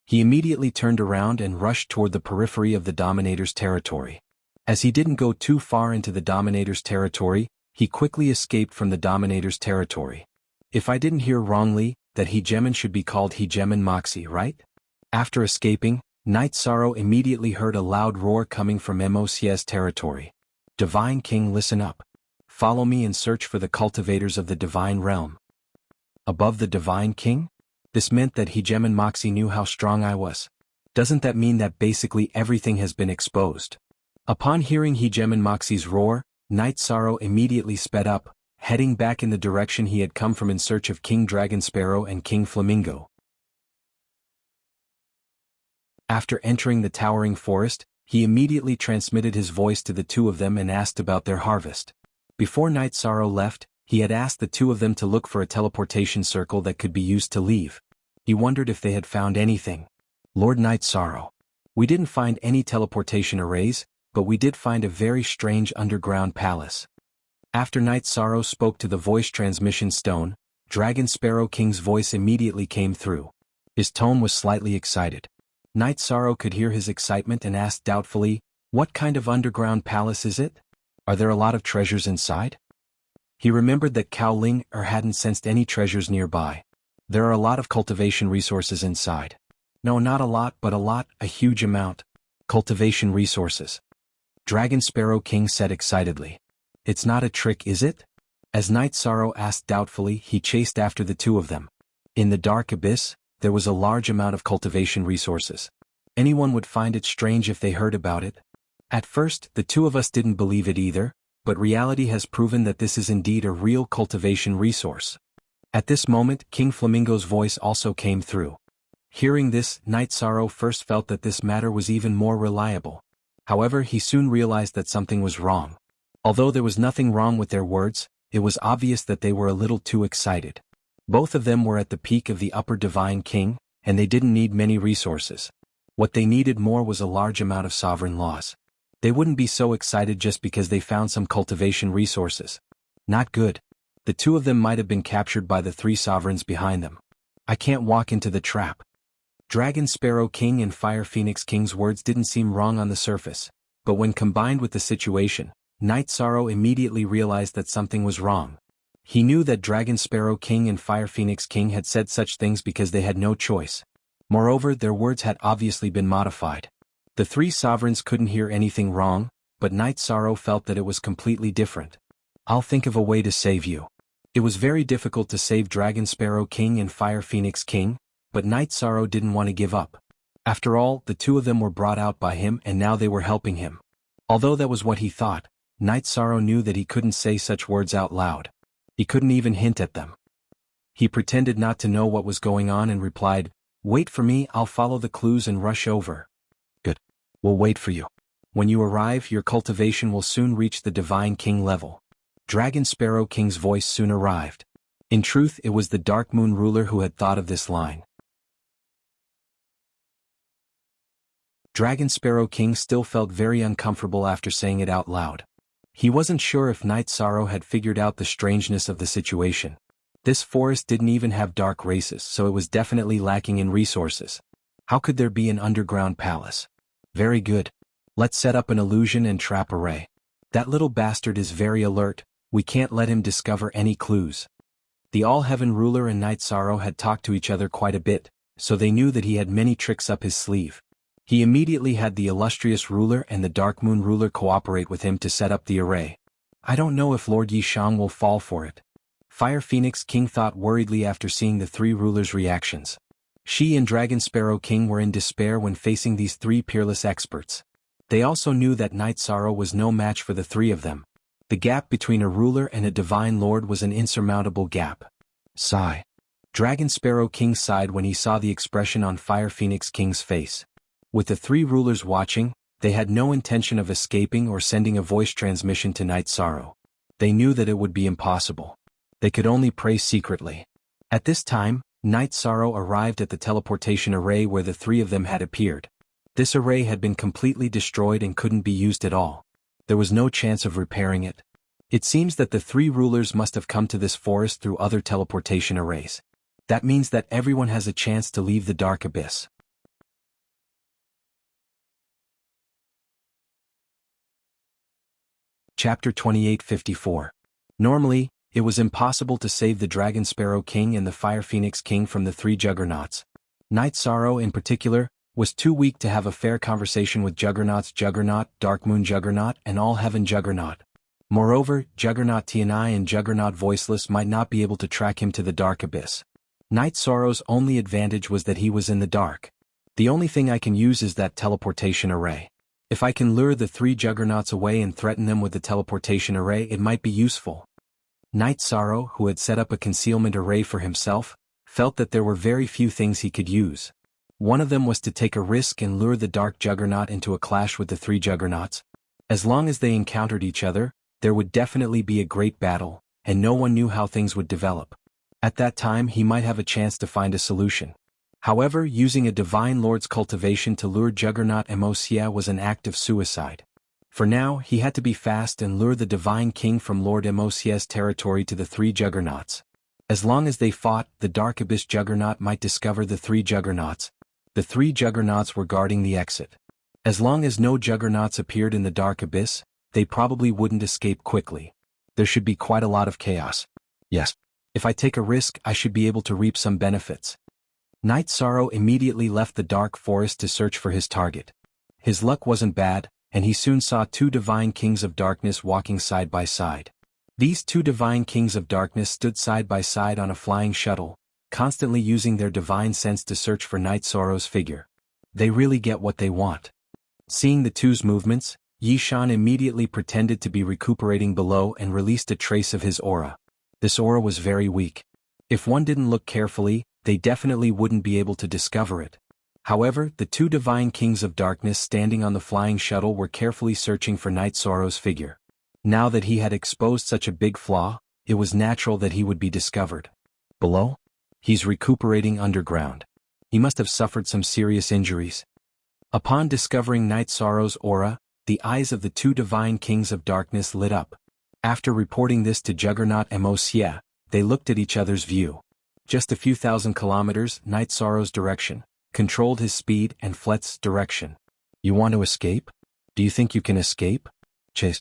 He immediately turned around and rushed toward the periphery of the Dominator's territory. As he didn't go too far into the Dominator's territory, he quickly escaped from the Dominator's territory. If I didn't hear wrongly, that Hegemon should be called Hegemon Moxie, right? After escaping, Night Sorrow immediately heard a loud roar coming from Moc's territory. Divine King, listen up. Follow me and search for the cultivators of the Divine Realm. Above the Divine King? This meant that Hegemon Moxie knew how strong I was. Doesn't that mean that basically everything has been exposed? Upon hearing Hegemon Moxie's roar, Night Sorrow immediately sped up, heading back in the direction he had come from in search of King Dragon Sparrow and King Flamingo. After entering the towering forest, he immediately transmitted his voice to the two of them and asked about their harvest. Before Night Sorrow left, he had asked the two of them to look for a teleportation circle that could be used to leave. He wondered if they had found anything. Lord Night Sorrow. We didn't find any teleportation arrays, but we did find a very strange underground palace. After Night Sorrow spoke to the voice transmission stone, Dragon Sparrow King's voice immediately came through. His tone was slightly excited. Night Sorrow could hear his excitement and asked doubtfully, "What kind of underground palace is it? Are there a lot of treasures inside?" He remembered that Cao Ling hadn't sensed any treasures nearby. There are a lot of cultivation resources inside. No, not a lot, but a huge amount. Cultivation resources. Dragon Sparrow King said excitedly. It's not a trick, is it? As Night Sorrow asked doubtfully, he chased after the two of them. In the dark abyss, there was a large amount of cultivation resources. Anyone would find it strange if they heard about it. At first, the two of us didn't believe it either, but reality has proven that this is indeed a real cultivation resource. At this moment, King Flamingo's voice also came through. Hearing this, Night Sorrow first felt that this matter was even more reliable. However, he soon realized that something was wrong. Although there was nothing wrong with their words, it was obvious that they were a little too excited. Both of them were at the peak of the upper Divine King, and they didn't need many resources. What they needed more was a large amount of sovereign laws. They wouldn't be so excited just because they found some cultivation resources. Not good. The two of them might have been captured by the three sovereigns behind them. I can't walk into the trap. Dragon Sparrow King and Fire Phoenix King's words didn't seem wrong on the surface, but when combined with the situation, Night Sorrow immediately realized that something was wrong. He knew that Dragon Sparrow King and Fire Phoenix King had said such things because they had no choice. Moreover, their words had obviously been modified. The three sovereigns couldn't hear anything wrong, but Night Sorrow felt that it was completely different. I'll think of a way to save you. It was very difficult to save Dragon Sparrow King and Fire Phoenix King, but Night Sorrow didn't want to give up. After all, the two of them were brought out by him and now they were helping him. Although that was what he thought, Night Sorrow knew that he couldn't say such words out loud. He couldn't even hint at them. He pretended not to know what was going on and replied, "Wait for me, I'll follow the clues and rush over." "Good. We'll wait for you. When you arrive, your cultivation will soon reach the Divine King level." Dragon Sparrow King's voice soon arrived. In truth, it was the Dark Moon ruler who had thought of this line. Dragon Sparrow King still felt very uncomfortable after saying it out loud. He wasn't sure if Night Sorrow had figured out the strangeness of the situation. This forest didn't even have dark races, so it was definitely lacking in resources. How could there be an underground palace? Very good. Let's set up an illusion and trap array. That little bastard is very alert, we can't let him discover any clues. The All-Heaven ruler and Night Sorrow had talked to each other quite a bit, so they knew that he had many tricks up his sleeve. He immediately had the illustrious ruler and the Dark Moon ruler cooperate with him to set up the array. I don't know if Lord Yishang will fall for it. Fire Phoenix King thought worriedly after seeing the three rulers' reactions. She and Dragon Sparrow King were in despair when facing these three peerless experts. They also knew that Night Sorrow was no match for the three of them. The gap between a ruler and a divine lord was an insurmountable gap. Sigh. Dragon Sparrow King sighed when he saw the expression on Fire Phoenix King's face. With the three rulers watching, they had no intention of escaping or sending a voice transmission to Night Sorrow. They knew that it would be impossible. They could only pray secretly. At this time, Night Sorrow arrived at the teleportation array where the three of them had appeared. This array had been completely destroyed and couldn't be used at all. There was no chance of repairing it. It seems that the three rulers must have come to this forest through other teleportation arrays. That means that everyone has a chance to leave the dark abyss. Chapter 2854. Normally, it was impossible to save the Dragon Sparrow King and the Fire Phoenix King from the three juggernauts. Night Sorrow, in particular, was too weak to have a fair conversation with Juggernaut's Juggernaut, Dark Moon Juggernaut, and All-Heaven Juggernaut. Moreover, Juggernaut Tianai and Juggernaut Voiceless might not be able to track him to the dark abyss. Night Sorrow's only advantage was that he was in the dark. The only thing I can use is that teleportation array. If I can lure the three juggernauts away and threaten them with the teleportation array, it might be useful. Night Sorrow, who had set up a concealment array for himself, felt that there were very few things he could use. One of them was to take a risk and lure the Dark Juggernaut into a clash with the three Juggernauts. As long as they encountered each other, there would definitely be a great battle, and no one knew how things would develop. At that time he might have a chance to find a solution. However, using a Divine Lord's cultivation to lure Juggernaut Wuxia was an act of suicide. For now, he had to be fast and lure the Divine King from Lord Wuxia's territory to the three Juggernauts. As long as they fought, the Dark Abyss Juggernaut might discover the three Juggernauts. The three Juggernauts were guarding the exit. As long as no Juggernauts appeared in the Dark Abyss, they probably wouldn't escape quickly. There should be quite a lot of chaos. Yes. If I take a risk, I should be able to reap some benefits. Night Sorrow immediately left the dark forest to search for his target. His luck wasn't bad, and he soon saw two Divine Kings of Darkness walking side by side. These two Divine Kings of Darkness stood side by side on a flying shuttle, constantly using their divine sense to search for Night Sorrow's figure. They really get what they want. Seeing the two's movements, Yi Shan immediately pretended to be recuperating below and released a trace of his aura. This aura was very weak. If one didn't look carefully, they definitely wouldn't be able to discover it. However, the two Divine Kings of Darkness standing on the flying shuttle were carefully searching for Night Sorrow's figure. Now that he had exposed such a big flaw, it was natural that he would be discovered. Below? He's recuperating underground. He must have suffered some serious injuries. Upon discovering Night Sorrow's aura, the eyes of the two Divine Kings of Darkness lit up. After reporting this to Juggernaut Wuxia, they looked at each other's view. Just a few thousand kilometers, Night Sorrow's direction, controlled his speed and Flet's direction. You want to escape? Do you think you can escape? Chase.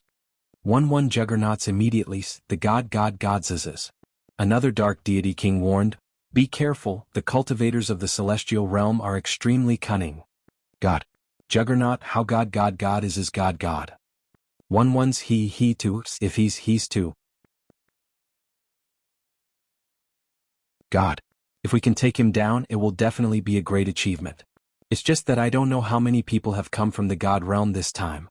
1-1 Juggernauts immediately, the gods. Another dark deity king warned, be careful, the cultivators of the celestial realm are extremely cunning. God. Juggernaut, how God is his God. 1-1's he too, if he's too. God. If we can take him down, it will definitely be a great achievement. It's just that I don't know how many people have come from the God realm this time.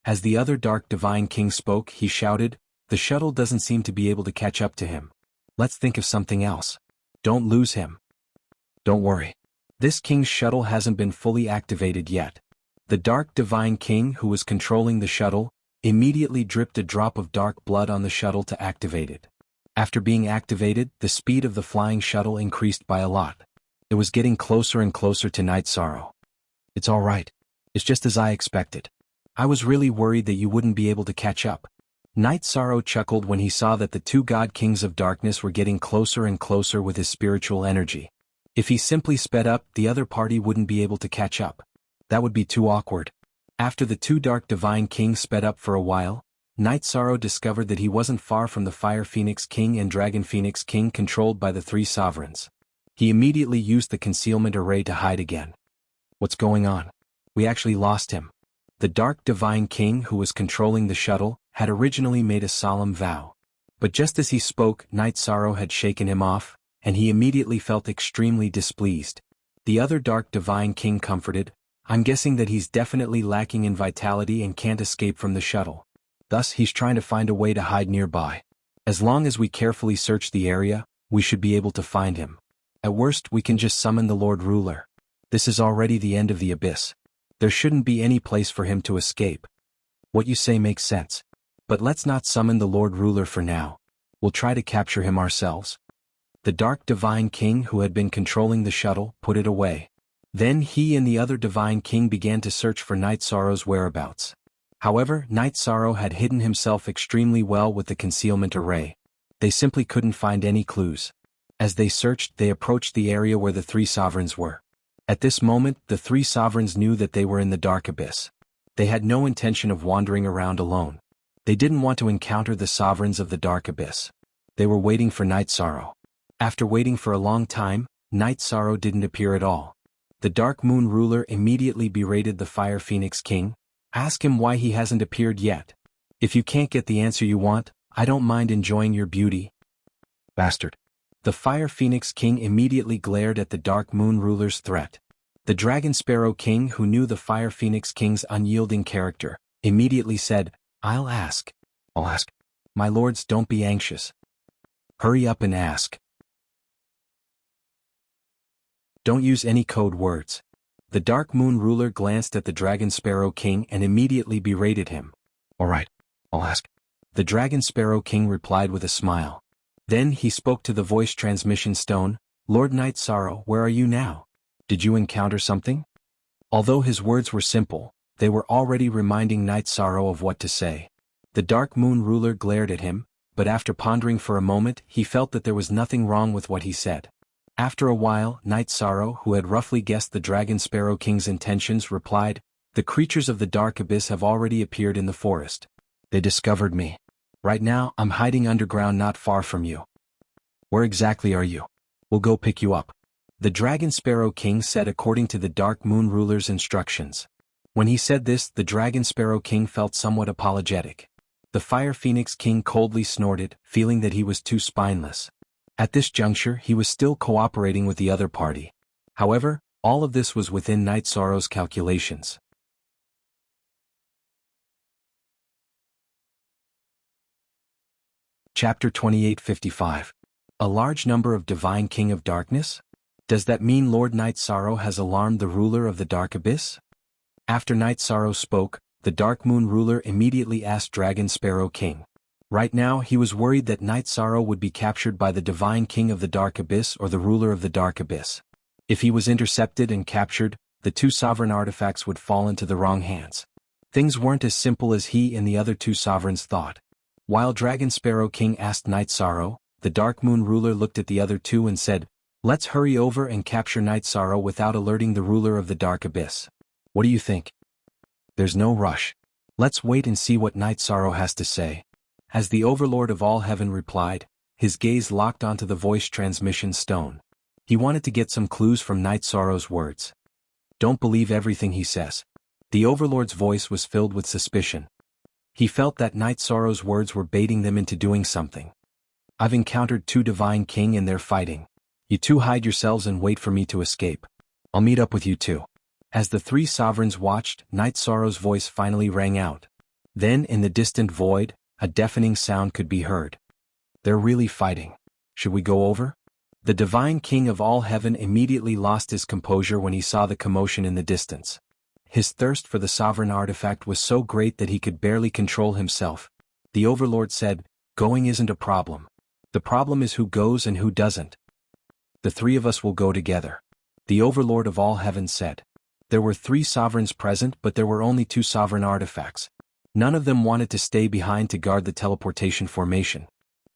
As the other dark divine king spoke, he shouted, the shuttle doesn't seem to be able to catch up to him. Let's think of something else. Don't lose him. Don't worry. This king's shuttle hasn't been fully activated yet. The dark divine king who was controlling the shuttle immediately dripped a drop of dark blood on the shuttle to activate it. After being activated, the speed of the flying shuttle increased by a lot. It was getting closer and closer to Night Sorrow. It's all right. It's just as I expected. I was really worried that you wouldn't be able to catch up. Night Sorrow chuckled when he saw that the two God Kings of Darkness were getting closer and closer with his spiritual energy. If he simply sped up, the other party wouldn't be able to catch up. That would be too awkward. After the two Dark Divine Kings sped up for a while, Night Sorrow discovered that he wasn't far from the Fire Phoenix King and Dragon Phoenix King controlled by the three sovereigns. He immediately used the concealment array to hide again. What's going on? We actually lost him. The Dark Divine King who was controlling the shuttle had originally made a solemn vow. But just as he spoke, Night Sorrow had shaken him off, and he immediately felt extremely displeased. The other Dark Divine King comforted, I'm guessing that he's definitely lacking in vitality and can't escape from the shuttle. Thus he's trying to find a way to hide nearby. As long as we carefully search the area, we should be able to find him. At worst, we can just summon the Lord Ruler. This is already the end of the abyss. There shouldn't be any place for him to escape. What you say makes sense. But let's not summon the Lord Ruler for now. We'll try to capture him ourselves. The Dark Divine King who had been controlling the shuttle put it away. Then he and the other Divine King began to search for Night Sorrow's whereabouts. However, Night Sorrow had hidden himself extremely well with the concealment array. They simply couldn't find any clues. As they searched, they approached the area where the three sovereigns were. At this moment, the three sovereigns knew that they were in the Dark Abyss. They had no intention of wandering around alone. They didn't want to encounter the sovereigns of the Dark Abyss. They were waiting for Night Sorrow. After waiting for a long time, Night Sorrow didn't appear at all. The Dark Moon Ruler immediately berated the Fire Phoenix King. Ask him why he hasn't appeared yet. If you can't get the answer you want, I don't mind enjoying your beauty. Bastard. The Fire Phoenix King immediately glared at the Dark Moon Ruler's threat. The Dragon Sparrow King who knew the Fire Phoenix King's unyielding character, immediately said, I'll ask. I'll ask. My lords, don't be anxious. Hurry up and ask. Don't use any code words. The Dark Moon ruler glanced at the Dragon Sparrow King and immediately berated him. All right, I'll ask. The Dragon Sparrow King replied with a smile. Then he spoke to the voice transmission stone. Lord Night Sorrow, where are you now? Did you encounter something? Although his words were simple, they were already reminding Night Sorrow of what to say. The Dark Moon ruler glared at him, but after pondering for a moment, he felt that there was nothing wrong with what he said. After a while, Night Sorrow, who had roughly guessed the Dragon Sparrow King's intentions, replied, The creatures of the Dark Abyss have already appeared in the forest. They discovered me. Right now, I'm hiding underground not far from you. Where exactly are you? We'll go pick you up. The Dragon Sparrow King said according to the Dark Moon ruler's instructions. When he said this, the Dragon Sparrow King felt somewhat apologetic. The Fire Phoenix King coldly snorted, feeling that he was too spineless. At this juncture, he was still cooperating with the other party. However, all of this was within Night Sorrow's calculations. Chapter 2855. A large number of Divine King of Darkness? Does that mean Lord Night Sorrow has alarmed the ruler of the Dark Abyss? After Night Sorrow spoke, the Dark Moon ruler immediately asked Dragon Sparrow King. Right now he was worried that Night Sorrow would be captured by the Divine King of the Dark Abyss or the ruler of the Dark Abyss. If he was intercepted and captured, the two sovereign artifacts would fall into the wrong hands. Things weren't as simple as he and the other two sovereigns thought. While Dragon Sparrow King asked Night Sorrow, the Dark Moon ruler looked at the other two and said, Let's hurry over and capture Night Sorrow without alerting the ruler of the Dark Abyss. What do you think? There's no rush. Let's wait and see what Night Sorrow has to say. As the Overlord of all heaven replied, his gaze locked onto the voice transmission stone. He wanted to get some clues from Night Sorrow's words. Don't believe everything he says. The Overlord's voice was filled with suspicion. He felt that Night Sorrow's words were baiting them into doing something. I've encountered two Divine King and they're fighting. You two hide yourselves and wait for me to escape. I'll meet up with you two. As the three sovereigns watched, Night Sorrow's voice finally rang out. Then, in the distant void, a deafening sound could be heard. They're really fighting. Should we go over? The Divine King of all heaven immediately lost his composure when he saw the commotion in the distance. His thirst for the sovereign artifact was so great that he could barely control himself. The Overlord said, Going isn't a problem. The problem is who goes and who doesn't. The three of us will go together. The Overlord of all heaven said. There were three sovereigns present, but there were only two sovereign artifacts. None of them wanted to stay behind to guard the teleportation formation.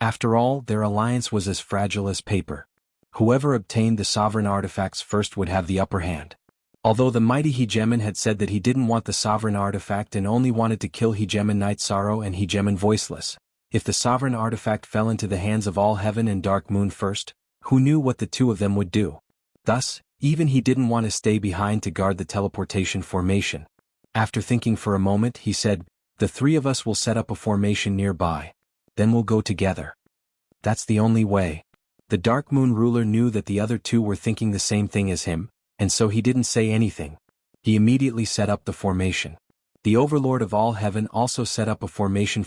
After all, their alliance was as fragile as paper. Whoever obtained the sovereign artifacts first would have the upper hand. Although the mighty Hegemon had said that he didn't want the sovereign artifact and only wanted to kill Hegemon Night Sorrow and Hegemon Voiceless, if the sovereign artifact fell into the hands of All Heaven and Dark Moon first, who knew what the two of them would do? Thus, even he didn't want to stay behind to guard the teleportation formation. After thinking for a moment, he said, The three of us will set up a formation nearby. Then we'll go together. That's the only way. The Dark Moon ruler knew that the other two were thinking the same thing as him, and so he didn't say anything. He immediately set up the formation. The Overlord of all heaven also set up a formation.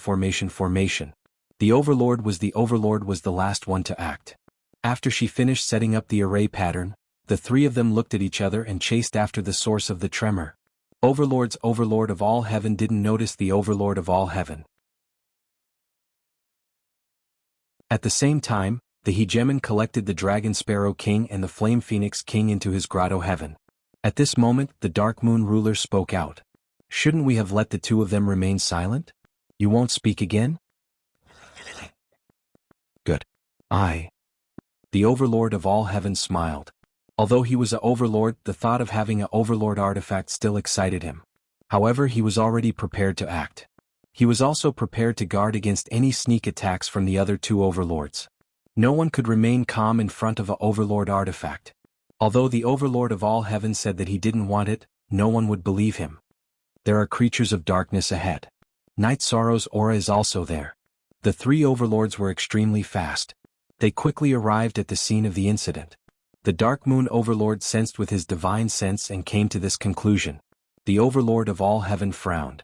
The Overlord was the last one to act. After she finished setting up the array pattern, the three of them looked at each other and chased after the source of the tremor. Overlord of all heaven didn't notice the Overlord of all heaven. At the same time, the Hegemon collected the Dragon Sparrow King and the Flame Phoenix King into his grotto heaven. At this moment, the Dark Moon ruler spoke out. Shouldn't we have let the two of them remain silent? You won't speak again? Good. The Overlord of all heaven smiled. Although he was a Overlord, the thought of having a Overlord artifact still excited him. However, he was already prepared to act. He was also prepared to guard against any sneak attacks from the other two Overlords. No one could remain calm in front of a Overlord artifact. Although the Overlord of all heaven said that he didn't want it, no one would believe him. There are creatures of darkness ahead. Night Sorrow's aura is also there. The three Overlords were extremely fast. They quickly arrived at the scene of the incident. The Dark Moon Overlord sensed with his divine sense and came to this conclusion. The Overlord of all heaven frowned.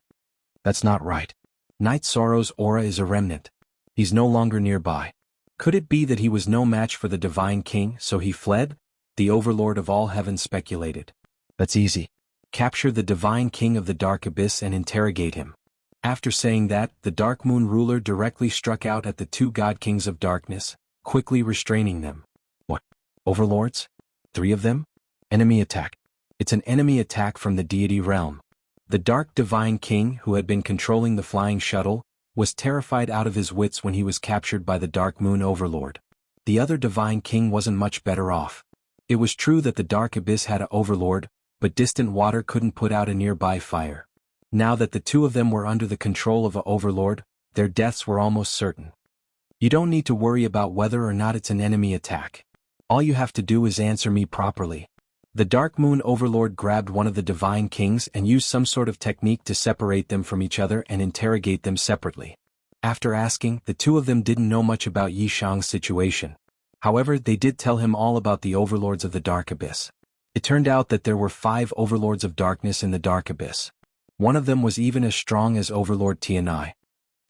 That's not right. Night Sorrow's aura is a remnant. He's no longer nearby. Could it be that he was no match for the Divine King, so he fled? the overlord of all heaven speculated. That's easy. Capture the divine king of the dark abyss and interrogate him. After saying that, the Dark Moon ruler directly struck out at the two god kings of darkness, quickly restraining them. What? Overlords? 3 of them? Enemy attack. It's an enemy attack from the deity realm. The Dark Divine King, who had been controlling the flying shuttle, was terrified out of his wits when he was captured by the Dark Moon Overlord. The other Divine King wasn't much better off. It was true that the Dark Abyss had an overlord, but distant water couldn't put out a nearby fire. Now that the 2 of them were under the control of an overlord, their deaths were almost certain. You don't need to worry about whether or not it's an enemy attack. All you have to do is answer me properly. The Dark Moon Overlord grabbed one of the Divine Kings and used some sort of technique to separate them from each other and interrogate them separately. After asking, the 2 of them didn't know much about Yi Shang's situation. However, they did tell him all about the overlords of the Dark Abyss. It turned out that there were 5 overlords of darkness in the Dark Abyss. One of them was even as strong as Overlord Tianai.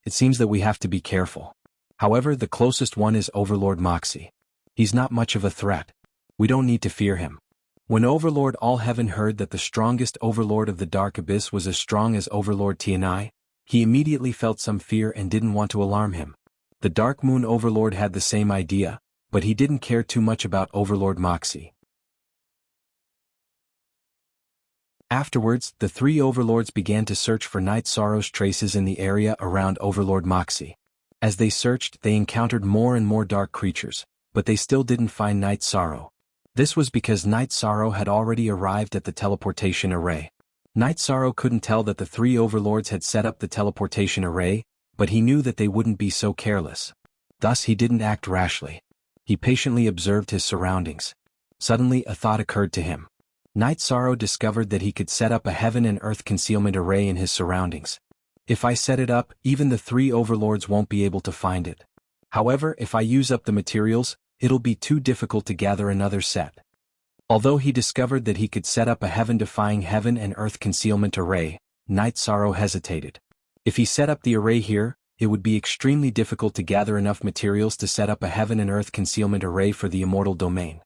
It seems that we have to be careful. However, the closest one is Overlord Moxie. He's not much of a threat. We don't need to fear him. When Overlord All Heaven heard that the strongest overlord of the Dark Abyss was as strong as Overlord Tianai, he immediately felt some fear and didn't want to alarm him. The Dark Moon Overlord had the same idea, but he didn't care too much about Overlord Moxie. Afterwards, the 3 overlords began to search for Night Sorrow's traces in the area around Overlord Moxie. As they searched, they encountered more and more dark creatures, but they still didn't find Night Sorrow. This was because Night Sorrow had already arrived at the teleportation array. Night Sorrow couldn't tell that the 3 overlords had set up the teleportation array, but he knew that they wouldn't be so careless. Thus he didn't act rashly. He patiently observed his surroundings. Suddenly a thought occurred to him. Night Sorrow discovered that he could set up a heaven and earth concealment array in his surroundings. If I set it up, even the 3 overlords won't be able to find it. However, if I use up the materials, it'll be too difficult to gather another set. Although he discovered that he could set up a heaven-defying heaven and earth concealment array, Night Sorrow hesitated. If he set up the array here, it would be extremely difficult to gather enough materials to set up a heaven and earth concealment array for the immortal domain.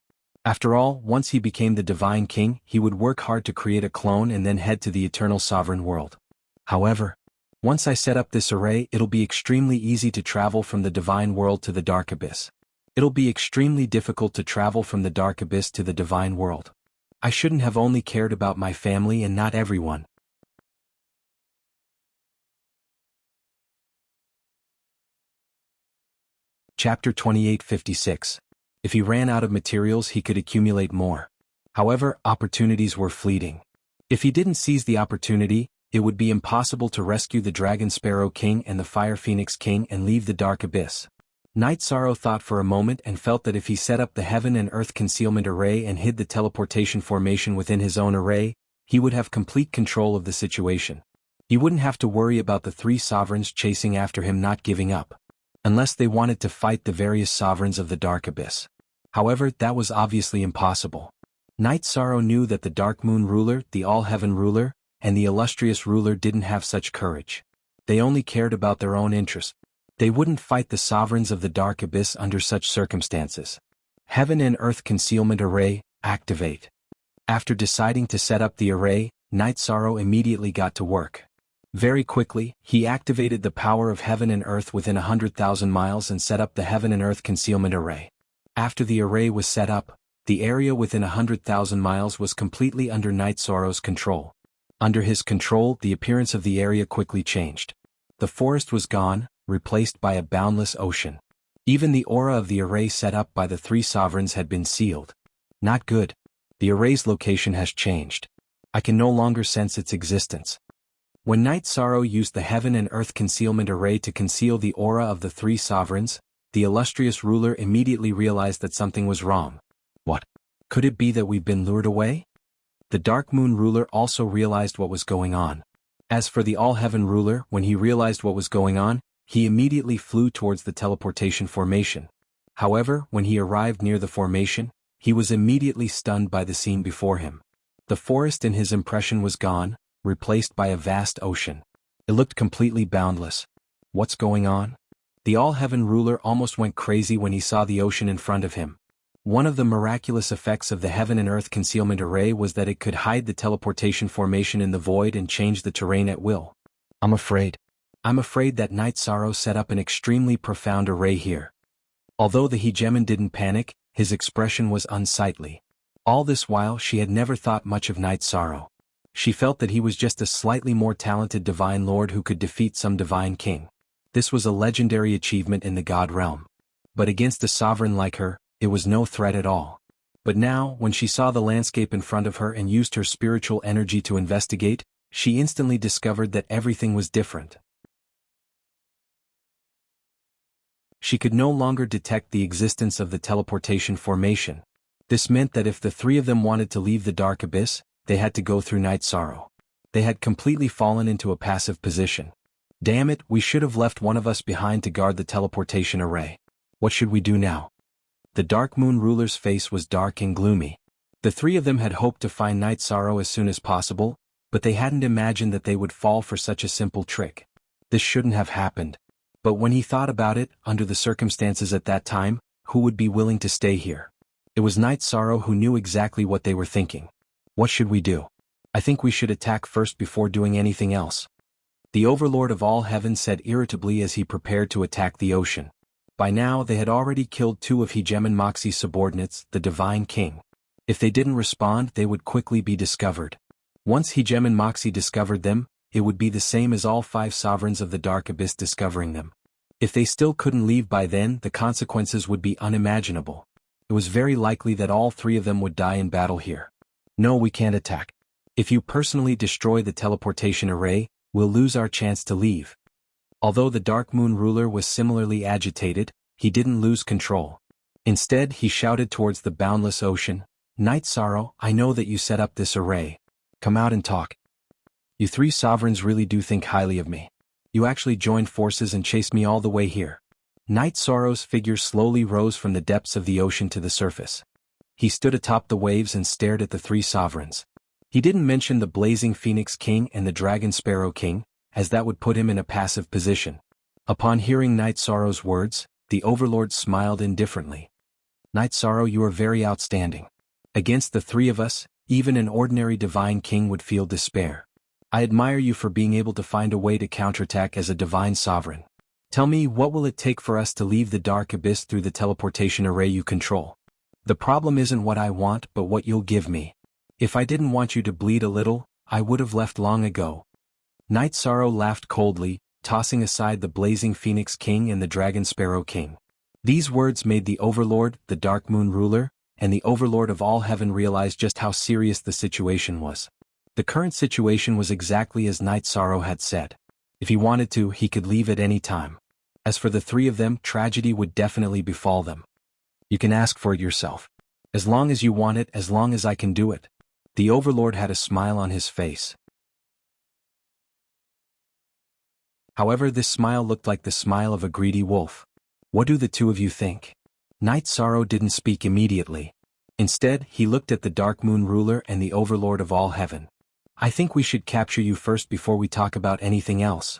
After all, once he became the Divine King, he would work hard to create a clone and then head to the Eternal Sovereign World. However, once I set up this array, it'll be extremely easy to travel from the Divine World to the Dark Abyss. It'll be extremely difficult to travel from the Dark Abyss to the Divine World. I shouldn't have only cared about my family and not everyone. Chapter 2856. If he ran out of materials, he could accumulate more. However, opportunities were fleeting. If he didn't seize the opportunity, it would be impossible to rescue the Dragon Sparrow King and the Fire Phoenix King and leave the Dark Abyss. Night Sorrow thought for a moment and felt that if he set up the Heaven and Earth Concealment Array and hid the teleportation formation within his own array, he would have complete control of the situation. He wouldn't have to worry about the 3 sovereigns chasing after him not giving up. Unless they wanted to fight the various sovereigns of the Dark Abyss. However, that was obviously impossible. Night Sorrow knew that the Dark Moon ruler, the All-Heaven ruler, and the illustrious ruler didn't have such courage. They only cared about their own interests. They wouldn't fight the sovereigns of the Dark Abyss under such circumstances. Heaven and Earth Concealment Array, activate. After deciding to set up the array, Night Sorrow immediately got to work. Very quickly, he activated the power of Heaven and Earth within 100,000 miles and set up the Heaven and Earth Concealment Array. After the array was set up, the area within 100,000 miles was completely under Night Sorrow's control. Under his control, the appearance of the area quickly changed. The forest was gone, replaced by a boundless ocean. Even the aura of the array set up by the 3 sovereigns had been sealed. Not good. The array's location has changed. I can no longer sense its existence. When Night Sorrow used the Heaven and Earth Concealment Array to conceal the aura of the 3 sovereigns, the illustrious ruler immediately realized that something was wrong. What? Could it be that we've been lured away? The Dark Moon ruler also realized what was going on. As for the All-Heaven ruler, when he realized what was going on, he immediately flew towards the teleportation formation. However, when he arrived near the formation, he was immediately stunned by the scene before him. The forest in his impression was gone, replaced by a vast ocean. It looked completely boundless. What's going on? The All-Heaven ruler almost went crazy when he saw the ocean in front of him. One of the miraculous effects of the Heaven and Earth Concealment Array was that it could hide the teleportation formation in the void and change the terrain at will. I'm afraid that Night Sorrow set up an extremely profound array here. Although the hegemon didn't panic, his expression was unsightly. All this while she had never thought much of Night Sorrow. She felt that he was just a slightly more talented divine lord who could defeat some divine king. This was a legendary achievement in the god realm. But against a sovereign like her, it was no threat at all. But now, when she saw the landscape in front of her and used her spiritual energy to investigate, she instantly discovered that everything was different. She could no longer detect the existence of the teleportation formation. This meant that if the three of them wanted to leave the dark abyss, they had to go through Night Sorrow. They had completely fallen into a passive position. Damn it, we should have left one of us behind to guard the teleportation array. What should we do now? The Dark Moon Ruler's face was dark and gloomy. The three of them had hoped to find Night Sorrow as soon as possible, but they hadn't imagined that they would fall for such a simple trick. This shouldn't have happened. But when he thought about it, under the circumstances at that time, who would be willing to stay here? It was Night Sorrow who knew exactly what they were thinking. What should we do? I think we should attack first before doing anything else. The Overlord of all heaven said irritably as he prepared to attack the ocean. By now they had already killed two of Hegemon Moxie's subordinates, the Divine King. If they didn't respond, they would quickly be discovered. Once Hegemon Moxie discovered them, it would be the same as all 5 sovereigns of the Dark Abyss discovering them. If they still couldn't leave by then, the consequences would be unimaginable. It was very likely that all 3 of them would die in battle here. No, we can't attack. If you personally destroy the teleportation array, we'll lose our chance to leave. Although the Dark Moon Ruler was similarly agitated, he didn't lose control. Instead, he shouted towards the boundless ocean, Night Sorrow, I know that you set up this array. Come out and talk. You 3 sovereigns really do think highly of me. You actually joined forces and chased me all the way here. Night Sorrow's figure slowly rose from the depths of the ocean to the surface. He stood atop the waves and stared at the 3 sovereigns. He didn't mention the Blazing Phoenix King and the Dragon Sparrow King, as that would put him in a passive position. Upon hearing Night Sorrow's words, the Overlord smiled indifferently. Night Sorrow, you are very outstanding. Against the 3 of us, even an ordinary divine king would feel despair. I admire you for being able to find a way to counterattack as a divine sovereign. Tell me, what will it take for us to leave the Dark Abyss through the teleportation array you control? The problem isn't what I want, but what you'll give me. If I didn't want you to bleed a little, I would have left long ago. Night Sorrow laughed coldly, tossing aside the Blazing Phoenix King and the Dragon Sparrow King. These words made the Overlord, the Dark Moon Ruler, and the Overlord of all heaven realize just how serious the situation was. The current situation was exactly as Night Sorrow had said. If he wanted to, he could leave at any time. As for the 3 of them, tragedy would definitely befall them. You can ask for it yourself. As long as you want it, as long as I can do it. The Overlord had a smile on his face. However, this smile looked like the smile of a greedy wolf. What do the 2 of you think? Night Sorrow didn't speak immediately. Instead, he looked at the Dark Moon Ruler and the Overlord of all heaven. I think we should capture you first before we talk about anything else.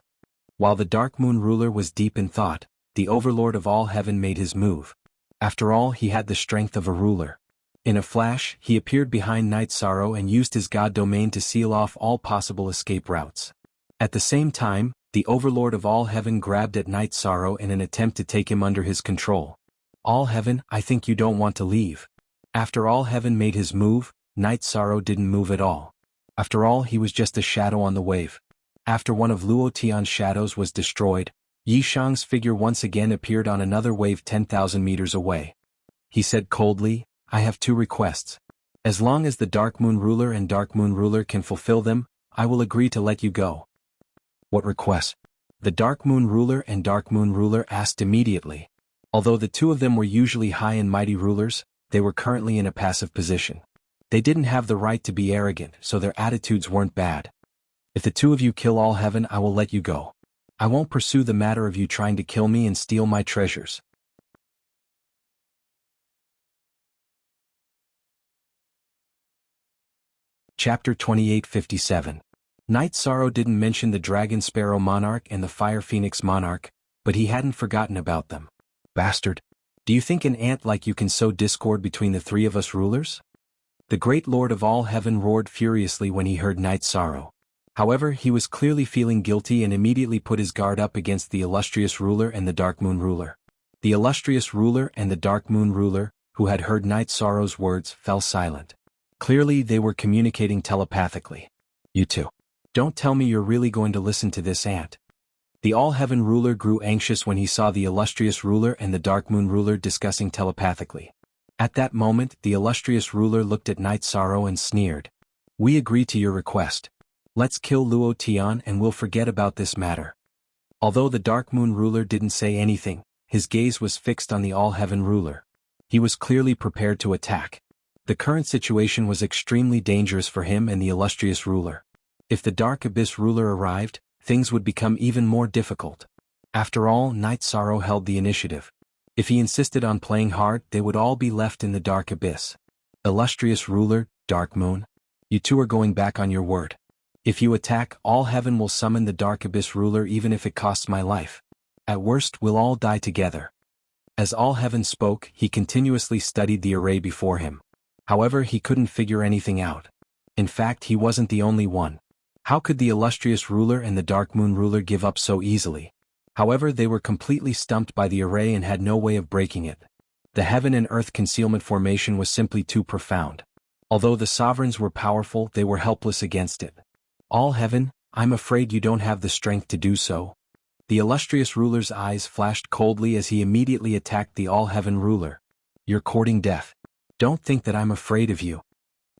While the Dark Moon Ruler was deep in thought, the Overlord of all heaven made his move. After all, he had the strength of a ruler. In a flash, he appeared behind Night Sorrow and used his god domain to seal off all possible escape routes. At the same time, the Overlord of all heaven grabbed at Night Sorrow in an attempt to take him under his control. All heaven, I think you don't want to leave. After all heaven made his move, Night Sorrow didn't move at all. After all, he was just a shadow on the wave. After one of Luo Tian's shadows was destroyed, Yi Shang's figure once again appeared on another wave 10,000 meters away. He said coldly, I have 2 requests. As long as the Dark Moon Ruler and Dark Moon Ruler can fulfill them, I will agree to let you go. What requests? The Dark Moon Ruler and Dark Moon Ruler asked immediately. Although the 2 of them were usually high and mighty rulers, they were currently in a passive position. They didn't have the right to be arrogant, so their attitudes weren't bad. If the 2 of you kill all heaven, I will let you go. I won't pursue the matter of you trying to kill me and steal my treasures. Chapter 2857. Night Sorrow didn't mention the Dragon Sparrow Monarch and the Fire Phoenix Monarch, but he hadn't forgotten about them. Bastard. Do you think an ant like you can sow discord between the three of us rulers? The great lord of all heaven roared furiously when he heard Night Sorrow. However, he was clearly feeling guilty and immediately put his guard up against the illustrious ruler and the Dark Moon ruler. The illustrious ruler and the Dark Moon ruler, who had heard Night Sorrow's words, fell silent. Clearly they were communicating telepathically. You two. Don't tell me you're really going to listen to this ant. The All-Heaven ruler grew anxious when he saw the illustrious ruler and the Dark Moon ruler discussing telepathically. At that moment, the illustrious ruler looked at Night Sorrow and sneered. We agree to your request. Let's kill Luo Tian and we'll forget about this matter. Although the Dark Moon ruler didn't say anything, his gaze was fixed on the All-Heaven ruler. He was clearly prepared to attack. The current situation was extremely dangerous for him and the illustrious ruler. If the Dark Abyss ruler arrived, things would become even more difficult. After all, Night Sorrow held the initiative. If he insisted on playing hard, they would all be left in the Dark Abyss. Illustrious ruler, Dark Moon. You two are going back on your word. If you attack, all heaven will summon the Dark Abyss ruler even if it costs my life. At worst, we'll all die together. As all heaven spoke, he continuously studied the array before him. However, he couldn't figure anything out. In fact, he wasn't the only one. How could the illustrious ruler and the Dark Moon ruler give up so easily? However, they were completely stumped by the array and had no way of breaking it. The heaven and earth concealment formation was simply too profound. Although the sovereigns were powerful, they were helpless against it. All heaven, I'm afraid you don't have the strength to do so. The illustrious ruler's eyes flashed coldly as he immediately attacked the all-heaven ruler. You're courting death. Don't think that I'm afraid of you.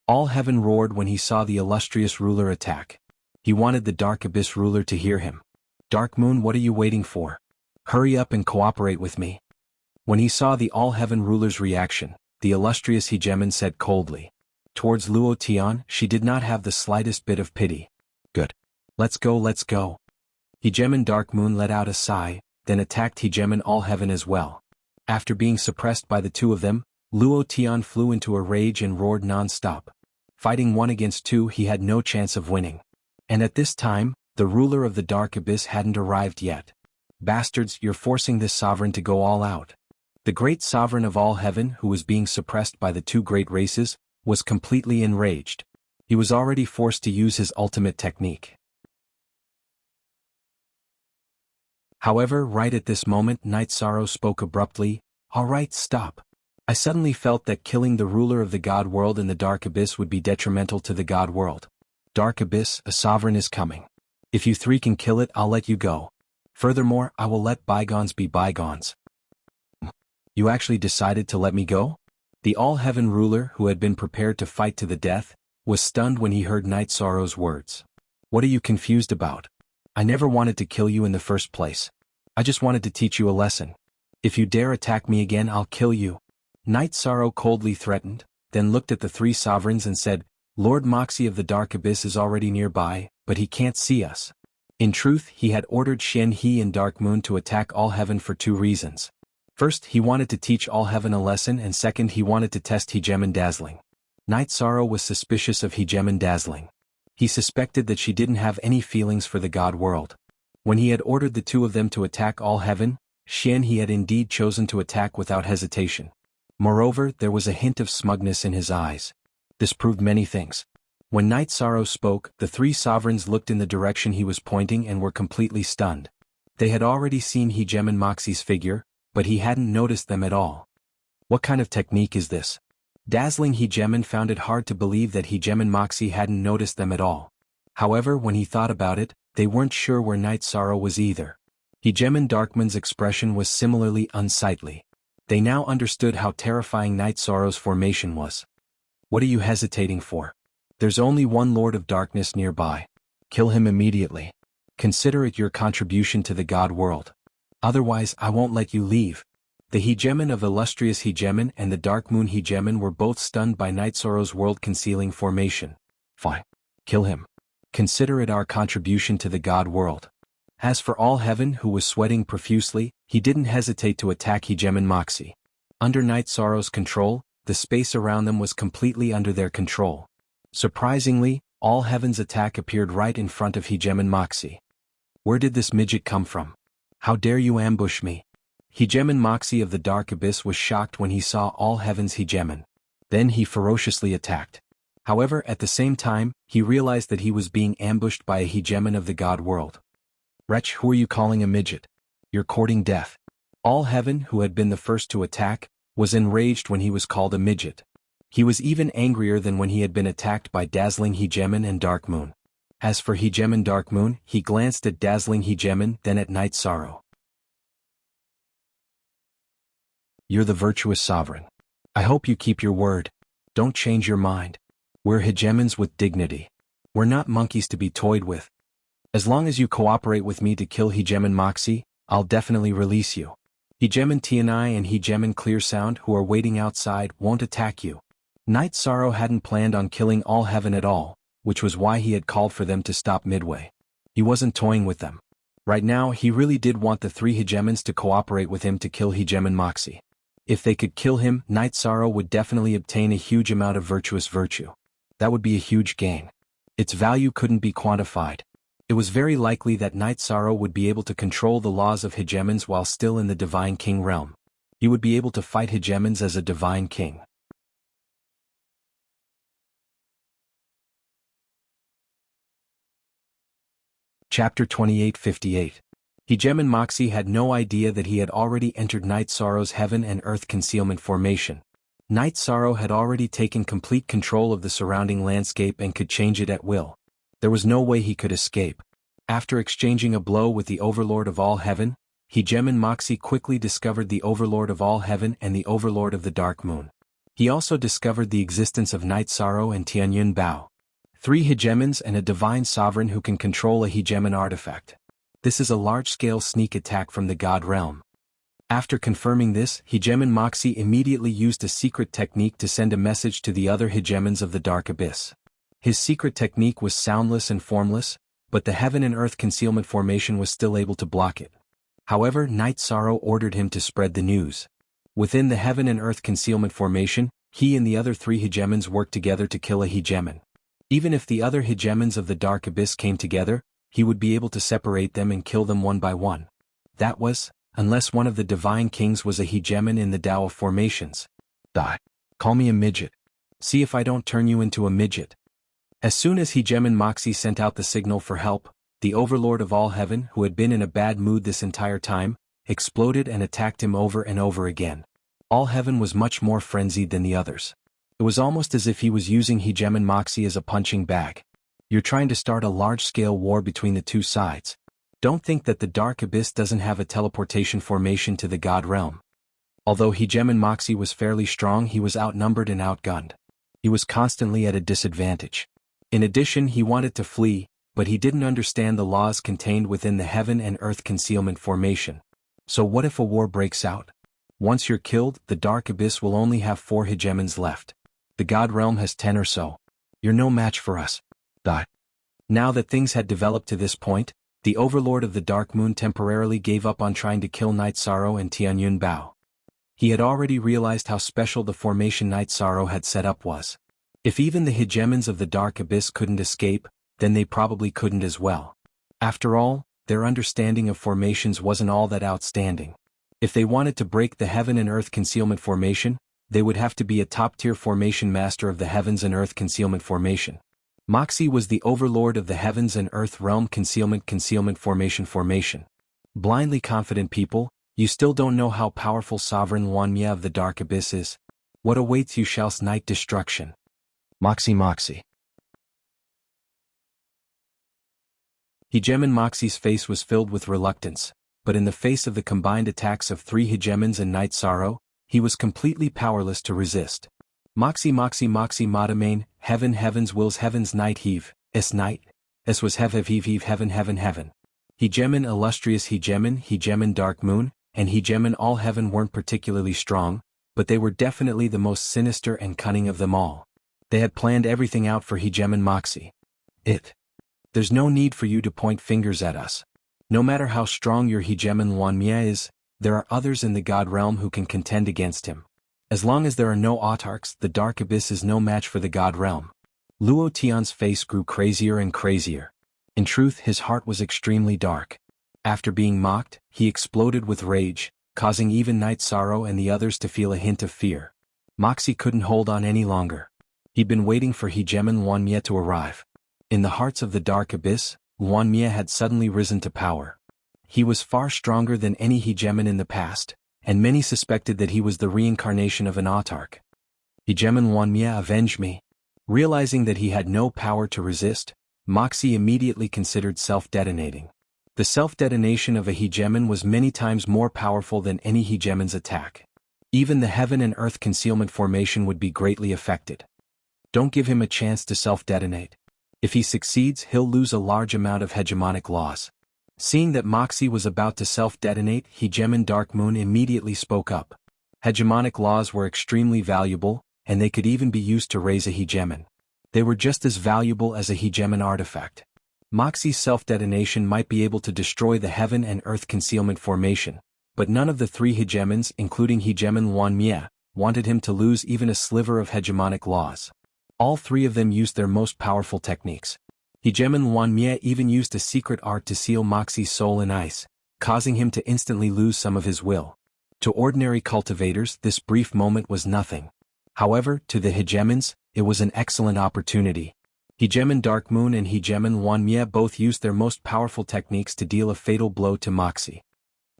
All heaven roared when he saw the illustrious ruler attack. He wanted the Dark Abyss ruler to hear him. Dark Moon, what are you waiting for? Hurry up and cooperate with me. When he saw the all-heaven ruler's reaction, the illustrious Hegemon said coldly. Towards Luo Tian, she did not have the slightest bit of pity. Good. Let's go, let's go. Hegemon Dark Moon let out a sigh, then attacked Hegemon All-Heaven as well. After being suppressed by the two of them, Luo Tian flew into a rage and roared non-stop. Fighting 1 against 2, he had no chance of winning. And at this time, the ruler of the Dark Abyss hadn't arrived yet. Bastards, you're forcing this sovereign to go all out. The great sovereign of all heaven, who was being suppressed by the two great races, was completely enraged. He was already forced to use his ultimate technique. However, right at this moment, Night Sorrow spoke abruptly. All right, stop. I suddenly felt that killing the ruler of the God World in the Dark Abyss would be detrimental to the God World. Dark Abyss, a sovereign is coming. If you three can kill it, I'll let you go. Furthermore, I will let bygones be bygones. You actually decided to let me go? The all-heaven ruler, who had been prepared to fight to the death, was stunned when he heard Night Sorrow's words. What are you confused about? I never wanted to kill you in the first place. I just wanted to teach you a lesson. If you dare attack me again, I'll kill you. Night Sorrow coldly threatened, then looked at the three sovereigns and said, Lord Moxie of the Dark Abyss is already nearby, but he can't see us. In truth, he had ordered Shen He and Dark Moon to attack all heaven for 2 reasons. First, he wanted to teach all heaven a lesson, and second, he wanted to test Hegemon Dazzling. Night Sorrow was suspicious of Hegemon Dazzling. He suspected that she didn't have any feelings for the God World. When he had ordered the 2 of them to attack all heaven, Shen He had indeed chosen to attack without hesitation. Moreover, there was a hint of smugness in his eyes. This proved many things. When Night Sorrow spoke, the 3 sovereigns looked in the direction he was pointing and were completely stunned. They had already seen Hegemon Moxie's figure, but he hadn't noticed them at all. What kind of technique is this? Dazzling Hegemon found it hard to believe that Hegemon Moxie hadn't noticed them at all. However, when he thought about it, they weren't sure where Night Sorrow was either. Hegemon Darkmoon's expression was similarly unsightly. They now understood how terrifying Night Sorrow's formation was. What are you hesitating for? There's only one Lord of Darkness nearby. Kill him immediately. Consider it your contribution to the God World. Otherwise, I won't let you leave. The Hegemon of Illustrious Hegemon and the Dark Moon Hegemon were both stunned by Night Sorrow's world-concealing formation. Fine. Kill him. Consider it our contribution to the God World. As for all heaven, who was sweating profusely, he didn't hesitate to attack Hegemon Moxie. Under Night Sorrow's control, the space around them was completely under their control. Surprisingly, all heaven's attack appeared right in front of Hegemon Moxie. Where did this midget come from? How dare you ambush me? Hegemon Moxie of the Dark Abyss was shocked when he saw all heaven's hegemon. Then he ferociously attacked. However, at the same time, he realized that he was being ambushed by a hegemon of the god world. Wretch, who are you calling a midget? You're courting death. All heaven, who had been the first to attack, was enraged when he was called a midget. He was even angrier than when he had been attacked by Dazzling Hegemon and Dark Moon. As for Hegemon Dark Moon, he glanced at Dazzling Hegemon, then at Night Sorrow. You're the virtuous sovereign. I hope you keep your word. Don't change your mind. We're hegemons with dignity. We're not monkeys to be toyed with. As long as you cooperate with me to kill Hegemon Moxie, I'll definitely release you. Hegemon Tianai and Hegemon Clear Sound, who are waiting outside, won't attack you. Night Sorrow hadn't planned on killing all heaven at all, which was why he had called for them to stop midway. He wasn't toying with them. Right now, he really did want the three hegemons to cooperate with him to kill Hegemon Moxie. If they could kill him, Night Sorrow would definitely obtain a huge amount of virtuous virtue. That would be a huge gain. Its value couldn't be quantified. It was very likely that Night Sorrow would be able to control the laws of hegemons while still in the Divine King realm. He would be able to fight hegemons as a Divine King. Chapter 2858. Hegemon Moxie had no idea that he had already entered Night Sorrow's Heaven and Earth Concealment Formation. Night Sorrow had already taken complete control of the surrounding landscape and could change it at will. There was no way he could escape. After exchanging a blow with the Overlord of all Heaven, Hegemon Moxie quickly discovered the Overlord of all Heaven and the Overlord of the Dark Moon. He also discovered the existence of Night Sorrow and Tianyun Bao. Three hegemons and a divine sovereign who can control a hegemon artifact. This is a large-scale sneak attack from the God realm. After confirming this, Hegemon Moxie immediately used a secret technique to send a message to the other hegemons of the Dark Abyss. His secret technique was soundless and formless, but the Heaven and Earth Concealment Formation was still able to block it. However, Night Sorrow ordered him to spread the news. Within the Heaven and Earth Concealment Formation, he and the other three hegemons worked together to kill a hegemon. Even if the other hegemons of the Dark Abyss came together, he would be able to separate them and kill them one by one. That was, unless one of the Divine Kings was a hegemon in the Tao of Formations. Die. Call me a midget. See if I don't turn you into a midget. As soon as Hegemon Moxie sent out the signal for help, the Overlord of all Heaven, who had been in a bad mood this entire time, exploded and attacked him over and over again. All Heaven was much more frenzied than the others. It was almost as if he was using Hegemon Moxie as a punching bag. You're trying to start a large-scale war between the two sides. Don't think that the Dark Abyss doesn't have a teleportation formation to the God realm. Although Hegemon Moxie was fairly strong, he was outnumbered and outgunned. He was constantly at a disadvantage. In addition, he wanted to flee, but he didn't understand the laws contained within the Heaven and Earth Concealment Formation. So what if a war breaks out? Once you're killed, the Dark Abyss will only have 4 hegemons left. The God realm has 10 or so. You're no match for us. Die. Now that things had developed to this point, the Overlord of the Dark Moon temporarily gave up on trying to kill Night Sorrow and Tianyun Bao. He had already realized how special the formation Night Sorrow had set up was. If even the hegemons of the Dark Abyss couldn't escape, then they probably couldn't as well. After all, their understanding of formations wasn't all that outstanding. If they wanted to break the Heaven and Earth Concealment Formation, they would have to be a top-tier formation master of the Heavens and Earth Concealment Formation. Moxie was the Overlord of the Heavens and Earth Realm Concealment Formation. Blindly confident people, you still don't know how powerful Sovereign Wanmia of the Dark Abyss is. What awaits you shall's night destruction. Moxie. Hegemon Moxie's face was filled with reluctance, but in the face of the combined attacks of 3 hegemons and Night Sorrow, he was completely powerless to resist. Moxie Madamain, Heavens wills Heavens Night Heave, Night, was Heave Heaven. Hegemon Illustrious Hegemon Dark Moon, and Hegemon All Heaven weren't particularly strong, but they were definitely the most sinister and cunning of them all. They had planned everything out for Hegemon Moxie. There's no need for you to point fingers at us. No matter how strong your Hegemon Wanmia is, there are others in the God realm who can contend against him. As long as there are no autarchs, the Dark Abyss is no match for the God realm. Luo Tian's face grew crazier and crazier. In truth, his heart was extremely dark. After being mocked, he exploded with rage, causing even Night Sorrow and the others to feel a hint of fear. Moxie couldn't hold on any longer. He'd been waiting for Hegemon Wanmie to arrive. In the hearts of the dark abyss, Wanmie had suddenly risen to power. He was far stronger than any Hegemon in the past, and many suspected that he was the reincarnation of an autarch. Hegemon Wanmie, avenge me. Realizing that he had no power to resist, Moxie immediately considered self-detonating. The self-detonation of a Hegemon was many times more powerful than any Hegemon's attack. Even the Heaven and Earth Concealment Formation would be greatly affected. Don't give him a chance to self-detonate. If he succeeds, he'll lose a large amount of hegemonic laws. Seeing that Moxie was about to self-detonate, Hegemon Dark Moon immediately spoke up. Hegemonic laws were extremely valuable, and they could even be used to raise a Hegemon. They were just as valuable as a Hegemon artifact. Moxie's self-detonation might be able to destroy the Heaven and Earth Concealment Formation, but none of the three Hegemons, including Hegemon Wanmie, wanted him to lose even a sliver of hegemonic laws. All three of them used their most powerful techniques. Hegemon Wanmie even used a secret art to seal Moxie's soul in ice, causing him to instantly lose some of his will. To ordinary cultivators, this brief moment was nothing. However, to the Hegemons, it was an excellent opportunity. Hegemon Dark Moon and Hegemon Wanmie both used their most powerful techniques to deal a fatal blow to Moxie.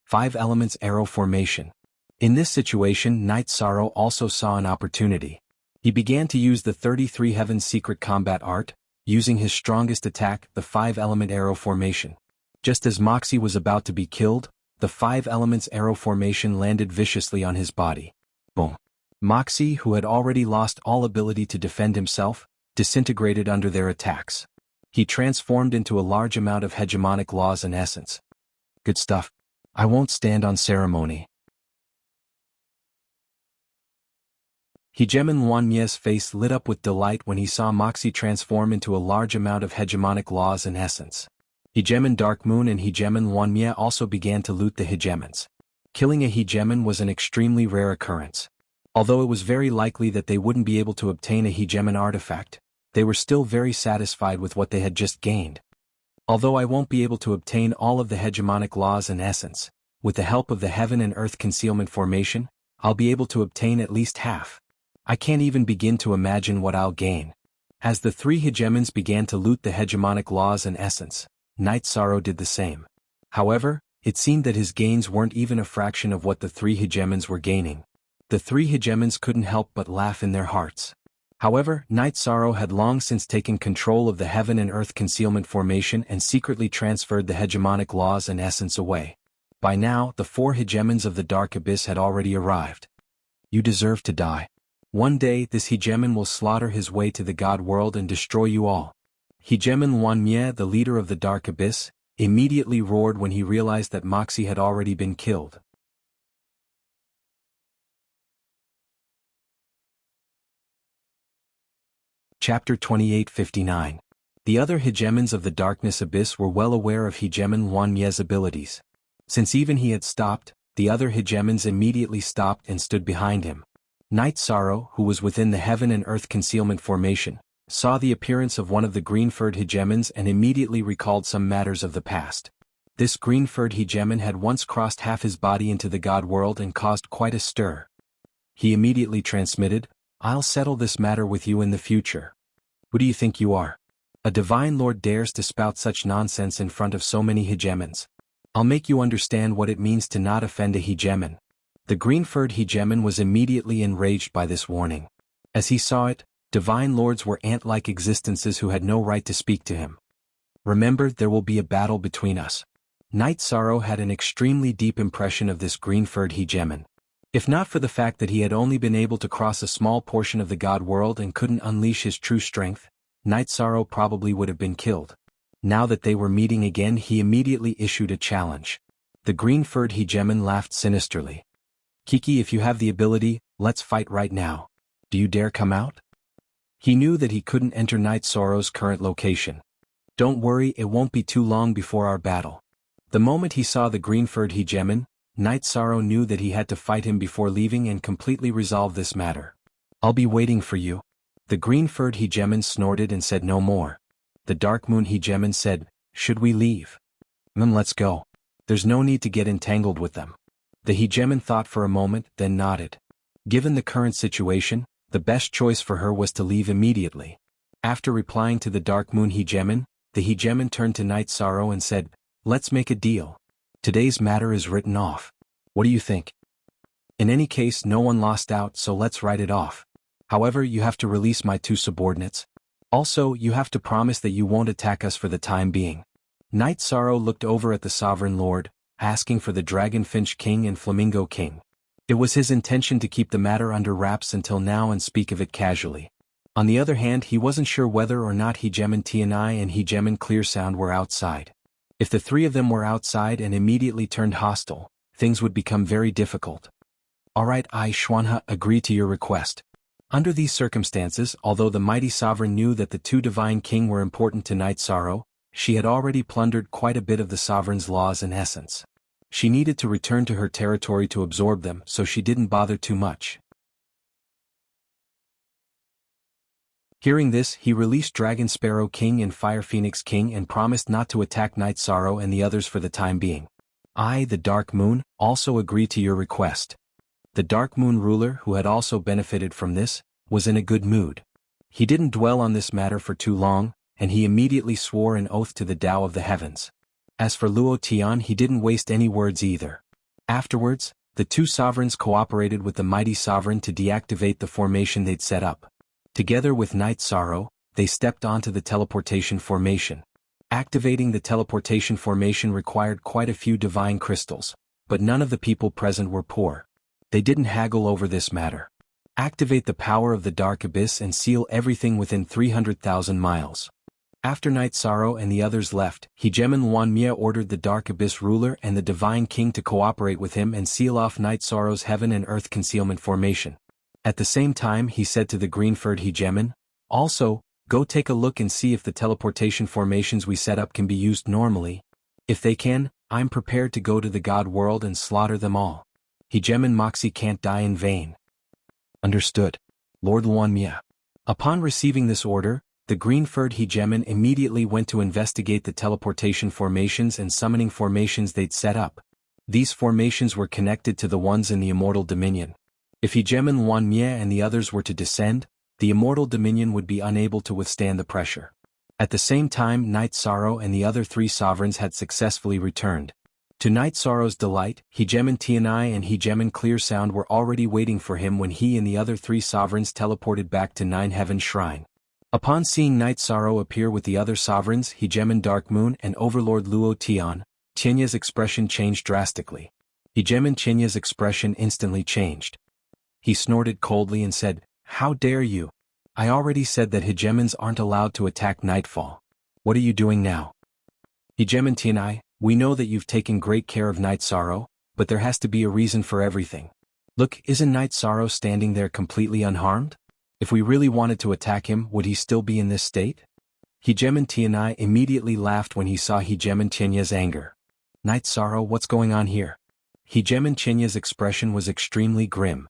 5 Elements Arrow Formation. In this situation, Night Sorrow also saw an opportunity. He began to use the 33 Heavens secret combat art, using his strongest attack, the 5-element arrow formation. Just as Moxie was about to be killed, the 5 elements arrow formation landed viciously on his body. Boom. Moxie, who had already lost all ability to defend himself, disintegrated under their attacks. He transformed into a large amount of hegemonic laws and essence. Good stuff. I won't stand on ceremony. Hegemon Wanmie's face lit up with delight when he saw Moxie transform into a large amount of hegemonic laws and essence. Hegemon Dark Moon and Hegemon Wanmie also began to loot the Hegemons. Killing a Hegemon was an extremely rare occurrence. Although it was very likely that they wouldn't be able to obtain a Hegemon artifact, they were still very satisfied with what they had just gained. Although I won't be able to obtain all of the hegemonic laws and essence, with the help of the Heaven and Earth Concealment Formation, I'll be able to obtain at least half. I can't even begin to imagine what I'll gain. As the 3 Hegemons began to loot the hegemonic laws and essence, Night Sorrow did the same. However, it seemed that his gains weren't even a fraction of what the 3 Hegemons were gaining. The 3 Hegemons couldn't help but laugh in their hearts. However, Night Sorrow had long since taken control of the Heaven and Earth Concealment Formation and secretly transferred the hegemonic laws and essence away. By now, the 4 Hegemons of the Dark Abyss had already arrived. You deserve to die. One day, this Hegemon will slaughter his way to the God world and destroy you all. Hegemon Wanmie, the leader of the Dark Abyss, immediately roared when he realized that Moxie had already been killed. Chapter 2859. The other Hegemons of the Darkness Abyss were well aware of Hegemon Wanmie's abilities. Since even he had stopped, the other Hegemons immediately stopped and stood behind him. Night Sorrow, who was within the Heaven and Earth Concealment Formation, saw the appearance of one of the green-furred Hegemons and immediately recalled some matters of the past. This green-furred Hegemon had once crossed half his body into the God world and caused quite a stir. He immediately transmitted, "I'll settle this matter with you in the future. Who do you think you are? A divine lord dares to spout such nonsense in front of so many Hegemons. I'll make you understand what it means to not offend a Hegemon." The green-furred Hegemon was immediately enraged by this warning. As he saw it, divine lords were ant-like existences who had no right to speak to him. Remember, there will be a battle between us. Night Sorrow had an extremely deep impression of this green-furred Hegemon. If not for the fact that he had only been able to cross a small portion of the God world and couldn't unleash his true strength, Night Sorrow probably would have been killed. Now that they were meeting again, he immediately issued a challenge. The green-furred Hegemon laughed sinisterly. "Kiki, if you have the ability, let's fight right now. Do you dare come out?" He knew that he couldn't enter Night Sorrow's current location. "Don't worry, it won't be too long before our battle." The moment he saw the green-furred Hegemon, Night Sorrow knew that he had to fight him before leaving and completely resolve this matter. "I'll be waiting for you." The green-furred Hegemon snorted and said no more. The Dark Moon Hegemon said, "Should we leave?" "Let's go. There's no need to get entangled with them." The hegemon thought for a moment, then nodded. Given the current situation, the best choice for her was to leave immediately. After replying to the Dark Moon hegemon, the hegemon turned to Night Sorrow and said, "Let's make a deal. Today's matter is written off. What do you think? In any case, no one lost out, so let's write it off. However, you have to release my two subordinates. Also, you have to promise that you won't attack us for the time being." Night Sorrow looked over at the Sovereign Lord, asking for the Dragonfinch King and Flamingo King. It was his intention to keep the matter under wraps until now and speak of it casually. On the other hand, he wasn't sure whether or not Hegemon Tianai and Hegemon Clearsound were outside. If the three of them were outside and immediately turned hostile, things would become very difficult. "Alright, I Xuanhe agree to your request." Under these circumstances, although the mighty sovereign knew that the two divine king were important to Night Sorrow, she had already plundered quite a bit of the sovereign's laws and essence. She needed to return to her territory to absorb them, so she didn't bother too much. Hearing this, he released Dragon Sparrow King and Fire Phoenix King and promised not to attack Night Sorrow and the others for the time being. I, the Dark Moon, also agree to your request. The Dark Moon ruler, who had also benefited from this, was in a good mood. He didn't dwell on this matter for too long, and he immediately swore an oath to the Tao of the Heavens. As for Luo Tian, he didn't waste any words either. Afterwards, the two sovereigns cooperated with the mighty sovereign to deactivate the formation they'd set up. Together with Night Sorrow, they stepped onto the teleportation formation. Activating the teleportation formation required quite a few divine crystals, but none of the people present were poor. They didn't haggle over this matter. Activate the power of the Dark Abyss and seal everything within 300,000 miles. After Night Sorrow and the others left, Hegemon Wanmia ordered the Dark Abyss ruler and the Divine King to cooperate with him and seal off Night Sorrow's Heaven and Earth concealment formation. At the same time, he said to the Green-Furred Hegemon, "Also, go take a look and see if the teleportation formations we set up can be used normally. If they can, I'm prepared to go to the God world and slaughter them all. Hegemon Moxie can't die in vain." Understood, Lord Wanmia. Upon receiving this order, the Green-Furred Hegemon immediately went to investigate the teleportation formations and summoning formations they'd set up. These formations were connected to the ones in the Immortal Dominion. If Hegemon Wanmia and the others were to descend, the Immortal Dominion would be unable to withstand the pressure. At the same time, Night Sorrow and the other three sovereigns had successfully returned. To Night Sorrow's delight, Hegemon Tianai and Hegemon Clearsound were already waiting for him when he and the other three sovereigns teleported back to Nine Heaven Shrine. Upon seeing Night Sorrow appear with the other sovereigns, Hegemon Dark Moon and Overlord Luo Tian, Tianya's expression changed drastically. Hegemon Tianya's expression instantly changed. He snorted coldly and said, "How dare you? I already said that Hegemons aren't allowed to attack Nightfall. What are you doing now?" Hegemon Tianai, "We know that you've taken great care of Night Sorrow, but there has to be a reason for everything. Look, isn't Night Sorrow standing there completely unharmed? If we really wanted to attack him, would he still be in this state?" Hegemon Tianai immediately laughed when he saw Hegemon Tianya's anger. "Night Sorrow, what's going on here?" Hegemon Tianya's expression was extremely grim.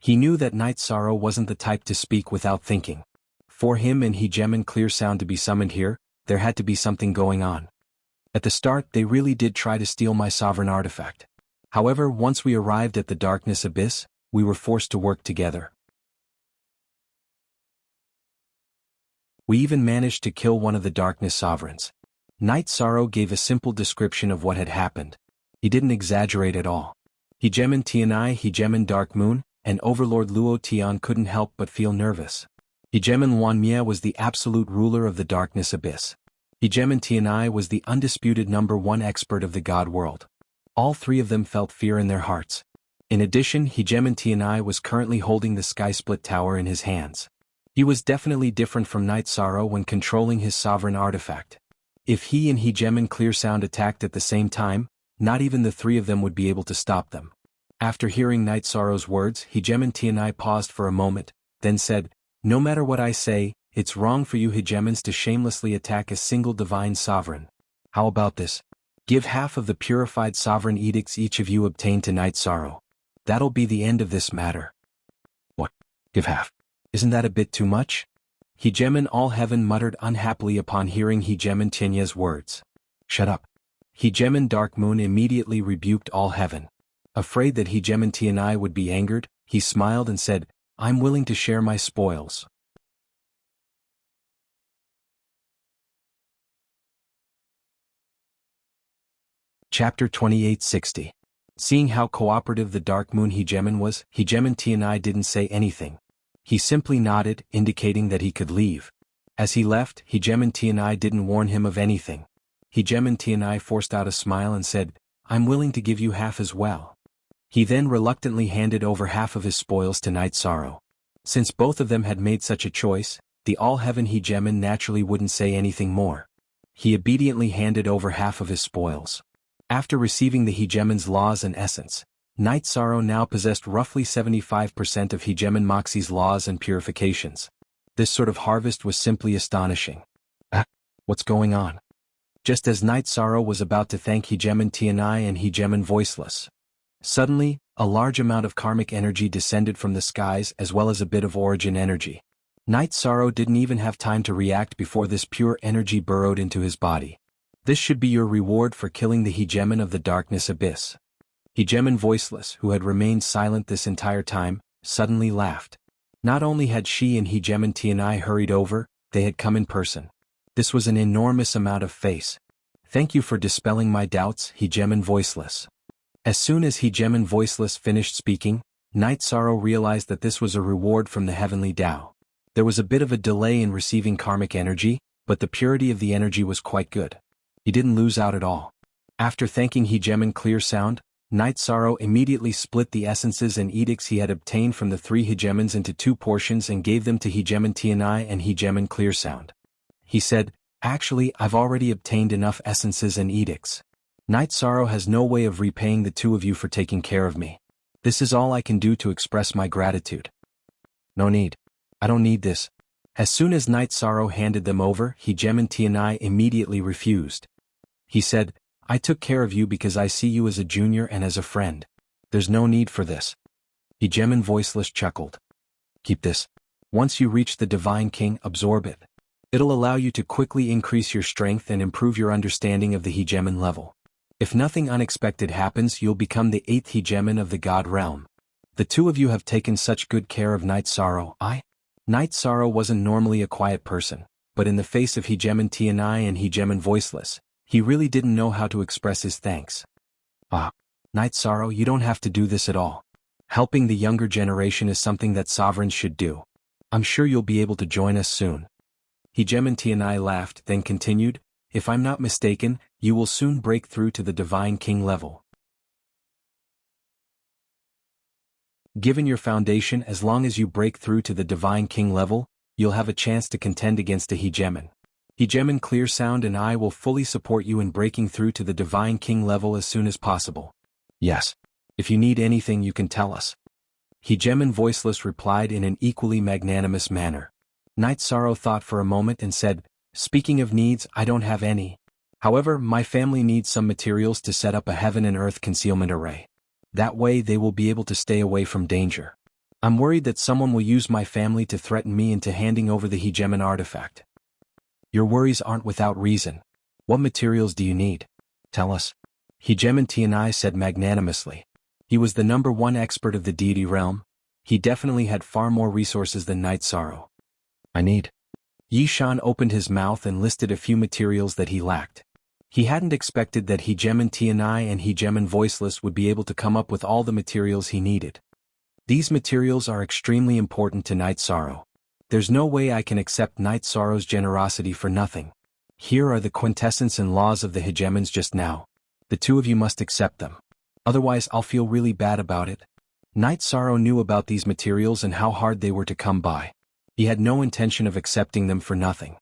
He knew that Night Sorrow wasn't the type to speak without thinking. For him and Hegemon Clearsound to be summoned here, there had to be something going on. At the start, they really did try to steal my sovereign artifact. However, once we arrived at the Darkness Abyss, we were forced to work together. We even managed to kill one of the Darkness Sovereigns. Night Sorrow gave a simple description of what had happened. He didn't exaggerate at all. Hegemon Tianai, Hegemon Dark Moon, and Overlord Luo Tian couldn't help but feel nervous. Hegemon Wanmia was the absolute ruler of the Darkness Abyss. Hegemon Tianai was the undisputed #1 expert of the God world. All three of them felt fear in their hearts. In addition, Hegemon Tianai was currently holding the Sky Split Tower in his hands. He was definitely different from Night Sorrow when controlling his sovereign artifact. If he and Hegemon Clearsound attacked at the same time, not even the three of them would be able to stop them. After hearing Night Sorrow's words, Hegemon Tianai paused for a moment, then said, "No matter what I say, it's wrong for you Hegemons to shamelessly attack a single divine sovereign. How about this? Give half of the purified sovereign edicts each of you obtain to Night Sorrow. That'll be the end of this matter." "What? Give half? Isn't that a bit too much?" Hegemon All Heaven muttered unhappily upon hearing Hegemon Tianya's words. "Shut up." Hegemon Dark Moon immediately rebuked All Heaven. Afraid that Hegemon Tianai would be angered, he smiled and said, "I'm willing to share my spoils." Chapter 2860. Seeing how cooperative the Dark Moon Hegemon was, Hegemon Tianai didn't say anything. He simply nodded, indicating that he could leave. As he left, Hegemon Tianai didn't warn him of anything. Hegemon Tianai forced out a smile and said, "I'm willing to give you half as well." He then reluctantly handed over half of his spoils to Night Sorrow. Since both of them had made such a choice, the All-Heaven Hegemon naturally wouldn't say anything more. He obediently handed over half of his spoils. After receiving the Hegemon's laws and essence, Night Sorrow now possessed roughly 75% of Hegemon Moxie's laws and purifications. This sort of harvest was simply astonishing. What's going on? Just as Night Sorrow was about to thank Hegemon Tianai and Hegemon Voiceless, suddenly, a large amount of karmic energy descended from the skies as well as a bit of origin energy. Night Sorrow didn't even have time to react before this pure energy burrowed into his body. This should be your reward for killing the Hegemon of the Darkness Abyss. Hegemon Voiceless, who had remained silent this entire time, suddenly laughed. Not only had she and Hegemon Tianai hurried over, they had come in person. This was an enormous amount of face. "Thank you for dispelling my doubts, Hegemon Voiceless." As soon as Hegemon Voiceless finished speaking, Night Sorrow realized that this was a reward from the Heavenly Tao. There was a bit of a delay in receiving karmic energy, but the purity of the energy was quite good. He didn't lose out at all. After thanking Hegemon Clear Sound, Night Sorrow immediately split the essences and edicts he had obtained from the three Hegemons into two portions and gave them to Hegemon Tianai and Hegemon Clear Sound. He said, "Actually, I've already obtained enough essences and edicts. Night Sorrow has no way of repaying the two of you for taking care of me. This is all I can do to express my gratitude." "No need. I don't need this." As soon as Night Sorrow handed them over, Hegemon Tianai immediately refused. He said, "I took care of you because I see you as a junior and as a friend. There's no need for this." Hegemon Voiceless chuckled. "Keep this. Once you reach the Divine King, absorb it. It'll allow you to quickly increase your strength and improve your understanding of the Hegemon level. If nothing unexpected happens, you'll become the 8th Hegemon of the God Realm. The two of you have taken such good care of Night Sorrow." Night Sorrow wasn't normally a quiet person, but in the face of Hegemon Tianai and Hegemon Voiceless, he really didn't know how to express his thanks. Night Sorrow, you don't have to do this at all. Helping the younger generation is something that sovereigns should do. I'm sure you'll be able to join us soon." Hegemon Tianai laughed, then continued, "If I'm not mistaken, you will soon break through to the Divine King level. Given your foundation, as long as you break through to the Divine King level, you'll have a chance to contend against a Hegemon. Hegemon Clear Sound and I will fully support you in breaking through to the Divine King level as soon as possible." "Yes. If you need anything you can tell us." Hegemon Voiceless replied in an equally magnanimous manner. Night Sorrow thought for a moment and said, "Speaking of needs, I don't have any. However, my family needs some materials to set up a heaven and earth concealment array. That way they will be able to stay away from danger. I'm worried that someone will use my family to threaten me into handing over the Hegemon artifact." "Your worries aren't without reason. What materials do you need? Tell us." Hegemon Tianai said magnanimously. He was the #1 expert of the deity realm. He definitely had far more resources than Night Sorrow. "I need." Yishan opened his mouth and listed a few materials that he lacked. He hadn't expected that Hegemon Tianai and Hegemon Voiceless would be able to come up with all the materials he needed. "These materials are extremely important to Night Sorrow. There's no way I can accept Night Sorrow's generosity for nothing. Here are the quintessence and laws of the Hegemons just now. The two of you must accept them. Otherwise I'll feel really bad about it." Night Sorrow knew about these materials and how hard they were to come by. He had no intention of accepting them for nothing.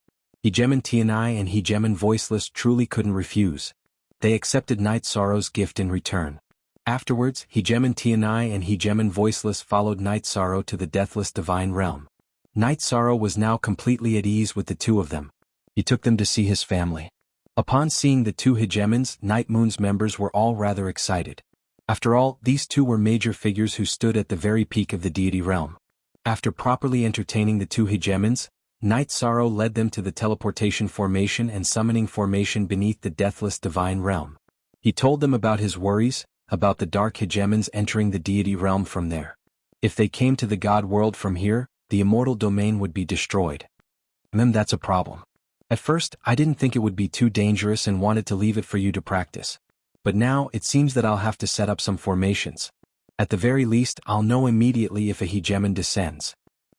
Hegemon Tianai and Hegemon Voiceless truly couldn't refuse. They accepted Night Sorrow's gift in return. Afterwards, Hegemon Tianai and Hegemon Voiceless followed Night Sorrow to the deathless divine realm. Night Sorrow was now completely at ease with the two of them. He took them to see his family. Upon seeing the two Hegemons, Night Moon's members were all rather excited. After all, these two were major figures who stood at the very peak of the deity realm. After properly entertaining the two Hegemons, Night Sorrow led them to the teleportation formation and summoning formation beneath the deathless divine realm. He told them about his worries, about the dark hegemons entering the deity realm from there. If they came to the god world from here, the immortal domain would be destroyed. That's a problem. At first, I didn't think it would be too dangerous and wanted to leave it for you to practice. But now, it seems that I'll have to set up some formations. At the very least, I'll know immediately if a hegemon descends.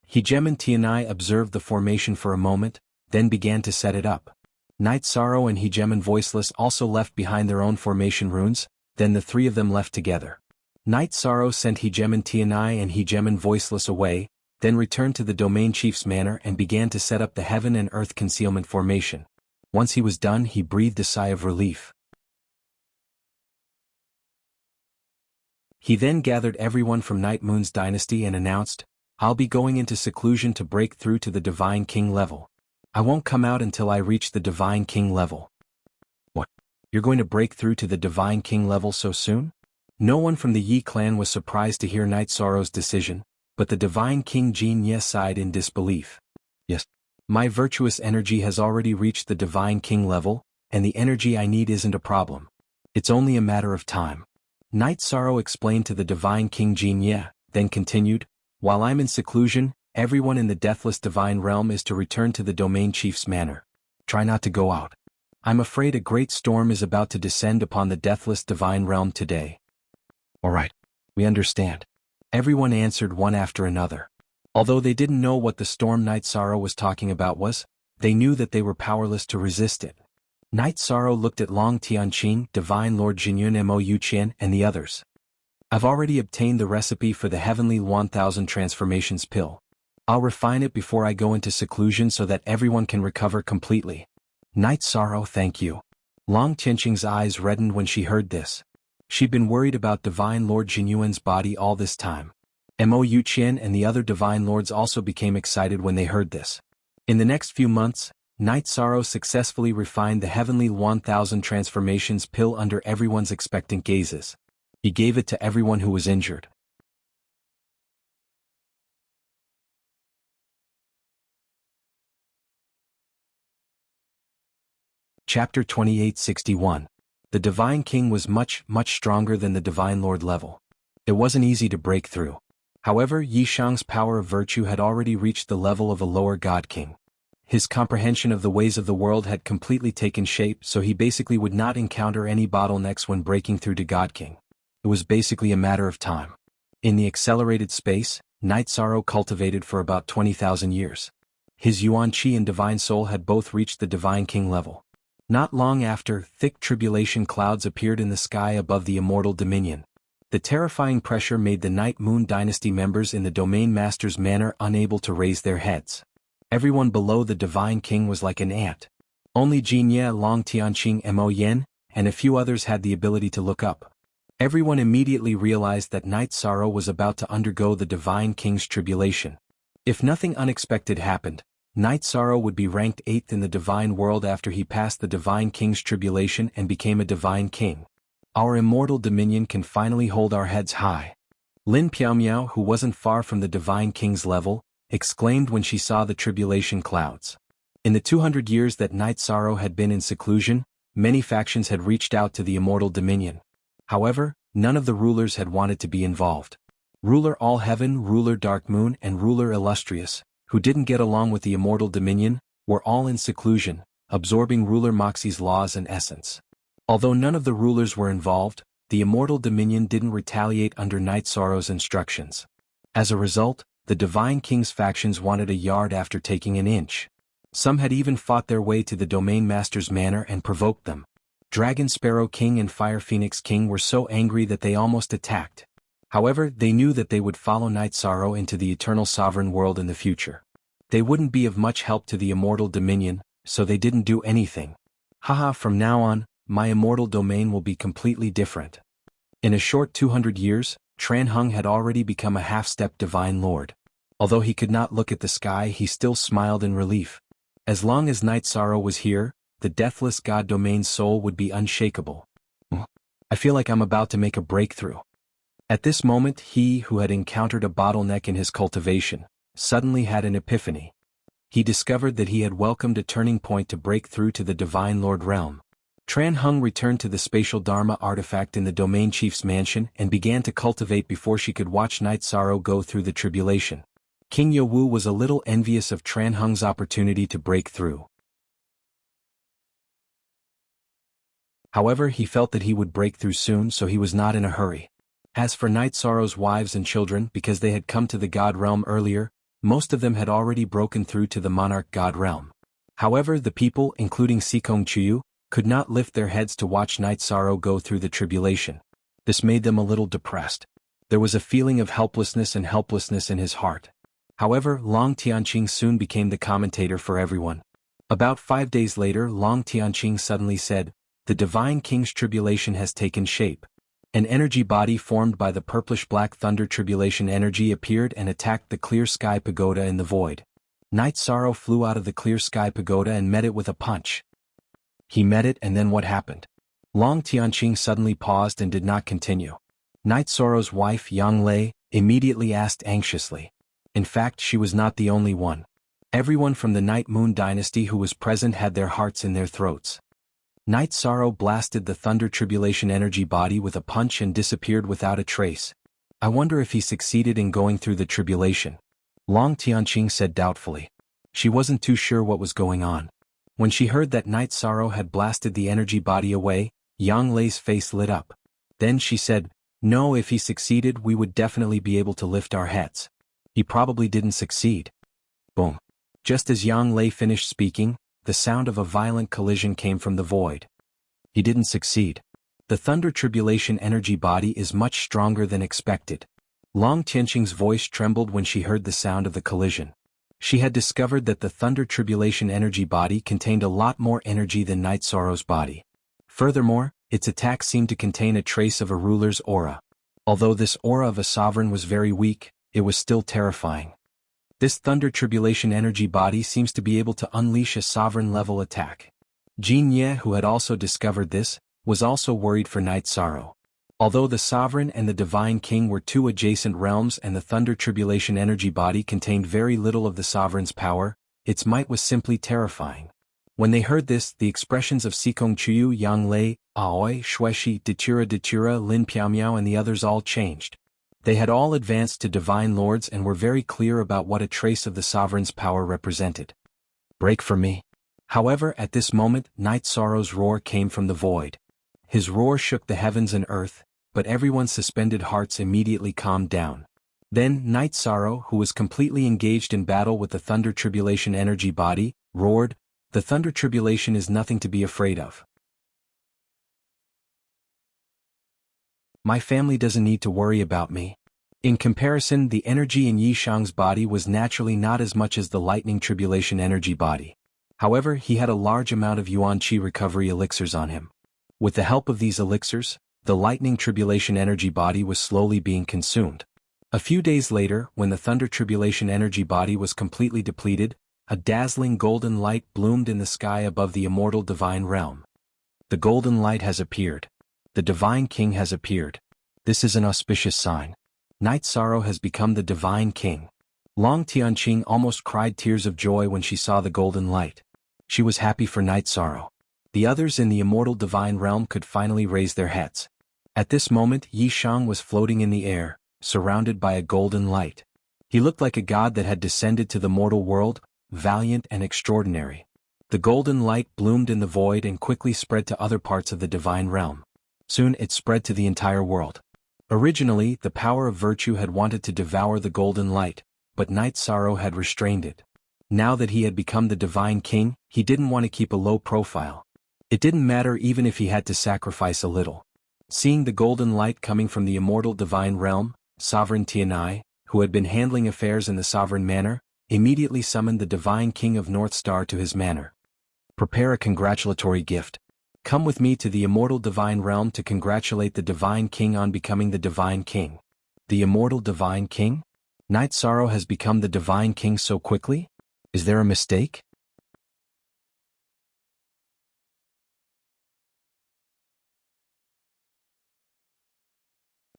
Hegemon Tianai observed the formation for a moment, then began to set it up. Night Sorrow and Hegemon Voiceless also left behind their own formation runes, then the three of them left together. Night Sorrow sent Hegemon Tianai and Hegemon Voiceless away, then returned to the domain chief's manor and began to set up the heaven and earth concealment formation. Once he was done, he breathed a sigh of relief. He then gathered everyone from Night Moon's dynasty and announced, "I'll be going into seclusion to break through to the Divine King level. I won't come out until I reach the Divine King level." "What? You're going to break through to the Divine King level so soon?" No one from the Yi clan was surprised to hear Night Sorrow's decision, but the Divine King Jin Ye sighed in disbelief. "Yes. My virtuous energy has already reached the Divine King level, and the energy I need isn't a problem. It's only a matter of time." Night Sorrow explained to the Divine King Jin Ye, then continued, "While I'm in seclusion, everyone in the Deathless Divine Realm is to return to the Domain Chief's manor. Try not to go out. I'm afraid a great storm is about to descend upon the Deathless Divine Realm today." "All right. We understand." Everyone answered one after another. Although they didn't know what the storm Night Sorrow was talking about was, they knew that they were powerless to resist it. Night Sorrow looked at Long Tianqing, Divine Lord Jinyun Mo Yuqian, and the others. "I've already obtained the recipe for the Heavenly 1000 Transformations pill. I'll refine it before I go into seclusion so that everyone can recover completely." "Night Sorrow, thank you." Long Tianqing's eyes reddened when she heard this. She'd been worried about Divine Lord Jinyuan's body all this time. Mo Yuqian and the other Divine Lords also became excited when they heard this. In the next few months, Night Sorrow successfully refined the Heavenly 1000 Transformations pill under everyone's expectant gazes. He gave it to everyone who was injured. Chapter 2861. The Divine King was much stronger than the Divine Lord level. It wasn't easy to break through. However, Yi Shang's power of virtue had already reached the level of a lower God King. His comprehension of the ways of the world had completely taken shape, so he basically would not encounter any bottlenecks when breaking through to God King. It was basically a matter of time. In the accelerated space, Night Sorrow cultivated for about 20,000 years. His Yuan Qi and Divine Soul had both reached the Divine King level. Not long after, thick tribulation clouds appeared in the sky above the Immortal Dominion. The terrifying pressure made the Night Moon Dynasty members in the Domain Master's manor unable to raise their heads. Everyone below the Divine King was like an ant. Only Jin Ye, Long Tianqing, Mo Yen, and a few others had the ability to look up. Everyone immediately realized that Night Sorrow was about to undergo the Divine King's tribulation. If nothing unexpected happened, Night Sorrow would be ranked 8th in the Divine World after he passed the Divine King's tribulation and became a Divine King. "Our immortal dominion can finally hold our heads high." Lin Piaomiao, who wasn't far from the Divine King's level, exclaimed when she saw the tribulation clouds. In the 200 years that Night Sorrow had been in seclusion, many factions had reached out to the Immortal Dominion. However, none of the rulers had wanted to be involved. Ruler All Heaven, Ruler Dark Moon, and Ruler Illustrious, who didn't get along with the Immortal Dominion, were all in seclusion, absorbing Ruler Moxie's laws and essence. Although none of the rulers were involved, the Immortal Dominion didn't retaliate under Night Sorrow's instructions. As a result, the Divine King's factions wanted a yard after taking an inch. Some had even fought their way to the Domain Master's manor and provoked them. Dragon Sparrow King and Fire Phoenix King were so angry that they almost attacked. However, they knew that they would follow Night Sorrow into the Eternal Sovereign World in the future. They wouldn't be of much help to the Immortal Dominion, so they didn't do anything. "Haha, from now on, my immortal domain will be completely different." In a short 200 years, Tran Hung had already become a half-step Divine Lord. Although he could not look at the sky, he still smiled in relief. As long as Night Sorrow was here, the deathless God Domain's soul would be unshakable. "I feel like I'm about to make a breakthrough." At this moment, he who had encountered a bottleneck in his cultivation, suddenly had an epiphany. He discovered that he had welcomed a turning point to break through to the Divine Lord realm. Tran Hung returned to the spatial Dharma artifact in the domain chief's mansion and began to cultivate before she could watch Night Sorrow go through the tribulation. King Yewu was a little envious of Tran Hung's opportunity to break through. However, he felt that he would break through soon, so he was not in a hurry. As for Night Sorrow's wives and children, because they had come to the God Realm earlier, most of them had already broken through to the Monarch God Realm. However, the people, including Sikong Chuyu, could not lift their heads to watch Night Sorrow go through the tribulation. This made them a little depressed. There was a feeling of helplessness in his heart. However, Long Tianqing soon became the commentator for everyone. About 5 days later, Long Tianqing suddenly said, "The Divine King's tribulation has taken shape." An energy body formed by the purplish-black thunder tribulation energy appeared and attacked the clear sky pagoda in the void. Night Sorrow flew out of the clear sky pagoda and met it with a punch. He met it, and then what happened? Long Tianqing suddenly paused and did not continue. Night Sorrow's wife, Yang Lei, immediately asked anxiously. In fact, she was not the only one. Everyone from the Night Moon dynasty who was present had their hearts in their throats. Night Sorrow blasted the thunder tribulation energy body with a punch and disappeared without a trace. I wonder if he succeeded in going through the tribulation. Long Tianqing said doubtfully. She wasn't too sure what was going on. When she heard that Night Sorrow had blasted the energy body away, Yang Lei's face lit up. Then she said, "No, if he succeeded, we would definitely be able to lift our heads. He probably didn't succeed." Boom. Just as Yang Lei finished speaking, the sound of a violent collision came from the void. He didn't succeed. The thunder tribulation energy body is much stronger than expected. Long Tianqing's voice trembled when she heard the sound of the collision. She had discovered that the thunder tribulation energy body contained a lot more energy than Night Sorrow's body. Furthermore, its attack seemed to contain a trace of a ruler's aura. Although this aura of a sovereign was very weak, it was still terrifying. This thunder tribulation energy body seems to be able to unleash a sovereign-level attack. Jin Ye, who had also discovered this, was also worried for Night Sorrow. Although the Sovereign and the Divine King were two adjacent realms and the Thunder Tribulation energy body contained very little of the Sovereign's power, its might was simply terrifying. When they heard this, the expressions of Sikong Chuyu, Yang Lei, Aoi, Shueshi, Datura, Lin Piaomiao and the others all changed. They had all advanced to Divine Lords and were very clear about what a trace of the Sovereign's power represented. Break for me. However, at this moment, Night Sorrow's roar came from the void. His roar shook the heavens and earth, but everyone's suspended hearts immediately calmed down. Then Night Sorrow, who was completely engaged in battle with the Thunder Tribulation energy body, roared, "The Thunder Tribulation is nothing to be afraid of. My family doesn't need to worry about me." In comparison, the energy in Yishang's body was naturally not as much as the Lightning Tribulation energy body. However, he had a large amount of Yuan Qi recovery elixirs on him. With the help of these elixirs, the Lightning Tribulation energy body was slowly being consumed. A few days later, when the Thunder Tribulation energy body was completely depleted, a dazzling golden light bloomed in the sky above the immortal Divine Realm. The golden light has appeared. The Divine King has appeared. This is an auspicious sign. Night Sorrow has become the Divine King. Long Tianqing almost cried tears of joy when she saw the golden light. She was happy for Night Sorrow. The others in the immortal Divine Realm could finally raise their heads. At this moment, Yishang was floating in the air, surrounded by a golden light. He looked like a god that had descended to the mortal world, valiant and extraordinary. The golden light bloomed in the void and quickly spread to other parts of the Divine Realm. Soon it spread to the entire world. Originally, the power of virtue had wanted to devour the golden light, but Night Sorrow had restrained it. Now that he had become the Divine King, he didn't want to keep a low profile. It didn't matter even if he had to sacrifice a little. Seeing the golden light coming from the immortal Divine Realm, Sovereign Tianai, who had been handling affairs in the sovereign manner, immediately summoned the Divine King of North Star to his manor. Prepare a congratulatory gift. Come with me to the immortal Divine Realm to congratulate the Divine King on becoming the Divine King. The immortal Divine King? Night Sorrow has become the Divine King so quickly? Is there a mistake?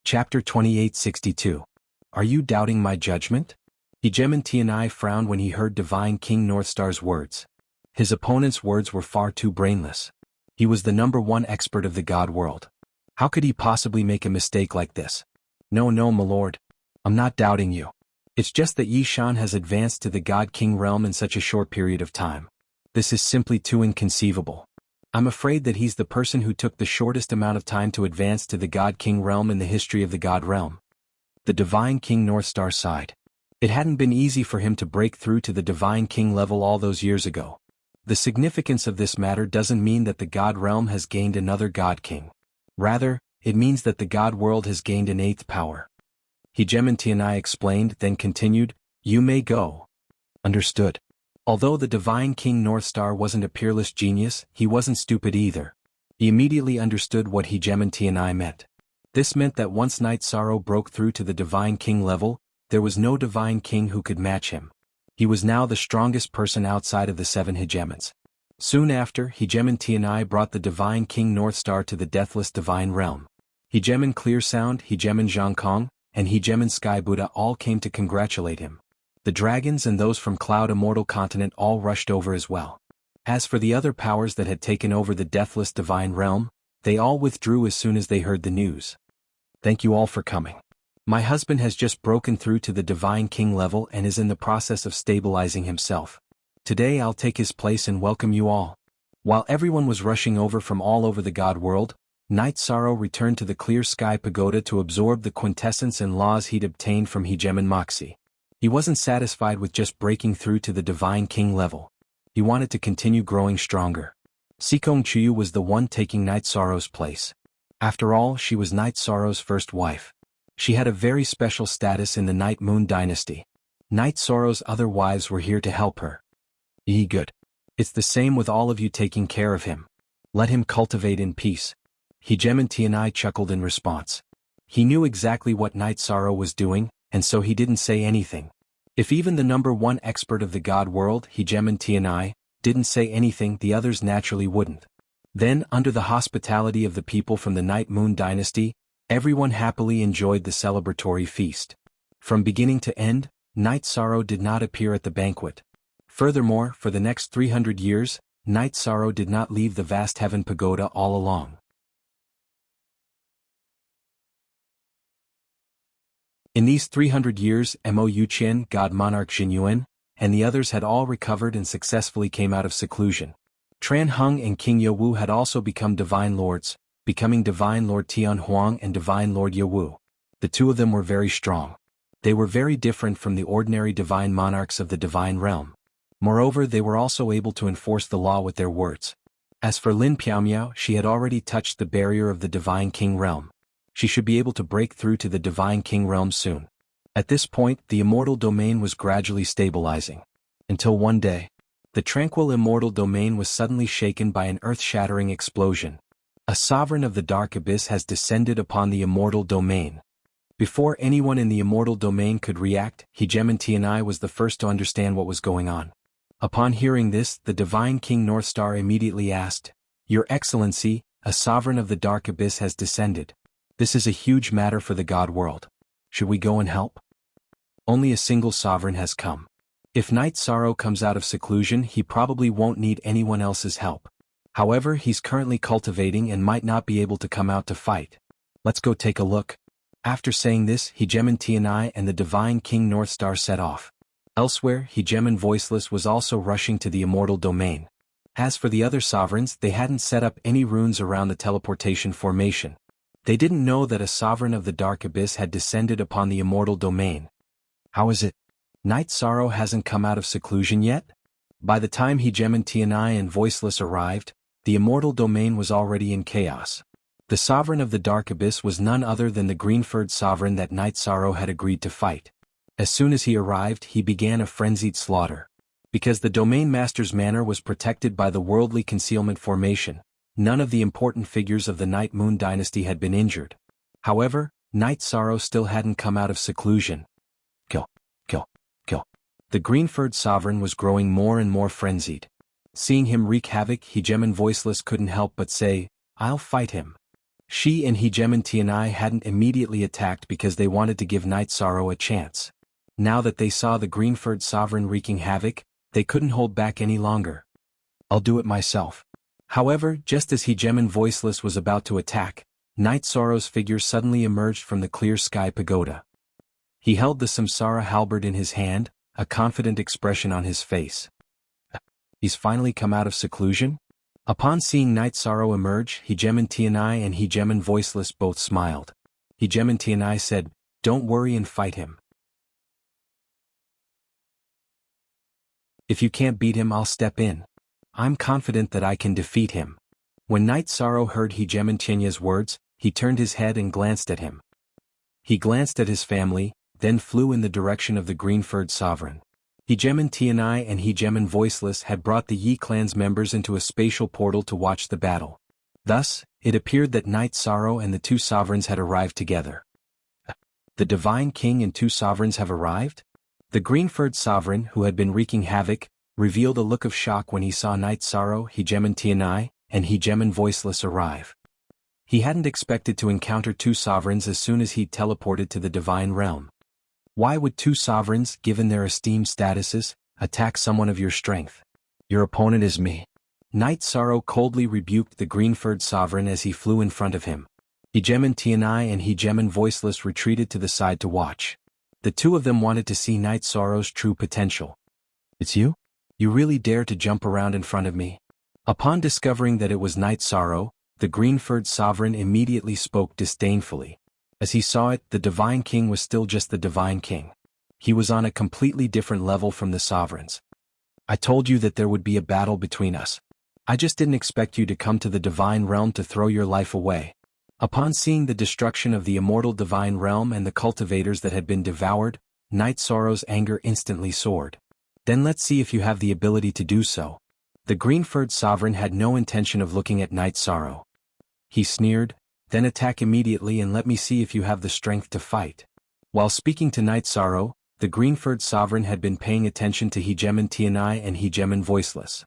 Chapter 2862. Are you doubting my judgment? Hegeman Tianai frowned when he heard Divine King Northstar's words. His opponent's words were far too brainless. He was the #1 expert of the god world. How could he possibly make a mistake like this? No, my lord. I'm not doubting you. It's just that Yi Shan has advanced to the God King realm in such a short period of time. This is simply too inconceivable. I'm afraid that he's the person who took the shortest amount of time to advance to the God King realm in the history of the God realm. The Divine King Northstar sighed. It hadn't been easy for him to break through to the Divine King level all those years ago. The significance of this matter doesn't mean that the God realm has gained another God King. Rather, it means that the God world has gained an 8th power. Hegemon Tianai explained, then continued, "You may go." Understood. Although the Divine King Northstar wasn't a peerless genius, he wasn't stupid either. He immediately understood what Hegemon Tianai meant. This meant that once Night Sorrow broke through to the Divine King level, there was no Divine King who could match him. He was now the strongest person outside of the 7 Hegemons. Soon after, Hegemon Tianai brought the Divine King Northstar to the Deathless Divine Realm. Hegemon Clearsound, Hegemon Zhangkong, and Hegemon Sky Buddha all came to congratulate him. The dragons and those from Cloud Immortal Continent all rushed over as well. As for the other powers that had taken over the Deathless Divine Realm, they all withdrew as soon as they heard the news. Thank you all for coming. My husband has just broken through to the Divine King level and is in the process of stabilizing himself. Today I'll take his place and welcome you all. While everyone was rushing over from all over the God world, Night Sorrow returned to the Clear Sky Pagoda to absorb the quintessence and laws he'd obtained from Hegemon Moxie. He wasn't satisfied with just breaking through to the Divine King level. He wanted to continue growing stronger. Sikong Chuyu was the one taking Night Sorrow's place. After all, she was Night Sorrow's first wife. She had a very special status in the Night Moon dynasty. Night Sorrow's other wives were here to help her. Good. It's the same with all of you taking care of him. Let him cultivate in peace. Hegemon Tianai chuckled in response. He knew exactly what Night Sorrow was doing, and so he didn't say anything. If even the #1 expert of the God world, Hegemon Tianai, didn't say anything, the others naturally wouldn't. Then, under the hospitality of the people from the Night Moon dynasty, everyone happily enjoyed the celebratory feast. From beginning to end, Night Sorrow did not appear at the banquet. Furthermore, for the next 300 years, Night Sorrow did not leave the vast Heaven Pagoda all along. In these 300 years, Mo Yuqian, God Monarch Xinyuan, and the others had all recovered and successfully came out of seclusion. Tran Hung and King Yowu had also become Divine Lords, becoming Divine Lord Tian Huang and Divine Lord Yowu. The two of them were very strong. They were very different from the ordinary Divine Monarchs of the Divine Realm. Moreover, they were also able to enforce the law with their words. As for Lin Piaomiao, she had already touched the barrier of the Divine King Realm. She should be able to break through to the Divine King Realm soon. At this point, the Immortal Domain was gradually stabilizing. Until one day, the tranquil Immortal Domain was suddenly shaken by an earth-shattering explosion. A sovereign of the Dark Abyss has descended upon the Immortal Domain. Before anyone in the Immortal Domain could react, Hegemon Tianai was the first to understand what was going on. Upon hearing this, the Divine King Northstar immediately asked, "Your Excellency, a sovereign of the Dark Abyss has descended. This is a huge matter for the God world. Should we go and help?" Only a single sovereign has come. If Night Sorrow comes out of seclusion, he probably won't need anyone else's help. However, he's currently cultivating and might not be able to come out to fight. Let's go take a look. After saying this, Hegemon Tianai and the Divine King Northstar set off. Elsewhere, Hegemon Voiceless was also rushing to the Immortal Domain. As for the other sovereigns, they hadn't set up any runes around the teleportation formation. They didn't know that a sovereign of the Dark Abyss had descended upon the Immortal Domain. How is it? Night Sorrow hasn't come out of seclusion yet? By the time Hegemon Tianai and Voiceless arrived, the Immortal Domain was already in chaos. The sovereign of the Dark Abyss was none other than the Greenford sovereign that Night Sorrow had agreed to fight. As soon as he arrived, he began a frenzied slaughter. Because the Domain Master's manor was protected by the Worldly Concealment Formation, none of the important figures of the Night Moon dynasty had been injured. However, Night Sorrow still hadn't come out of seclusion. Kill, kill, kill. The Greenford sovereign was growing more and more frenzied. Seeing him wreak havoc, Hegemon Voiceless couldn't help but say, "I'll fight him." She and Hegemon Tianai hadn't immediately attacked because they wanted to give Night Sorrow a chance. Now that they saw the Greenford sovereign wreaking havoc, they couldn't hold back any longer. "I'll do it myself." However, just as Hegemon Voiceless was about to attack, Night Sorrow's figure suddenly emerged from the clear sky pagoda. He held the Samsara halberd in his hand, a confident expression on his face. He's finally come out of seclusion? Upon seeing Night Sorrow emerge, Hegemon Tianai and Hegemon Voiceless both smiled. Hegemon Tianai said, "Don't worry and fight him. If you can't beat him, I'll step in. I'm confident that I can defeat him." When Night Sorrow heard Hegemon Tianai's words, he turned his head and glanced at him. He glanced at his family, then flew in the direction of the green-furred sovereign. Hegemon Tianai and Hegemon Voiceless had brought the Yi clan's members into a spatial portal to watch the battle. Thus, it appeared that Night Sorrow and the two sovereigns had arrived together. The Divine King and two sovereigns have arrived? The green-furred sovereign, who had been wreaking havoc, revealed a look of shock when he saw Night Sorrow, Hegemon Tianai, and Hegemon Voiceless arrive. He hadn't expected to encounter two sovereigns as soon as he'd teleported to the Divine Realm. Why would two sovereigns, given their esteemed statuses, attack someone of your strength? Your opponent is me. Night Sorrow coldly rebuked the green-furred sovereign as he flew in front of him. Hegemon Tianai and Hegemon Voiceless retreated to the side to watch. The two of them wanted to see Night Sorrow's true potential. "It's you? You really dare to jump around in front of me?" Upon discovering that it was Night Sorrow, the green-furred sovereign immediately spoke disdainfully. As he saw it, the Divine King was still just the Divine King. He was on a completely different level from the sovereigns. "I told you that there would be a battle between us. I just didn't expect you to come to the Divine Realm to throw your life away." Upon seeing the destruction of the immortal Divine Realm and the cultivators that had been devoured, Night Sorrow's anger instantly soared. "Then let's see if you have the ability to do so." The green-furred sovereign had no intention of looking at Night Sorrow. He sneered, "Then attack immediately and let me see if you have the strength to fight." While speaking to Night Sorrow, the green-furred sovereign had been paying attention to Hegemon Tianai and Hegemon Voiceless.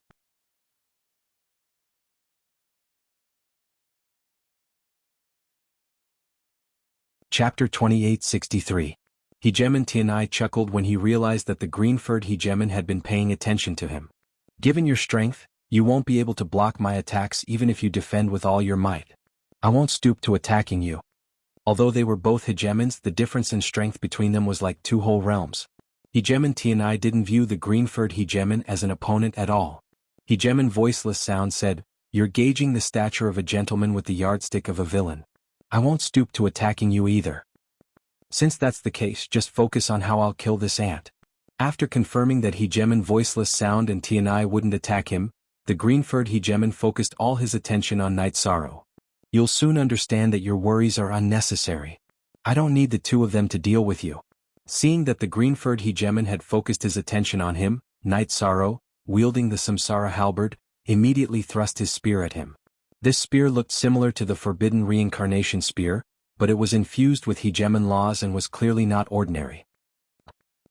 Chapter 2863. Hegemon Tianai chuckled when he realized that the green-furred Hegemon had been paying attention to him. "Given your strength, you won't be able to block my attacks even if you defend with all your might. I won't stoop to attacking you." Although they were both Hegemons, the difference in strength between them was like two whole realms. Hegemon Tianai didn't view the green-furred Hegemon as an opponent at all. Hegemon Voiceless Sound said, "You're gauging the stature of a gentleman with the yardstick of a villain. I won't stoop to attacking you either. Since that's the case, just focus on how I'll kill this ant." After confirming that Hegemon Voiceless Sound and Tianai wouldn't attack him, the green-furred Hegemon focused all his attention on Night Sorrow. "You'll soon understand that your worries are unnecessary. I don't need the two of them to deal with you." Seeing that the green-furred Hegemon had focused his attention on him, Night Sorrow, wielding the Samsara halberd, immediately thrust his spear at him. This spear looked similar to the forbidden reincarnation spear, but it was infused with Hegemon laws and was clearly not ordinary.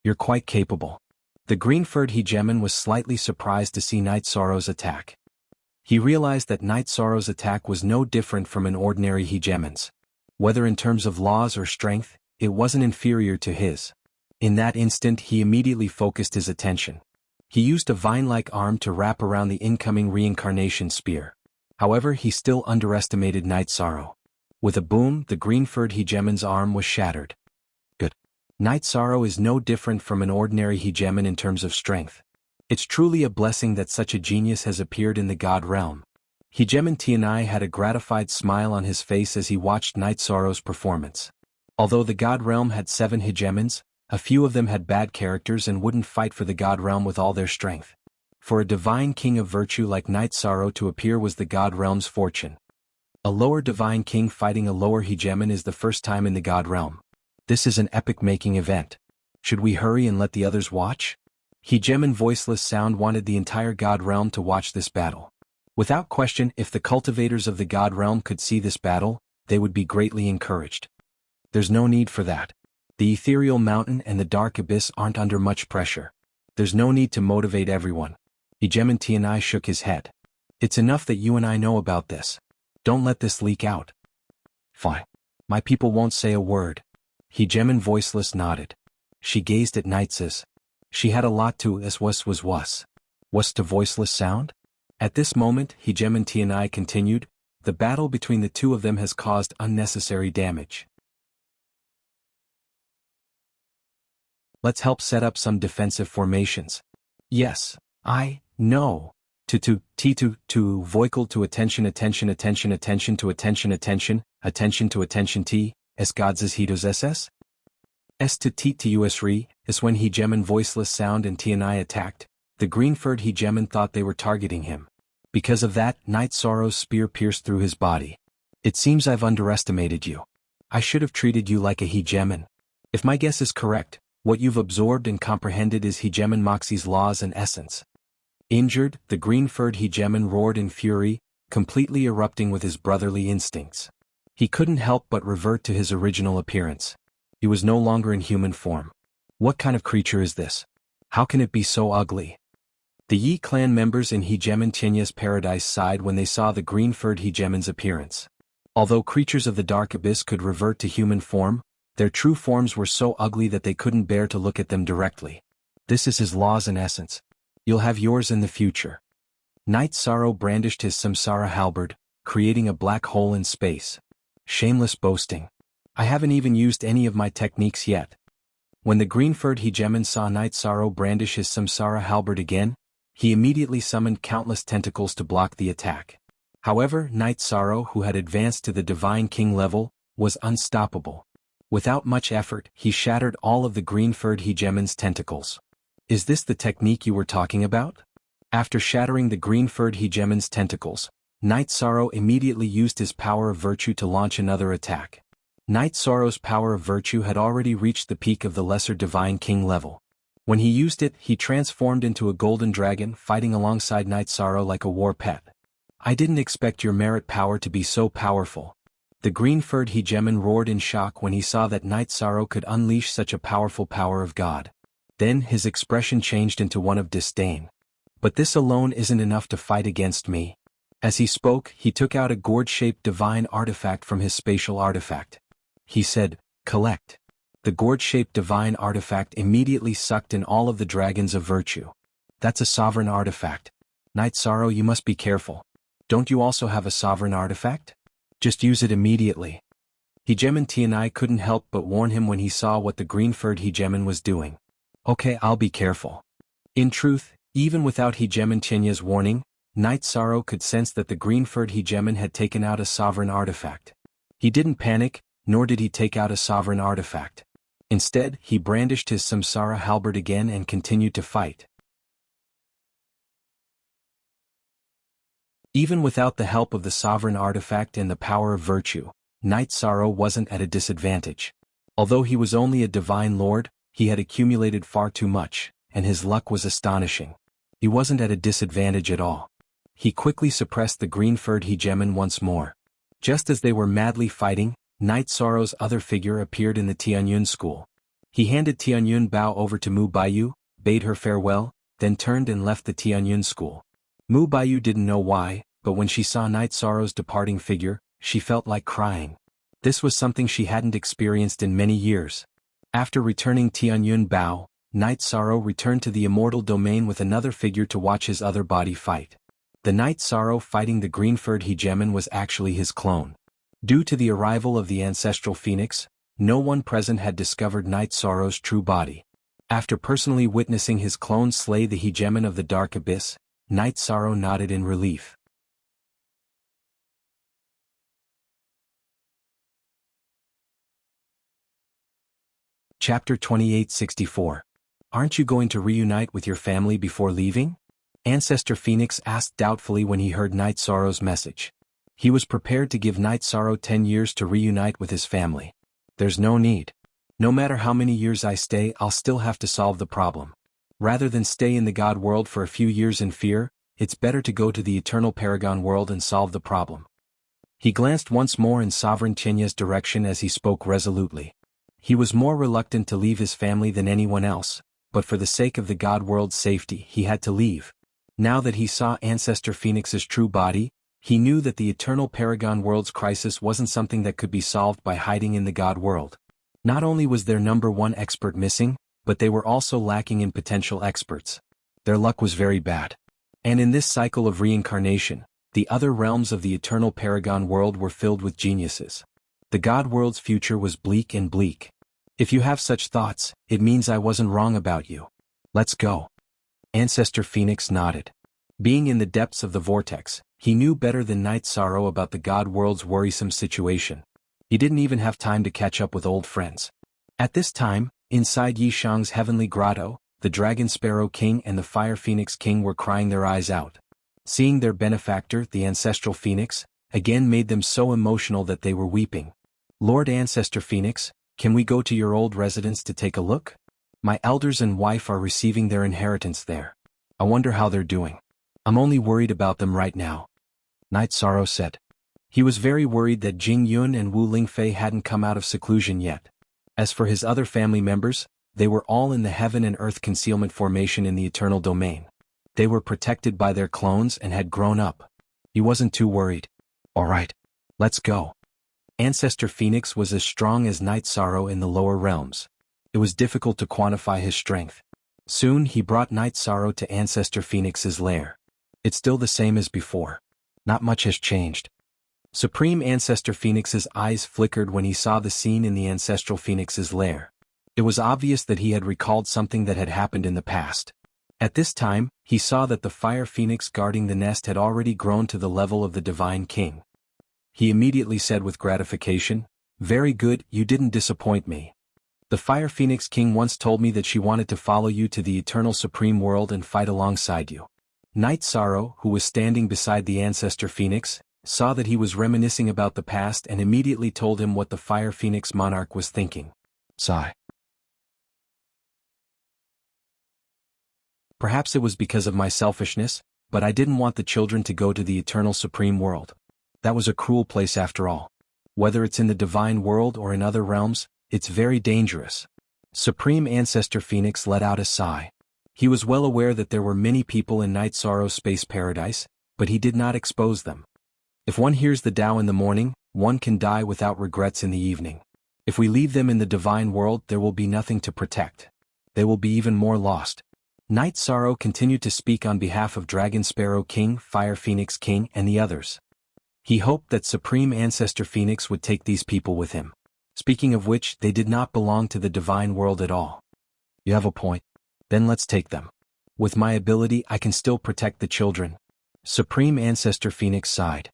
"You're quite capable." The green-furred Hegemon was slightly surprised to see Night Sorrow's attack. He realized that Night Sorrow's attack was no different from an ordinary Hegemon's. Whether in terms of laws or strength, it wasn't inferior to his. In that instant he immediately focused his attention. He used a vine-like arm to wrap around the incoming reincarnation spear. However, he still underestimated Night Sorrow. With a boom, the green-furred Hegemon's arm was shattered. Good. Night Sorrow is no different from an ordinary Hegemon in terms of strength. It's truly a blessing that such a genius has appeared in the God realm. Hegemon Tianai had a gratified smile on his face as he watched Night Sorrow's performance. Although the God realm had 7 Hegemons, a few of them had bad characters and wouldn't fight for the God realm with all their strength. For a divine king of virtue like Night Sorrow to appear was the God realm's fortune. A lower divine king fighting a lower Hegemon is the first time in the God realm. This is an epic-making event. Should we hurry and let the others watch? Hegemon Voiceless Sound wanted the entire God realm to watch this battle. Without question, if the cultivators of the God realm could see this battle, they would be greatly encouraged. There's no need for that. The ethereal mountain and the dark abyss aren't under much pressure. There's no need to motivate everyone. Hegemon Tianai shook his head. It's enough that you and I know about this. Don't let this leak out. Fine. My people won't say a word. Hegemon Voiceless nodded. She gazed at Nightsis. She had a lot to was to Voiceless Sound? At this moment, Hegemon Tianai continued, the battle between the two of them has caused unnecessary damage. Let's help set up some defensive formations. Yes, I know. To voicle to attention attention attention attention to attention attention, attention to attention t, es gods hitos ss? S to us re, is when Hegemon voiceless sound and Tianai attacked, the green-furred Hegemon thought they were targeting him. Because of that, Night Sorrow's spear pierced through his body. It seems I've underestimated you. I should have treated you like a Hegemon. If my guess is correct, what you've absorbed and comprehended is Hegemon Moxie's laws and essence. Injured, the green-furred Hegemon roared in fury, completely erupting with his brotherly instincts. He couldn't help but revert to his original appearance. He was no longer in human form. What kind of creature is this? How can it be so ugly? The Yi clan members in Hegemon Tianya's paradise sighed when they saw the green-furred Hegemon's appearance. Although creatures of the dark abyss could revert to human form, their true forms were so ugly that they couldn't bear to look at them directly. This is his laws and essence. You'll have yours in the future. Night Sorrow brandished his samsara halberd, creating a black hole in space. Shameless boasting. I haven't even used any of my techniques yet. When the green-furred Hegemon saw Night Sorrow brandish his samsara halberd again, he immediately summoned countless tentacles to block the attack. However, Night Sorrow, who had advanced to the Divine King level, was unstoppable. Without much effort, he shattered all of the green-furred Hegemon's tentacles. Is this the technique you were talking about? After shattering the green-furred Hegemon's tentacles, Night Sorrow immediately used his power of virtue to launch another attack. Night Sorrow's power of virtue had already reached the peak of the lesser Divine King level. When he used it, he transformed into a golden dragon, fighting alongside Night Sorrow like a war pet. I didn't expect your merit power to be so powerful. The green-furred Hegemon roared in shock when he saw that Night Sorrow could unleash such a powerful power of God. Then his expression changed into one of disdain. But this alone isn't enough to fight against me. As he spoke, he took out a gourd-shaped divine artifact from his spatial artifact. He said, "Collect." The gourd-shaped divine artifact immediately sucked in all of the dragons of virtue. That's a sovereign artifact. Night Sorrow, you must be careful. Don't you also have a sovereign artifact? Just use it immediately. Hegemon Tianai couldn't help but warn him when he saw what the green-furred Hegemon was doing. Okay, I'll be careful. In truth, even without Hegemon Tianya's warning, Night Sorrow could sense that the green-furred Hegemon had taken out a sovereign artifact. He didn't panic, nor did he take out a sovereign artifact. Instead, he brandished his samsara halberd again and continued to fight. Even without the help of the sovereign artifact and the power of virtue, Night Sorrow wasn't at a disadvantage. Although he was only a divine lord, he had accumulated far too much, and his luck was astonishing. He wasn't at a disadvantage at all. He quickly suppressed the green-furred Hegemon once more. Just as they were madly fighting, Night Sorrow's other figure appeared in the Tianyun school. He handed Tianyun Bao over to Mu Baiyu, bade her farewell, then turned and left the Tianyun school. Mu Baiyu didn't know why, but when she saw Night Sorrow's departing figure, she felt like crying. This was something she hadn't experienced in many years. After returning Tianyun Bao, Night Sorrow returned to the immortal domain with another figure to watch his other body fight. The Night Sorrow fighting the green-furred Hegemon was actually his clone. Due to the arrival of the ancestral phoenix, no one present had discovered Night Sorrow's true body. After personally witnessing his clone slay the Hegemon of the Dark Abyss, Night Sorrow nodded in relief. Chapter 2864. Aren't you going to reunite with your family before leaving? Ancestor Phoenix asked doubtfully when he heard Night Sorrow's message. He was prepared to give Night Sorrow 10 years to reunite with his family. There's no need. No matter how many years I stay, I'll still have to solve the problem. Rather than stay in the God world for a few years in fear, it's better to go to the eternal Paragon world and solve the problem. He glanced once more in Sovereign Tianya's direction as he spoke resolutely. He was more reluctant to leave his family than anyone else, but for the sake of the God world's safety, he had to leave. Now that he saw Ancestor Phoenix's true body, he knew that the eternal Paragon world's crisis wasn't something that could be solved by hiding in the God world. Not only was their number one expert missing, but they were also lacking in potential experts. Their luck was very bad. And in this cycle of reincarnation, the other realms of the eternal paragon world were filled with geniuses. The god world's future was bleak and bleak. If you have such thoughts, it means I wasn't wrong about you. Let's go. Ancestor Phoenix nodded. Being in the depths of the vortex, he knew better than Night Sorrow about the god world's worrisome situation. He didn't even have time to catch up with old friends. At this time, inside Yishang's heavenly grotto, the Dragon Sparrow King and the Fire Phoenix King were crying their eyes out. Seeing their benefactor, the Ancestral Phoenix, again made them so emotional that they were weeping. Lord Ancestor Phoenix, can we go to your old residence to take a look? My elders and wife are receiving their inheritance there. I wonder how they're doing. I'm only worried about them right now. Night Sorrow said. He was very worried that Jing Yun and Wu Lingfei hadn't come out of seclusion yet. As for his other family members, they were all in the Heaven and Earth Concealment Formation in the Eternal Domain. They were protected by their clones and had grown up. He wasn't too worried. All right, let's go. Ancestor Phoenix was as strong as Night Sorrow in the lower realms. It was difficult to quantify his strength. Soon he brought Night Sorrow to Ancestor Phoenix's lair. It's still the same as before. Not much has changed. Supreme Ancestor Phoenix's eyes flickered when he saw the scene in the Ancestral Phoenix's lair. It was obvious that he had recalled something that had happened in the past. At this time, he saw that the Fire Phoenix guarding the nest had already grown to the level of the Divine King. He immediately said with gratification, "Very good, you didn't disappoint me. The Fire Phoenix King once told me that she wanted to follow you to the Eternal Supreme World and fight alongside you." Night Sorrow, who was standing beside the Ancestor Phoenix, saw that he was reminiscing about the past and immediately told him what the Fire Phoenix monarch was thinking. Sigh. Perhaps it was because of my selfishness, but I didn't want the children to go to the Eternal Supreme World. That was a cruel place after all. Whether it's in the Divine World or in other realms, it's very dangerous. Supreme Ancestor Phoenix let out a sigh. He was well aware that there were many people in Night Sorrow's space paradise, but he did not expose them. If one hears the Tao in the morning, one can die without regrets in the evening. If we leave them in the Divine World, there will be nothing to protect. They will be even more lost. Night Sorrow continued to speak on behalf of Dragon Sparrow King, Fire Phoenix King, and the others. He hoped that Supreme Ancestor Phoenix would take these people with him. Speaking of which, they did not belong to the Divine World at all. You have a point. Then let's take them. With my ability, I can still protect the children. Supreme Ancestor Phoenix sighed.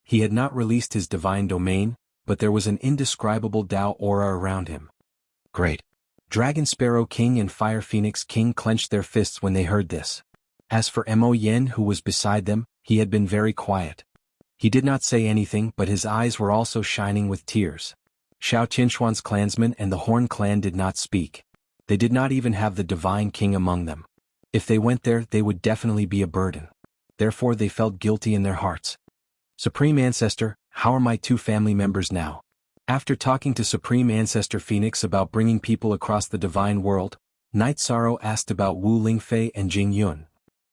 He had not released his divine domain, but there was an indescribable Tao aura around him. Great. Dragon Sparrow King and Fire Phoenix King clenched their fists when they heard this. As for Mo Yen, who was beside them, he had been very quiet. He did not say anything, but his eyes were also shining with tears. Xiao Qinchuan's clansmen and the Horn clan did not speak. They did not even have the Divine King among them. If they went there, they would definitely be a burden. Therefore they felt guilty in their hearts. Supreme Ancestor, how are my two family members now? After talking to Supreme Ancestor Phoenix about bringing people across the Divine World, Night Sorrow asked about Wu Lingfei and Jing Yun.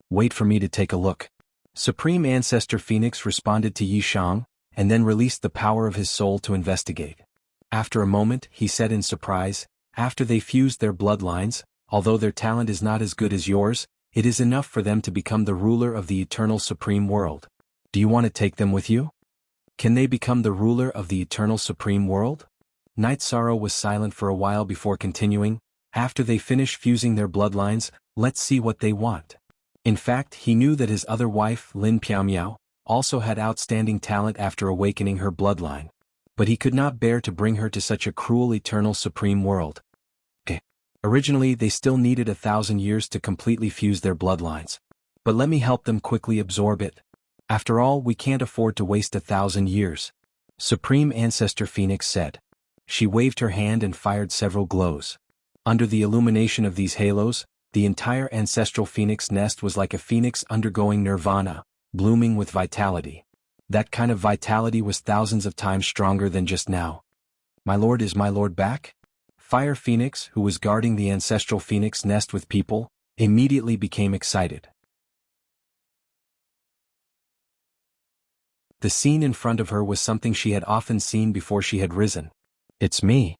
Wait for me to take a look. Supreme Ancestor Phoenix responded to Yishang, and then released the power of his soul to investigate. After a moment, he said in surprise, after they fused their bloodlines, although their talent is not as good as yours, it is enough for them to become the ruler of the Eternal Supreme World. Do you want to take them with you? Can they become the ruler of the Eternal Supreme World? Night Sorrow was silent for a while before continuing, after they finish fusing their bloodlines, let's see what they want. In fact, he knew that his other wife, Lin Piaomiao, also had outstanding talent after awakening her bloodline. But he could not bear to bring her to such a cruel Eternal Supreme World. Originally they still needed 1,000 years to completely fuse their bloodlines. But let me help them quickly absorb it. After all, we can't afford to waste 1,000 years. Supreme Ancestor Phoenix said. She waved her hand and fired several glows. Under the illumination of these halos, the entire Ancestral Phoenix nest was like a phoenix undergoing nirvana, blooming with vitality. That kind of vitality was thousands of times stronger than just now. My lord, is my lord back? Fire Phoenix, who was guarding the Ancestral Phoenix nest with people, immediately became excited. The scene in front of her was something she had often seen before she had risen. It's me.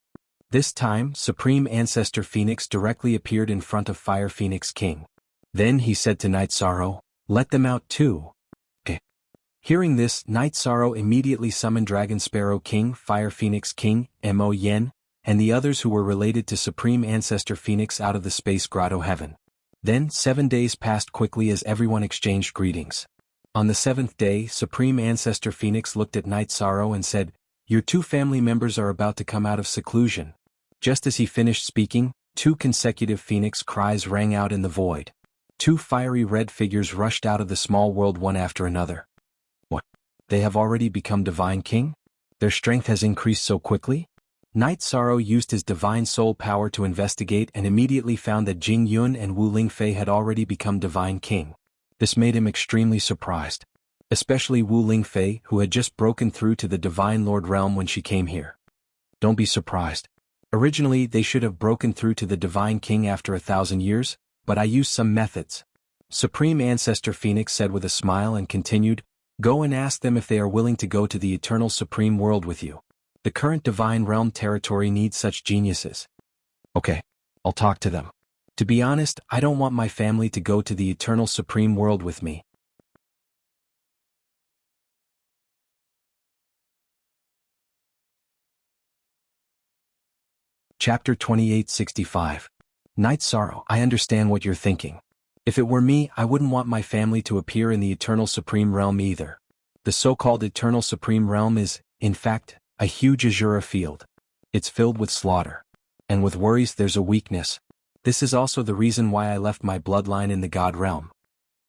This time, Supreme Ancestor Phoenix directly appeared in front of Fire Phoenix King. Then he said to Night Sorrow, Let them out too. Okay. Hearing this, Night Sorrow immediately summoned Dragon Sparrow King, Fire Phoenix King, Mo Yen, and the others who were related to Supreme Ancestor Phoenix out of the Space Grotto Heaven. Then 7 days passed quickly as everyone exchanged greetings. On the 7th day, Supreme Ancestor Phoenix looked at Night Sorrow and said, "Your 2 family members are about to come out of seclusion." Just as he finished speaking, 2 consecutive phoenix cries rang out in the void. 2 fiery red figures rushed out of the small world one after another. What? They have already become Divine King? Their strength has increased so quickly? Night Sorrow used his divine soul power to investigate and immediately found that Jingyun and Wu Lingfei had already become Divine King. This made him extremely surprised. Especially Wu Lingfei, who had just broken through to the Divine Lord realm when she came here. Don't be surprised. Originally they should have broken through to the Divine King after 1,000 years, but I used some methods. Supreme Ancestor Phoenix said with a smile and continued, "Go and ask them if they are willing to go to the Eternal Supreme World with you. The current Divine Realm territory needs such geniuses." Okay, I'll talk to them. To be honest, I don't want my family to go to the Eternal Supreme World with me. Chapter 2865. Night Sorrow. I understand what you're thinking. If it were me, I wouldn't want my family to appear in the Eternal Supreme Realm either. The so-called Eternal Supreme Realm is, in fact, a huge azure field. It's filled with slaughter. And with worries there's a weakness. This is also the reason why I left my bloodline in the God realm.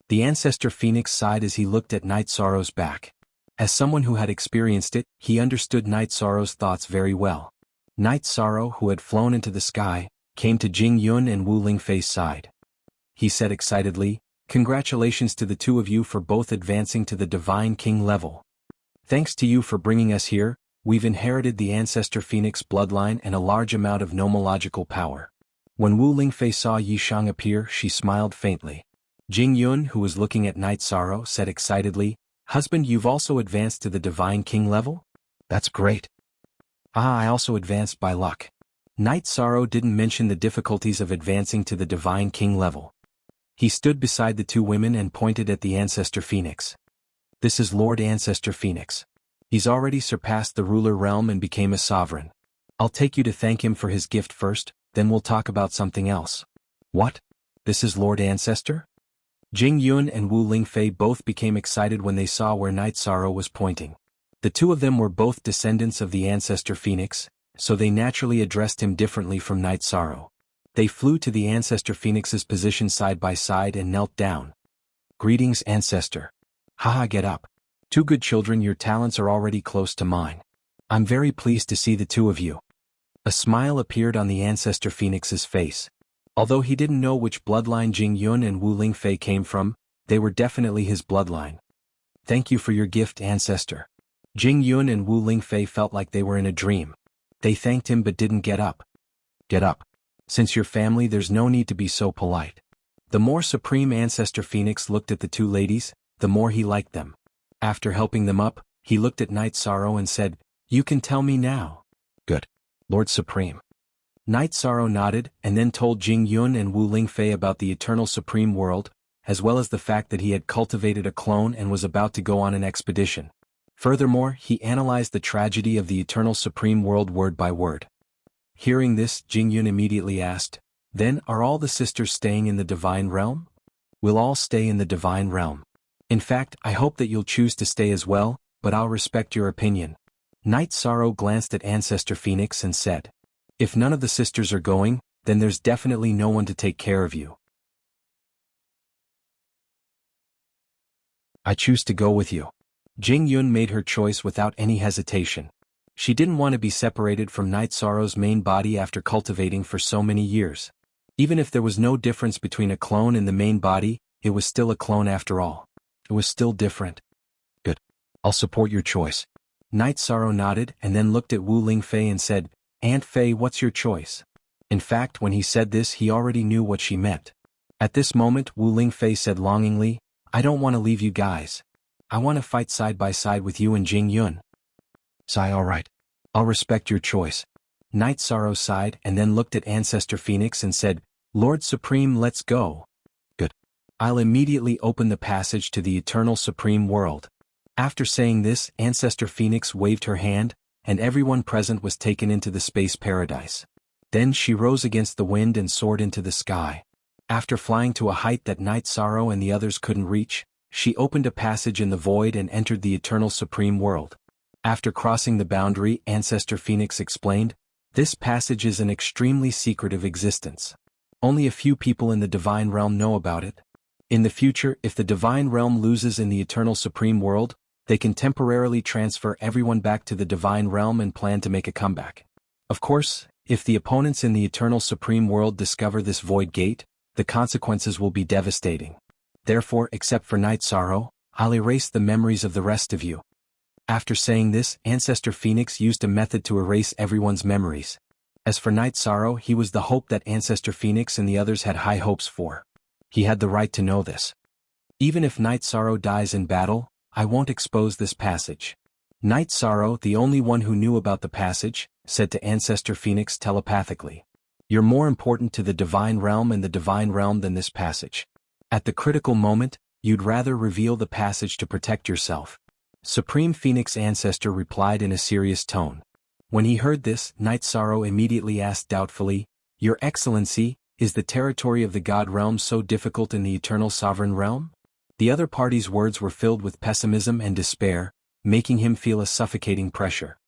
The Ancestor Phoenix sighed as he looked at Night Sorrow's back. As someone who had experienced it, he understood Night Sorrow's thoughts very well. Night Sorrow, who had flown into the sky, came to Jingyun and Wu Lingfei's side. He said excitedly, "Congratulations to the 2 of you for both advancing to the Divine King level. Thanks to you for bringing us here, we've inherited the Ancestor Phoenix bloodline and a large amount of nomological power." When Wu Lingfei saw Yishang appear, she smiled faintly. Jingyun, who was looking at Night Sorrow, said excitedly, "Husband, you've also advanced to the Divine King level? That's great." "I also advanced by luck." Night Sorrow didn't mention the difficulties of advancing to the Divine King level. He stood beside the 2 women and pointed at the Ancestor Phoenix. "This is Lord Ancestor Phoenix. He's already surpassed the ruler realm and became a sovereign. I'll take you to thank him for his gift first, then we'll talk about something else." "What? This is Lord Ancestor?" Jingyun and Wu Lingfei both became excited when they saw where Night Sorrow was pointing. The 2 of them were both descendants of the Ancestor Phoenix, so they naturally addressed him differently from Night Sorrow. They flew to the Ancestor Phoenix's position side by side and knelt down. "Greetings, Ancestor." "Haha, get up. 2 good children, your talents are already close to mine. I'm very pleased to see the 2 of you." A smile appeared on the Ancestor Phoenix's face. Although he didn't know which bloodline Jingyun and Wu Lingfei came from, they were definitely his bloodline. "Thank you for your gift, Ancestor." Jingyun and Wu Lingfei felt like they were in a dream. They thanked him but didn't get up. "Get up. Since you're family, there's no need to be so polite." The more Supreme Ancestor Phoenix looked at the 2 ladies, the more he liked them. After helping them up, he looked at Night Sorrow and said, "You can tell me now." "Good. Lord Supreme." Night Sorrow nodded and then told Jingyun and Wu Lingfei about the Eternal Supreme World, as well as the fact that he had cultivated a clone and was about to go on an expedition. Furthermore, he analyzed the tragedy of the Eternal Supreme World word by word. Hearing this, Jingyun immediately asked, "Then, are all the sisters staying in the Divine Realm?" "We'll all stay in the Divine Realm. In fact, I hope that you'll choose to stay as well, but I'll respect your opinion." Night Sorrow glanced at Ancestor Phoenix and said, "If none of the sisters are going, then there's definitely no one to take care of you. I choose to go with you." Jingyun made her choice without any hesitation. She didn't want to be separated from Night Sorrow's main body after cultivating for so many years. Even if there was no difference between a clone and the main body, it was still a clone after all. It was still different. "Good. I'll support your choice." Night Sorrow nodded and then looked at Wu Lingfei and said, "Aunt Fei, what's your choice?" In fact, when he said this, he already knew what she meant. At this moment, Wu Lingfei said longingly, "I don't want to leave you guys. I want to fight side by side with you and Jingyun." "Sigh, all right. I'll respect your choice." Night Sorrow sighed and then looked at Ancestor Phoenix and said, "Lord Supreme, let's go." "Good. I'll immediately open the passage to the eternal supreme world. After saying this, Ancestor Phoenix waved her hand, and everyone present was taken into the space paradise. Then she rose against the wind and soared into the sky. After flying to a height that Night Sorrow and the others couldn't reach, she opened a passage in the void and entered the eternal supreme world. After crossing the boundary, Ancestor Phoenix explained, "This passage is an extremely secretive existence. Only a few people in the divine realm know about it. In the future, if the divine realm loses in the eternal supreme world, they can temporarily transfer everyone back to the divine realm and plan to make a comeback. Of course, if the opponents in the eternal supreme world discover this void gate, the consequences will be devastating. Therefore, except for Night Sorrow, I'll erase the memories of the rest of you." After saying this, Ancestor Phoenix used a method to erase everyone's memories. As for Night Sorrow, he was the hope that Ancestor Phoenix and the others had high hopes for. He had the right to know this. "Even if Night Sorrow dies in battle, I won't expose this passage." Night Sorrow, the only one who knew about the passage, said to Ancestor Phoenix telepathically, "You're more important to the divine realm and the divine realm than this passage. At the critical moment, you'd rather reveal the passage to protect yourself." Supreme Phoenix Ancestor replied in a serious tone. When he heard this, Night Sorrow immediately asked doubtfully, "Your Excellency, is the territory of the God realm so difficult in the eternal sovereign realm?" The other party's words were filled with pessimism and despair, making him feel a suffocating pressure.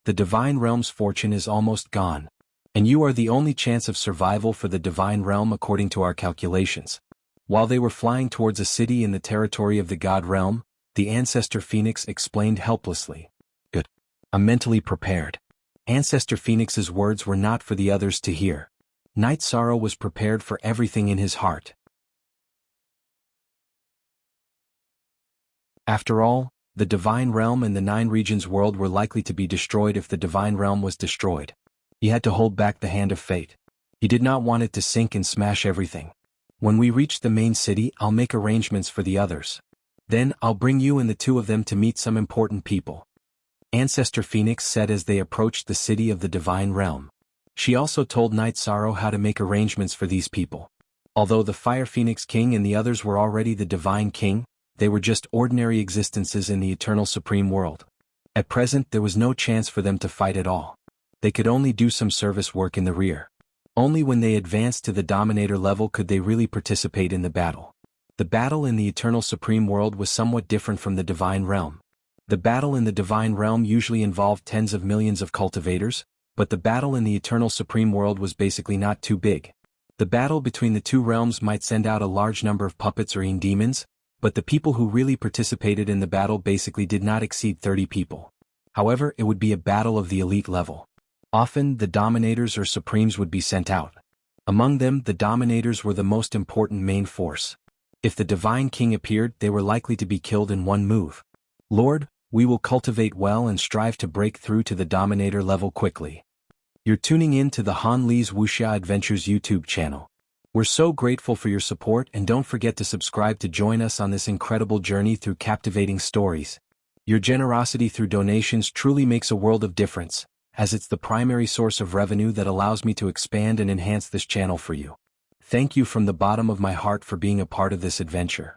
"The divine realm's fortune is almost gone, and you are the only chance of survival for the divine realm according to our calculations." While they were flying towards a city in the territory of the God realm, the Ancestor Phoenix explained helplessly, "Good. I'm mentally prepared." Ancestor Phoenix's words were not for the others to hear. Night Sorrow was prepared for everything in his heart. After all, the divine realm and the 9 regions world were likely to be destroyed if the divine realm was destroyed. He had to hold back the hand of fate. He did not want it to sink and smash everything. "When we reach the main city, I'll make arrangements for the others. Then I'll bring you and the 2 of them to meet some important people," Ancestor Phoenix said as they approached the city of the divine realm. She also told Night Sorrow how to make arrangements for these people. Although the Fire Phoenix King and the others were already the Divine King, they were just ordinary existences in the eternal supreme world. At present there was no chance for them to fight at all. They could only do some service work in the rear. Only when they advanced to the Dominator level could they really participate in the battle. The battle in the eternal supreme world was somewhat different from the divine realm. The battle in the divine realm usually involved tens of millions of cultivators, but the battle in the eternal supreme world was basically not too big. The battle between the 2 realms might send out a large number of puppets or demons, but the people who really participated in the battle basically did not exceed 30 people. However, it would be a battle of the elite level. Often, the Dominators or Supremes would be sent out. Among them, the Dominators were the most important main force. If the Divine King appeared, they were likely to be killed in one move. "Lord, we will cultivate well and strive to break through to the Dominator level quickly." You're tuning in to the Han Lee's Wuxia Adventures YouTube channel. We're so grateful for your support, and don't forget to subscribe to join us on this incredible journey through captivating stories. Your generosity through donations truly makes a world of difference, as it's the primary source of revenue that allows me to expand and enhance this channel for you. Thank you from the bottom of my heart for being a part of this adventure.